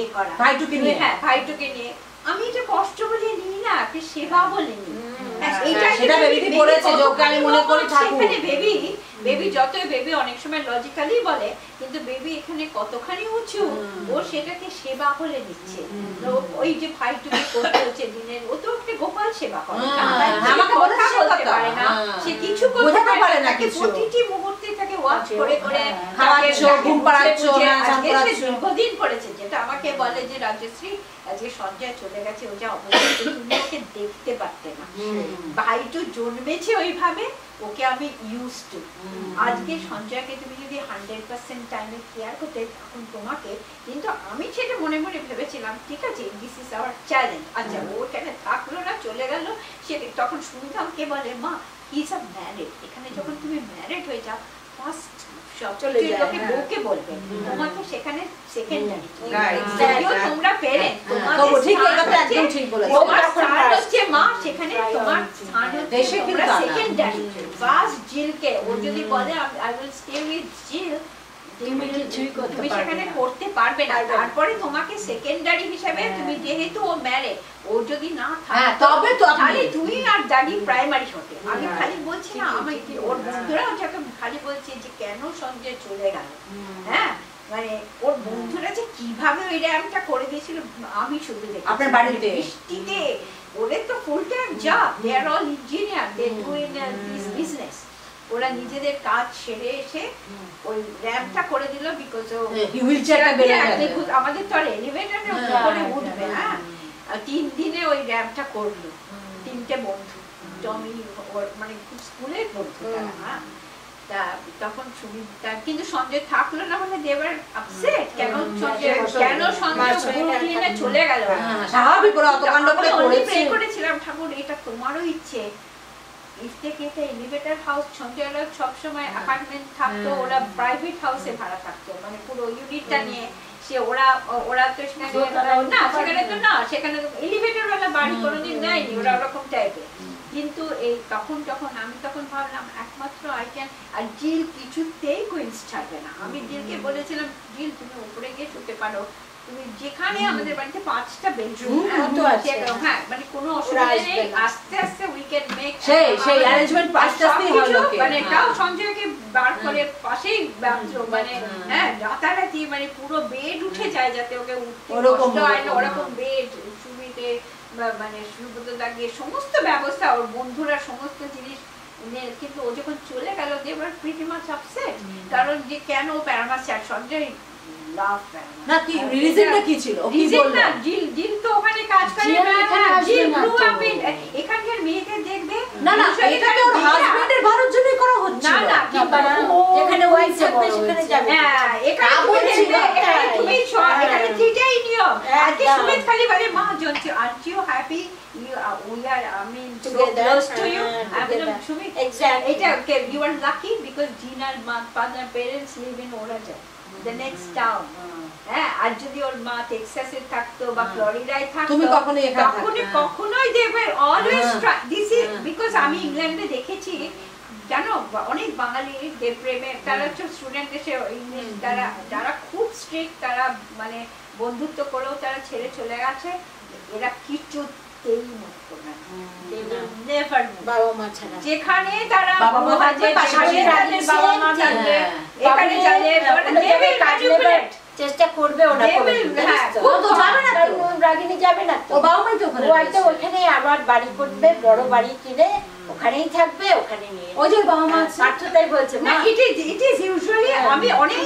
এ করা ভাইটুকে নিয়ে, ভাইটুকে নিয়ে আমি এটা কষ্ট বলে নিই না, সেবা বলে নিই। বেবি যতই বেবি অনেক সময় লজিক্যালি বলে, কিন্তু বেবি এখানে কতখানি উঁচু, ও সেটাকে সেবা বলে নিচ্ছে। ওই যে ভাইটুকে করতে হচ্ছে দিনের, ও তো একটা গোপাল সেবা করে, বলতে পারে না, সে কিছু করতে পারে না, প্রতিটি মুহূর্তে তাকে ওয়াচ করে করে দীর্ঘদিন করেছে। যেটা আমাকে বলে যে রাজশ্রী আজকে সঞ্জয় চলে গেছে, ও যা অবস্থা তুমি ওকে দেখতে পারতে না, ভাইটু জন্মেছে ওইভাবে, ওকে আমি ইউজ টু। আজকে সঞ্জয়কে তুমি যদি 100% টাইমে কেয়ার করতে এখন তোমাকে, কিন্তু আমি সেটা মনে মনে ভেবেছিলাম ঠিক আছে দিস ইজ আওয়ার চ্যালেঞ্জ। আচ্ছা ও এখানে থাকলো না, চলে গেল, সে তখন শুনতাম কে বলে মা হি ইজ আ ম্যারিড, এখানে যখন তুমি ম্যারিড হয়ে যাও ফার্স্ট বউকে বলবে, তোমার তো সেখানে সেকেন্ডারি, তোমরা পেরেন্ট, তোমার হচ্ছে মা, সেখানে তোমার স্থান হচ্ছে সেকেন্ডারি। ফার্স্ট জিলকে ও যদি বলে আই উইল স্টে উইথ জিল, তুমি সেখানে করতে পারবে না, তারপরে তোমাকে সেকেন্ডারি হিসেবে তুমি যেহেতু ও ম্যারেড, ও যদি না থাকে তবে তাহলে তুমি আর জানি প্রাইমারি হতে। আমি খালি বলছি না, আমি ওর বন্ধুরাও যাকে খালি বলছে যে কেন সঞ্জয় চলে গেল, মানে ওর বন্ধুরা যে কিভাবে ওই র্যাম্পটা করে দিয়েছিল আমি শুধু দেখি। আপনার বাড়িতে বৃষ্টিতে ওদের তো full time job, they are all engineer, they do in this business, ওরা নিজেদের কাজ সেরে এসে ওই র্যাম্পটা করে দিল, বিকজ আমাদের তো আর এলিভেটরে করে উঠবে না, 3 দিনে ওই র্যাম্পটা করলো 3টে বন্ধু, টমি মানে স্কুলের বন্ধু তারা। তা তখন সুমিতা, কিন্তু সঞ্জয় থাকলো না বলে দেবার আপসেট, কেন সঞ্জয় চলে গেল। স্বাভাবিক, ওরা অত কাণ্ড করে করেছে। করেছিলাম ঠাকুর এটা তোমারও ইচ্ছে, এলিভেটর হাউস সঞ্জয়রা সবসময় অ্যাপার্টমেন্ট থাকতো, ওরা প্রাইভেট হাউসে ভাড়া থাকতো, মানে পুরো ইউনিটটা নিয়ে সে ওরা তো সেখানে না, সেখানে তো না, সেখানে এলিভেটর ওয়ালা বাড়ি কোনোদিন নেয়নি, ওরা ওরকম টাইপের। কিন্তু এই তখন আমি তখন ভাবলাম একমাত্র আই ক্যান, আর জিল কিছুতেই কুইন্স ছাড়বে না। আমি জিলকে বলেছিলাম, জিল তুমি উপরে গিয়ে শুতে পারো, তুমি যেখানে আমাদের বাড়িতে 5টা বেডরুম, হ্যাঁ মানে কোনো অসুবিধা নেই, আস্তে আস্তে উই ক্যান মেক সেই অ্যারেঞ্জমেন্ট আস্তে আস্তে হলো। মানে এটাও সঞ্জয়কে বার করে পাশেই বাথরুম, মানে হ্যাঁ রাতারাতি মানে পুরো বেড উঠে যায় যাতে ওকে উঠতে কষ্ট হয় না, ওরকম বেড সুবিধে মানে সুব্রত দাগিয়ে সমস্ত ব্যবস্থা, ওর বন্ধুরা সমস্ত জিনিস। কিন্তু ও যখন চলে গেল they were pretty much upset, কারণ যে কেন প্যারামাস চার সঞ্জয় না কি রিজনটা কি ছিল, কি বলল না জিল তো ওখানে কাজ করে, জিল ব্লু আপ এখানকার মেয়েদের দেখবে না এটা তো ওর হাজবেন্ডের ভালোর জন্যই করা হচ্ছে না এখানে ওয়াইফ থাকবে সেখানে যাবে, হ্যাঁ এখানে তুমি এখানে তিনটাই নিয়ম। আজকে সুমিত খালি বলে মা জনছি aren't you happy we are I mean close to you, I mean Sumit exactly এটা okay you are lucky because Gina's father parents live in Oraja, the next town. হ্যাঁ আর যদি ওর মা টেক্সাসে থাকতো বা ফ্লোরিডায় থাকতো তুমি কখনোই দেবে অলওয়েজ দিস ইজ বিকজ আমি ইংল্যান্ডে দেখেছি জানো অনেক বাঙালি প্রেমে তারা হচ্ছে স্টুডেন্ট এসে ইংলিশ যারা খুব স্ট্রিক্ট তারা মানে বন্ধুত্ব করেও তারা ছেড়ে চলে গেছে, এরা কিছুতেই মুখ করবে না, বাবা মা ছাড়া যেখানে তারা বাবা মা থাকবে পাশে বাবা মা থাকবে এখানে যাবে চেষ্টা করবে, ওরা করবে ও তো যাবে না তো, রাগিনী যাবে না তো, ও বাবা মাই তো ওখানে, ও একটা ওখানে আবার বাড়ি করবে, বড় বাড়ি কিনে ওখানেই থাকবে, ওখানে নিয়ে ওই যে বাবা মা পার্থতাই বলছে না ইট ইজ ইউজুয়ালি আমি অনেক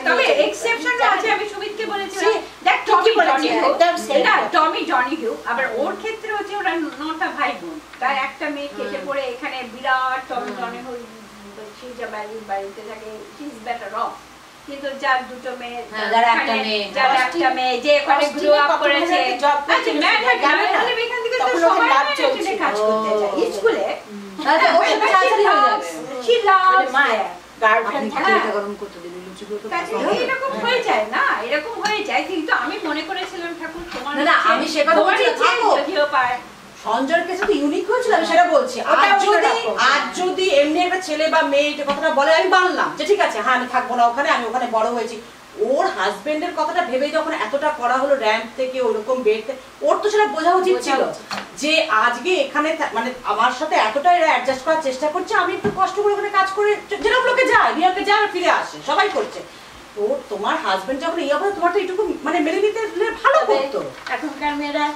তবে এক্সেপশন আছে। আমি সুমিতকে বলেছিলাম দেখ টমি জনি হিউ, আবার ওর ক্ষেত্রে হচ্ছে ওরা 9টা ভাই বোন, তার একটা মেয়ে কেটে পড়ে এখানে বিরাট টমি জনি হিউ বাড়িতে থাকে, শি ইজ বেটার অফ। কিন্তু যার দুটো মেয়ে, যার একটা মেয়ে যে ওখানে গ্রো আপ করেছে, এখান থেকে তো সবাই কাজ করতে যায় স্কুলে, এরকম হয়ে যায় না, এরকম হয়ে যায়। কিন্তু আমি মনে করেছিলাম ঠাকুর তোমার আমি সেটা সঞ্জয়ের কাছে তো ইউনিক হয়েছিল, আমি সেটা বলছি। আজ যদি এমনি একটা ছেলে বা মেয়ে এটা কথাটা বলে আমি মানলাম যে ঠিক আছে হ্যাঁ আমি থাকবো না ওখানে, আমি ওখানে বড় হয়েছি। ওর হাজবেন্ডের কথাটা ভেবে যখন এতটা করা হলো র্যাম্প থেকে ওরকম বেড, ওর তো সেটা বোঝা উচিত ছিল যে আজকে এখানে মানে আমার সাথে এতটা এরা অ্যাডজাস্ট করার চেষ্টা করছে, আমি একটু কষ্ট করে ওখানে কাজ করে যেরকম লোকে যায় নিউইয়র্কে যায় ফিরে আসে সবাই করছে, তো তোমার হাজবেন্ড যখন এই অবস্থা তোমার তো এইটুকু মানে মেনে নিতে ভালো করতো। এখনকার মেয়েরা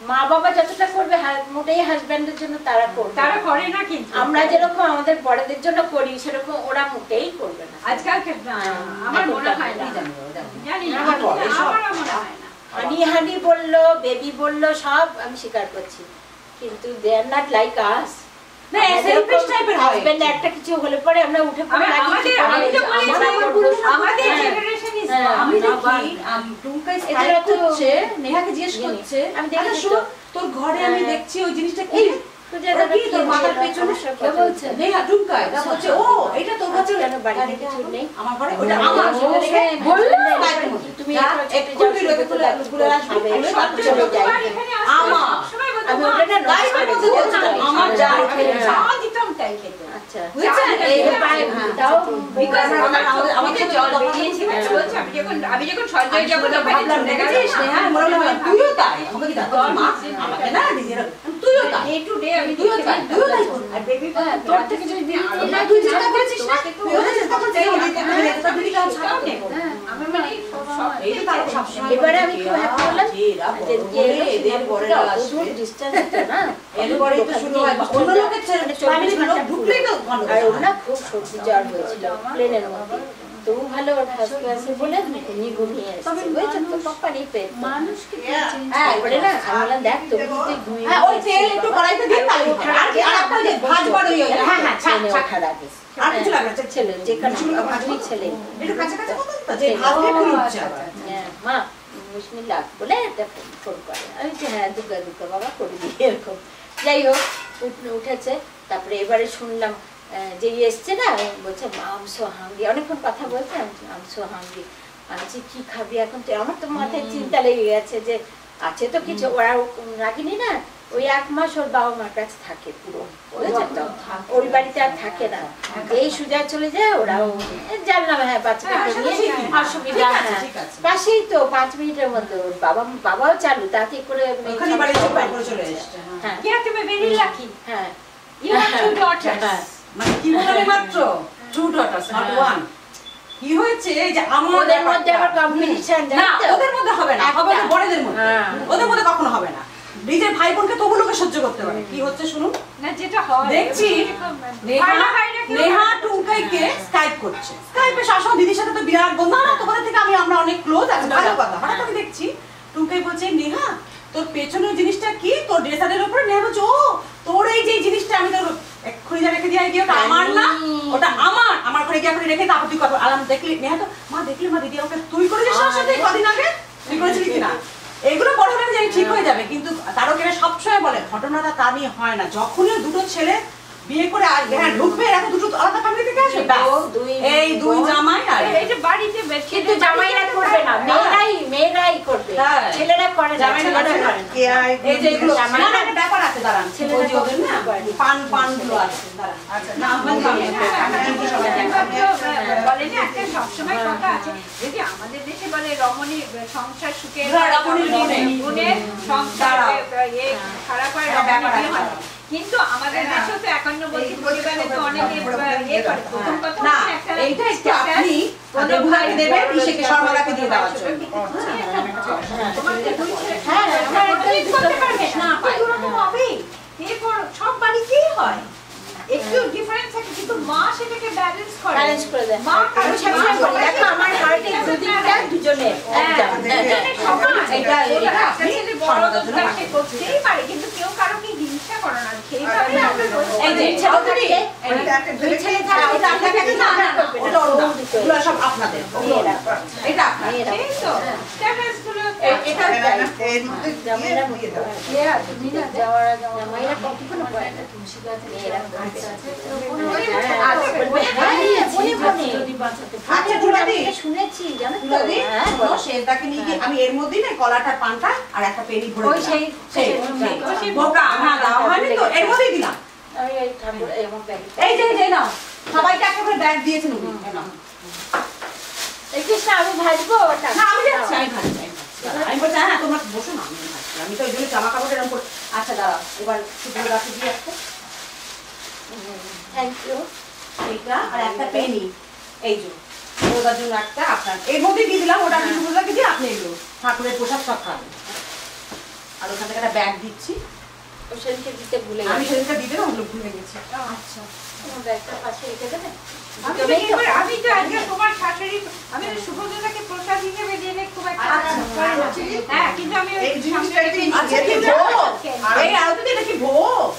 মা বাবা যতটা করবে মোটেই হাজবেন্ডের জন্য তারা করবে, তারা করে না। কিন্তু আমরা যেরকম আমাদের বড়দের জন্য করি সেরকম ওরা মোটেই করবে না আজকাল। আমার মনে হয় না, জানি না, আমার মনে হয় না। হানি বললো, বেবি বললো, সব আমি স্বীকার করছি, কিন্তু দে আর নট লাইক আস। না সেলফিশ টাইপের হয়, হাজবেন্ড একটা কিছু হলে পরে আমরা উঠে পড়ে লাগি, আমাদের জেনারেশন ইজ আমি দেখি টুমকা স্টাইল করছে, নেহাকে জিজ্ঞেস করছে আমি দেখি তোর ঘরে আমি দেখছি ওই জিনিসটা কি তোর মাথার পেছনে কি বলছে নেহা টুমকা এটা বলছে ও এটা তোর কাছে কেন বাড়িতে কিছু নেই আমার ঘরে ওটা আমার বললে তুমি একটু রেখে তুলে গুলো আসবে তারপর চলে যাই আমার আমি ওটা না লাইভের মধ্যে বলছি আমার যা দিতাম তাই খেতে। আচ্ছা এই পায় দাও বিকজ আমাদের জল বেরিয়েছিল বলছি আমি যখন সঞ্জয় যখন ভাবলাম দেখেছিস হ্যাঁ মনে হলো তুইও তাই আমাকে কি দাও মা আমাকে না নিজের তুইও তাই ডে টু ডে আমি তুইও তাই আর বেবি তোর থেকে যদি তুই চেষ্টা করেছিস না তুইও চেষ্টা করছিস এটা দিদি কাজ ছাড়াও নেব আমি মানে সব এই তো তার সব সময় এবারে আমি খুব হ্যাপি হলাম যে এদের বড়রা আসবে ডিসটেন্স তো না এরপরেই তো শুরু হয় অন্য লোকের ফ্যামিলি লোক ঢুকলেই তো আর ওনা খুব সর্দি জ্বর হয়েছিল প্লেনের মধ্যে, তো ভালো ওর ফার্স্ট ক্লাসে বলে ঘুমিয়ে এসেছে বুঝছো তো পাপা নেই পেট মানুষকে হ্যাঁ বলে না আমি বললাম দেখ তো ঘুমিয়ে হ্যাঁ ওই তেল একটু কড়াইতে দিয়ে তালি আর কি আর একটা যে ভাজবার ওই হ্যাঁ হ্যাঁ ছাক ছাক লাগে আর কিছু লাগবে না ছেলে যেখানে ভাজবি ছেলে একটু কাঁচা কাঁচা মতো তো যে ভাজবে পুরো উঠছে হ্যাঁ মা বিসমিল্লাহ বলে একটা ফোন করে আমি যে হ্যাঁ দুর্গা দুর্গা বাবা করে দিই এরকম। যাই হোক উঠেছে, তারপরে এবারে শুনলাম যে এসছে না বলছে আম সো হাঙ্গি, অনেকক্ষণ কথা বলছে আম সো হাঙ্গি, আমি যে কি খাবি এখন, তো আমার তো মাথায় চিন্তা লেগে গেছে যে আছে তো কিছু, ওরা রাগিনি না ওই 1 মাস ওর বাবা মার কাছে থাকে পুরো, বুঝেছেন তো? ওই বাড়িতে আর থাকে না, এই সুজা চলে যায়, ওরাও জানলাম হ্যাঁ বাচ্চাটাকে নিয়ে অসুবিধা। হ্যাঁ পাশেই তো 5 মিনিটের মধ্যে ওর বাবাও চালু, তাতে করে চলে এসছে। হ্যাঁ তুমি ভেরি লাকি। হ্যাঁ ইউ হ্যাভ টু ডটার্স। মানে কি বলে মাত্র 2 daughters not 1। কি হয়েছে যে ওদের মধ্যে আবার কম্পিটিশন, না ওদের মধ্যে হবে না, হবে তো বড়দের মধ্যে, ওদের মধ্যে কখনো হবে না। নিজের ভাই বোনকে তবু লোকে সহ্য করতে পারে। কি হচ্ছে শুনুন না, যেটা হয় দেখছি নেহা টুঙ্কাইকে স্কাইপ করছে, স্কাইপে সবসময় দিদির সাথে তো বিরাট বন্ধু, না তোমাদের থেকে আমরা অনেক ক্লোজ আছি, ভালো কথা। হঠাৎ আমি দেখছি টুঙ্কাই বলছে নেহা তোর পেছনের জিনিসটা কি, তোর ড্রেসারের উপরে। নেহা বলছে ও তোর এই যে জিনিসটা আমি তোর এক্ষুনি যা রেখে দিয়ে ওটা আমার না, ওটা আমার ঘরে গিয়ে আপনি রেখে তারপর তুই কথা আলাম দেখলি। নেহা তো মা দেখলি মা দিদি আমাকে তুই করেছিস আমার সাথে কদিন আগে, তুই করেছিলি কিনা। এগুলো বড় হলে আমি জানি ঠিক হয়ে যাবে, কিন্তু তারকেরা সবসময় বলে ঘটনাটা তা নিয়ে হয় না। যখনই দুটো ছেলে বিয়ে করে হ্যাঁ ঢুকবে, এরকম দুটো আলাদা ফ্যামিলি থেকে আসবে, এই দুই জামাই আর এই যে বাড়িতে কিন্তু জামাইরা করবে না, মেয়েরাই করবে, ছেলেরা করে না, ছেলেরা করে না। এই যে এগুলো না না একটা ব্যাপার আছে, দাঁড়ান ছেলেরা ওদের না পান গুলো আছে, দাঁড়ান আচ্ছা না বলে না একটা সবসময় কথা আছে, যদি আমাদের দেশে বলে রমণী সংসার সুখে গুণের সংসার খারাপ হয়, রমণী হয়, কিন্তু আমাদের দেশেও তো 51 পরিবারে তো অনেকে ইয়ে করে। প্রথম কথা না এইটা একটু আপনি দেবুলাকে দেবেন, ইসেকে শর্মালাকে দিয়ে দেওয়ার জন্য। হ্যাঁ করতে পারবে না, এরকম হবে। এরপর সব বাড়িতেই হয়, একটু ডিফারেন্স থাকে, কিন্তু মা সেটাকে ব্যালেন্স করে দেয়। মা আমি সবসময় বলি দেখো আমার বাড়িতে দুদিনটা দুজনে এটা ছেলে বড় দরকার সে করতেই পারে, কিন্তু কেউ কারোকে হিংসা করে না, সেইভাবে আমরা এই যে দুই ছেলে থাকে ওটা আপনাকে না না ওটা ওগুলো সব আপনাদের, এটা আপনার এই তো স্ট্যাটাস গুলো এটা জামাইরা যাওয়ার আগে জামাইরা কতক্ষণ পড়ে না তুলসী গাছে মেয়েরা শুনেছি জানো তো সেটাকে নিয়ে গিয়ে আমি এর মধ্যেই না কলাটা পানটা আর একটা পেনি ভরে সেই বোকা হ্যাঁ দাও হয়নি তো এর মধ্যেই দিলাম। এই যে নাও সবাইকে একটা করে ব্যাগ দিয়েছেন উনি, নাও এই কৃষ্ণ আমি ভাজবো না আমি যাচ্ছি, আমি ভাজছি আমি বলছি হ্যাঁ তোমরা বসো না, আমি ভাজছি, আমি তো ওই জন্য জামা কাপড় এরকম করে। আচ্ছা দাঁড়াও এবার শুধু রাখি দিয়ে একটা থ্যাংক ইউ এইটা আর একটা পেনি, এই যে ওটার জন্য একটা আপনার এর মধ্যে দিয়ে দিলাম, ওটা কিছু রাখি দিয়ে আপনি এগুলো ঠাকুরের পোশাক সব খাবেন। আর ওখান থেকে একটা ব্যাগ দিচ্ছি, সেদিনকে দিতে ভুলে আমি সেদিনটা দিতে না ওগুলো ভুলে গেছি। আচ্ছা তোমার ব্যাগটা পাশে রেখে দেবে। আমি তো আজকে তোমার শাশুড়ি আমি শুভদাকে প্রসাদ হিসেবে দিলে খুব একটা হ্যাঁ, কিন্তু আমি এই জিনিসটা আচ্ছা কি ভোগ এই আরতি এটা কি ভোগ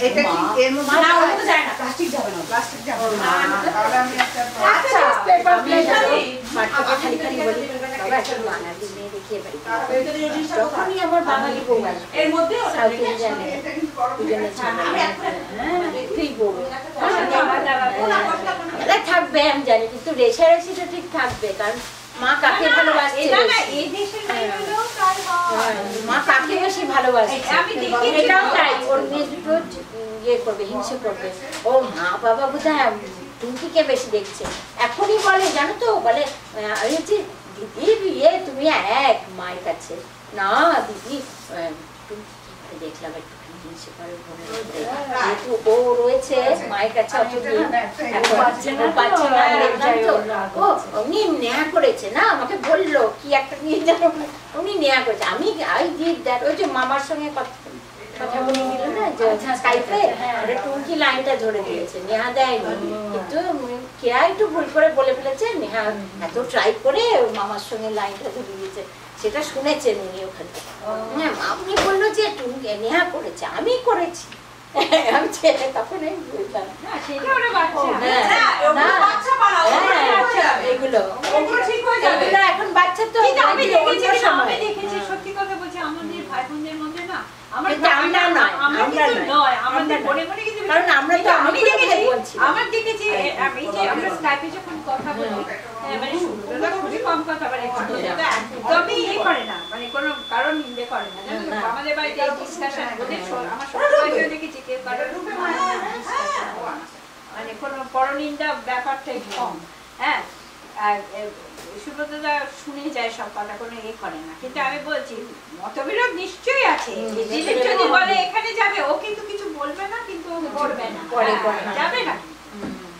এটা কি এর মধ্যে না ওটা তো যায় না, প্লাস্টিক যাবে না, প্লাস্টিক যাবে না, তাহলে আমি একটা আচ্ছা পেপার প্লেট মাঠটাকে খালি খালি বলি বাবা একটা বাঙালি মেয়ে দেখিয়ে পারি তখনই আমার বাঙালি বউ আছে এর মধ্যে সাউথ ইন্ডিয়ান এটা কিন্তু গরম দুজনে দেখতেই বউ এটা থাকবে আমি জানি, কিন্তু রেশারেশিটা ঠিক থাকবে, কারণ মা কাকে ভালোবাসছে এই দেশের মেয়েগুলো তাই হয়, মা কাকে বেশি ভালোবাসে আমি দেখি এটাও তাই, ওর মেয়ে দুটো ইয়ে করবে হিংসে করবে, ও মা বাবা বোধহয় টুঙ্কিকে বেশি দেখছে, এখনই বলে জানো তো বলে আমি হচ্ছে দিদি ইয়ে তুমি এক মায়ের কাছে না দিদি দেখলাম একটু হিংসে করে যেহেতু ও রয়েছে মায়ের কাছে অতদিন পাচ্ছে না ও উনি নেয়া করেছে না আমাকে বললো কি একটা নিয়ে যাবো উনি নেয়া করেছে আমি আই ডিড দ্যাট ওই যে মামার সঙ্গে কথা বলে দিল না যে স্কাইপে ওটা টুঙ্কি লাইনটা ধরে দিয়েছে, নেহা দেয়নি, কিন্তু কেয়া একটু ভুল করে বলে ফেলেছে, নেহা এত ট্রাই করে মামার সঙ্গে লাইনটা ধরে দিয়েছে, সেটা শুনেছেন উনি ওখানে। হ্যাঁ আপনি বললো যে টুঙ্কি নেহা করেছে, আমি করেছি আমি ছেলে তখন বুঝলাম এগুলো এখন বাচ্চা তো আমি দেখেছি সত্যি কথা বলছি আমাদের ভাই বোনদের মধ্যে না আমার আমরা নয় আমাদের মনে মনে কিন্তু কারণ আমরা তো আমি দেখেছি আমার দেখেছি আমি যে আমরা স্কাইপে যখন কথা বলি মানে সুন্দরতা খুবই কম কথা বলে একদমই ইয়ে করে না মানে কোনো কারণ নিন্দে করে না জানো তো আমাদের বাড়িতে এই ডিসকাশন ওদের আমার সবাইকে দেখেছি কেউ কারণ মানে কোনো পরনিন্দা ব্যাপারটাই কম হ্যাঁ আর সুব্রতদা শুনে যায় সব কথা কোনো ইয়ে করে না কিন্তু আমি বলছি মতবিরোধ নিশ্চয়ই আছে যদি বলে এখানে যাবে ও কিন্তু কিছু বলবে না কিন্তু করবে না যাবে না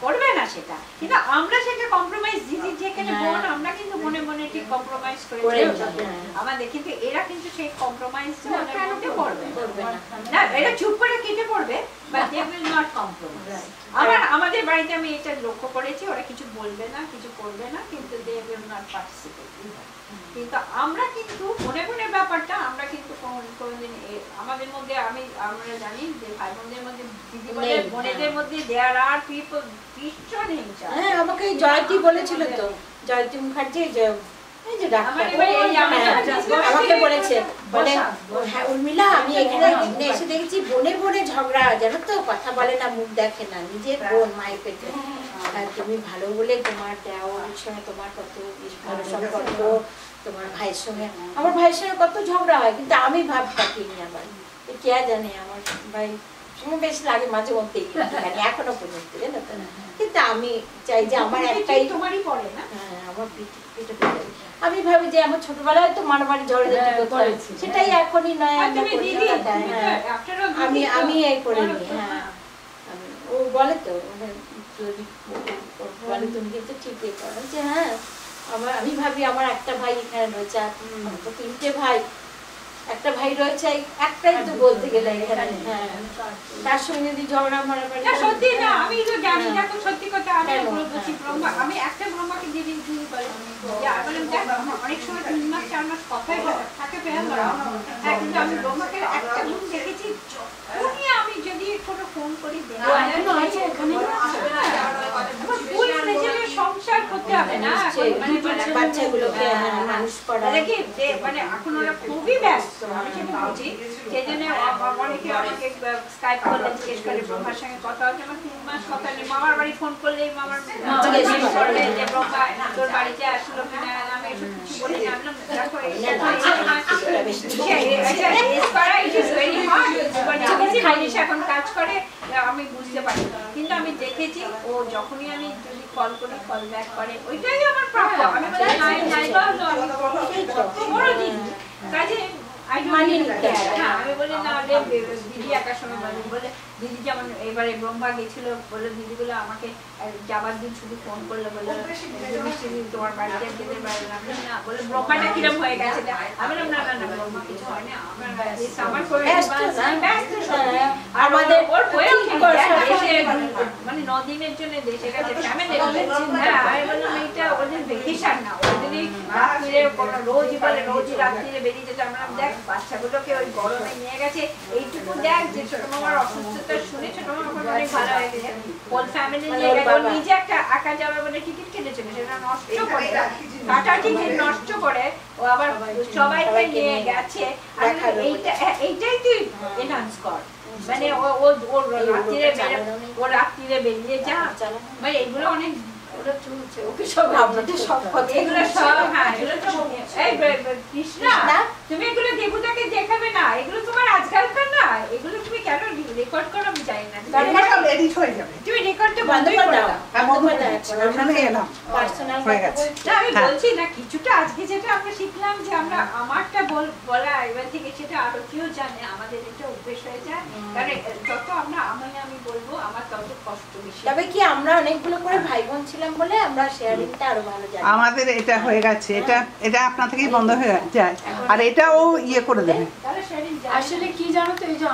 করবে না সেটা কিন্তু আমরা সেটা কম্প্রোমাইজ দিদি যেখানে বোন আমরা কিন্তু মনে মনে ঠিক কম্প্রোমাইজ করে আমাদের কিন্তু এরা কিন্তু সেই কম্প্রোমাইজ করবে না এরা চুপ করে কেটে পড়বে but they will not compromise আমাদের বাড়িতে আমি এটা লক্ষ্য করেছি ওরা কিছু বলবে না কিছু করবে না কিন্তু দে উইল নট পার্টিসিপেট কিন্তু আমরা কিন্তু মনে মনে ব্যাপারটা আমরা কিন্তু কোনোদিন আমাদের মধ্যে আমরা জানি যে ভাই বোনদের মধ্যে দিদি বলে বোনেদের মধ্যে দেয়ার আর পিপল ভীষণ হিংসা হ্যাঁ আমাকে জয়তী বলেছিল তো জয়তী মুখার্জি এই যে আমাকে বলেছে বলে হ্যাঁ উর্মিলা আমি এখানে এসে দেখেছি বনে বনে ঝগড়া জানো তো কথা বলে না মুখ দেখে না নিজের বোন মায়ের পেটে তুমি ভালো বলে তোমার দেওয়ার সঙ্গে তোমার কত ভালো সম্পর্ক তোমার ভাইয়ের সঙ্গে আমার ভাইয়ের সঙ্গে কত ঝগড়া হয় কিন্তু আমি ভাব কাটিনি আবার কে জানে আমার ভাই সময় বেশ লাগে মাঝে মধ্যেই এখনো পর্যন্ত জানো তো কিন্তু আমি চাই যে আমার একটাই তোমারই পড়ে না হ্যাঁ আমার পিঠে আমি ভাবি যে আমার ছোটবেলায় তো মারামারি ঝগড়াঝাটি করেছি সেটাই এখনই নয় আমি এই করে নি হ্যাঁ ও বলে তো বলে তুমি কিন্তু ঠিকই করো যে হ্যাঁ আমি ভাবি আমার একটা ভাই এখানে রয়েছে আমার তো 3টে ভাই একটা ভাই রয়েছে একটাই তো বলতে গেলে এখানে হ্যাঁ তার সঙ্গে যদি ঝগড়া মারামারি সত্যি না আমি তো জানি দেখো সত্যি কথা আমি বলছি আমি একটা ব্রহ্মাকে যেদিন শুরু করি অনেক সময় 3 মাস 4 মাস কথাই থাকে পেয়ে হ্যাঁ কিন্তু আমি ব্রহ্মাকে একটা গুণ দেখেছি যখনই আমি যদি কোনো ফোন করি সংসার করতে হবে না মানে বাচ্চাগুলোকে মানুষ করা দেখি মানে এখন ওরা খুবই ব্যস্ত আমি সেটা বলছি সেই জন্য অনেকে আমাকে স্কাইপ করলে জিজ্ঞেস করে ব্রহ্মার সঙ্গে কথা হচ্ছে আমার 3 মাস কথা নেই মামার বাড়ি ফোন করলেই মামার জিজ্ঞেস করবে যে ব্রহ্মা তোর বাড়িতে আসলো কিনা আমি এসব কিছু বলি না আমি দেখো এখন কাজ করে আমি বুঝতে পারি কিন্তু আমি দেখেছি ও যখনই আমি যদি কল করি কল ব্যাক করে ওইটাই আমার প্রাপ্য আমি বড় দিন কাজে আমি বলি না দিদি একার সময় বলে দিদি যেমন এবারে ব্রহ্মা গেছিল বলে দিদিগুলো আমাকে যাবার দিন শুধু ফোন করলো বলে তোমার বাড়িতে যেতে পারবে না বলে ব্রহ্মাটা কিরম হয়ে গেছে আমি বললাম না না ব্রহ্মা কিছু হয় না আমার আমাদের মানে 9 দিনের জন্য দেশে গেছে ফ্যামিলি আমি বললাম এইটা ওদের ভেকেশন না ওদেরই রাত্রিরে রোজই বলে রোজই রাত্রিরে বেরিয়ে যেতে আমরা দেখ বাচ্চাগুলোকে ওই গরমে নিয়ে গেছে এইটুকু দেখ যে ছোট মামার অসুস্থতা শুনে ছোট মামা অনেক ভালো হয়ে গেছে হোল ফ্যামিলি নিয়ে গেছে নিজে একটা একা যাবে বলে টিকিট কেটেছিল সেটা নষ্ট করে কাটা টিকিট নষ্ট করে ও আবার সবাইকে নিয়ে গেছে এইটাই তুই এনহান্স কর মানে ও রাত্রিরে বেরিয়ে যা মানে এগুলো অনেক ওকে সব এগুলো সব হ্যাঁ কৃষ্ণা তুমি এগুলো দেবতাকে দেখাবে না এগুলো তোমার আজকালকার না এগুলো তুমি কেন রেকর্ড করো আমি জানি না তুমি রেকর্ডটা বন্ধ করে দাও আমি বলছি না কিছুটা আজকে যেটা আমরা শিখলাম যে আমরা আমারটা বলা এবার থেকে সেটা আরো কেউ জানে আমাদের এটা অভ্যেস হয়ে যায় কারণ যত আমরা আমি বলবো আমার তত কষ্ট বেশি তবে কি আমরা অনেকগুলো করে ভাই বোন ছিলাম বলে আমরা শেয়ারিংটা আরো ভালো জানি আমাদের এটা হয়ে গেছে এটা আপনা থেকেই বন্ধ হয়ে যায় আর এটাও ইয়ে করে দেবে আসলে কি জানো তো এই যে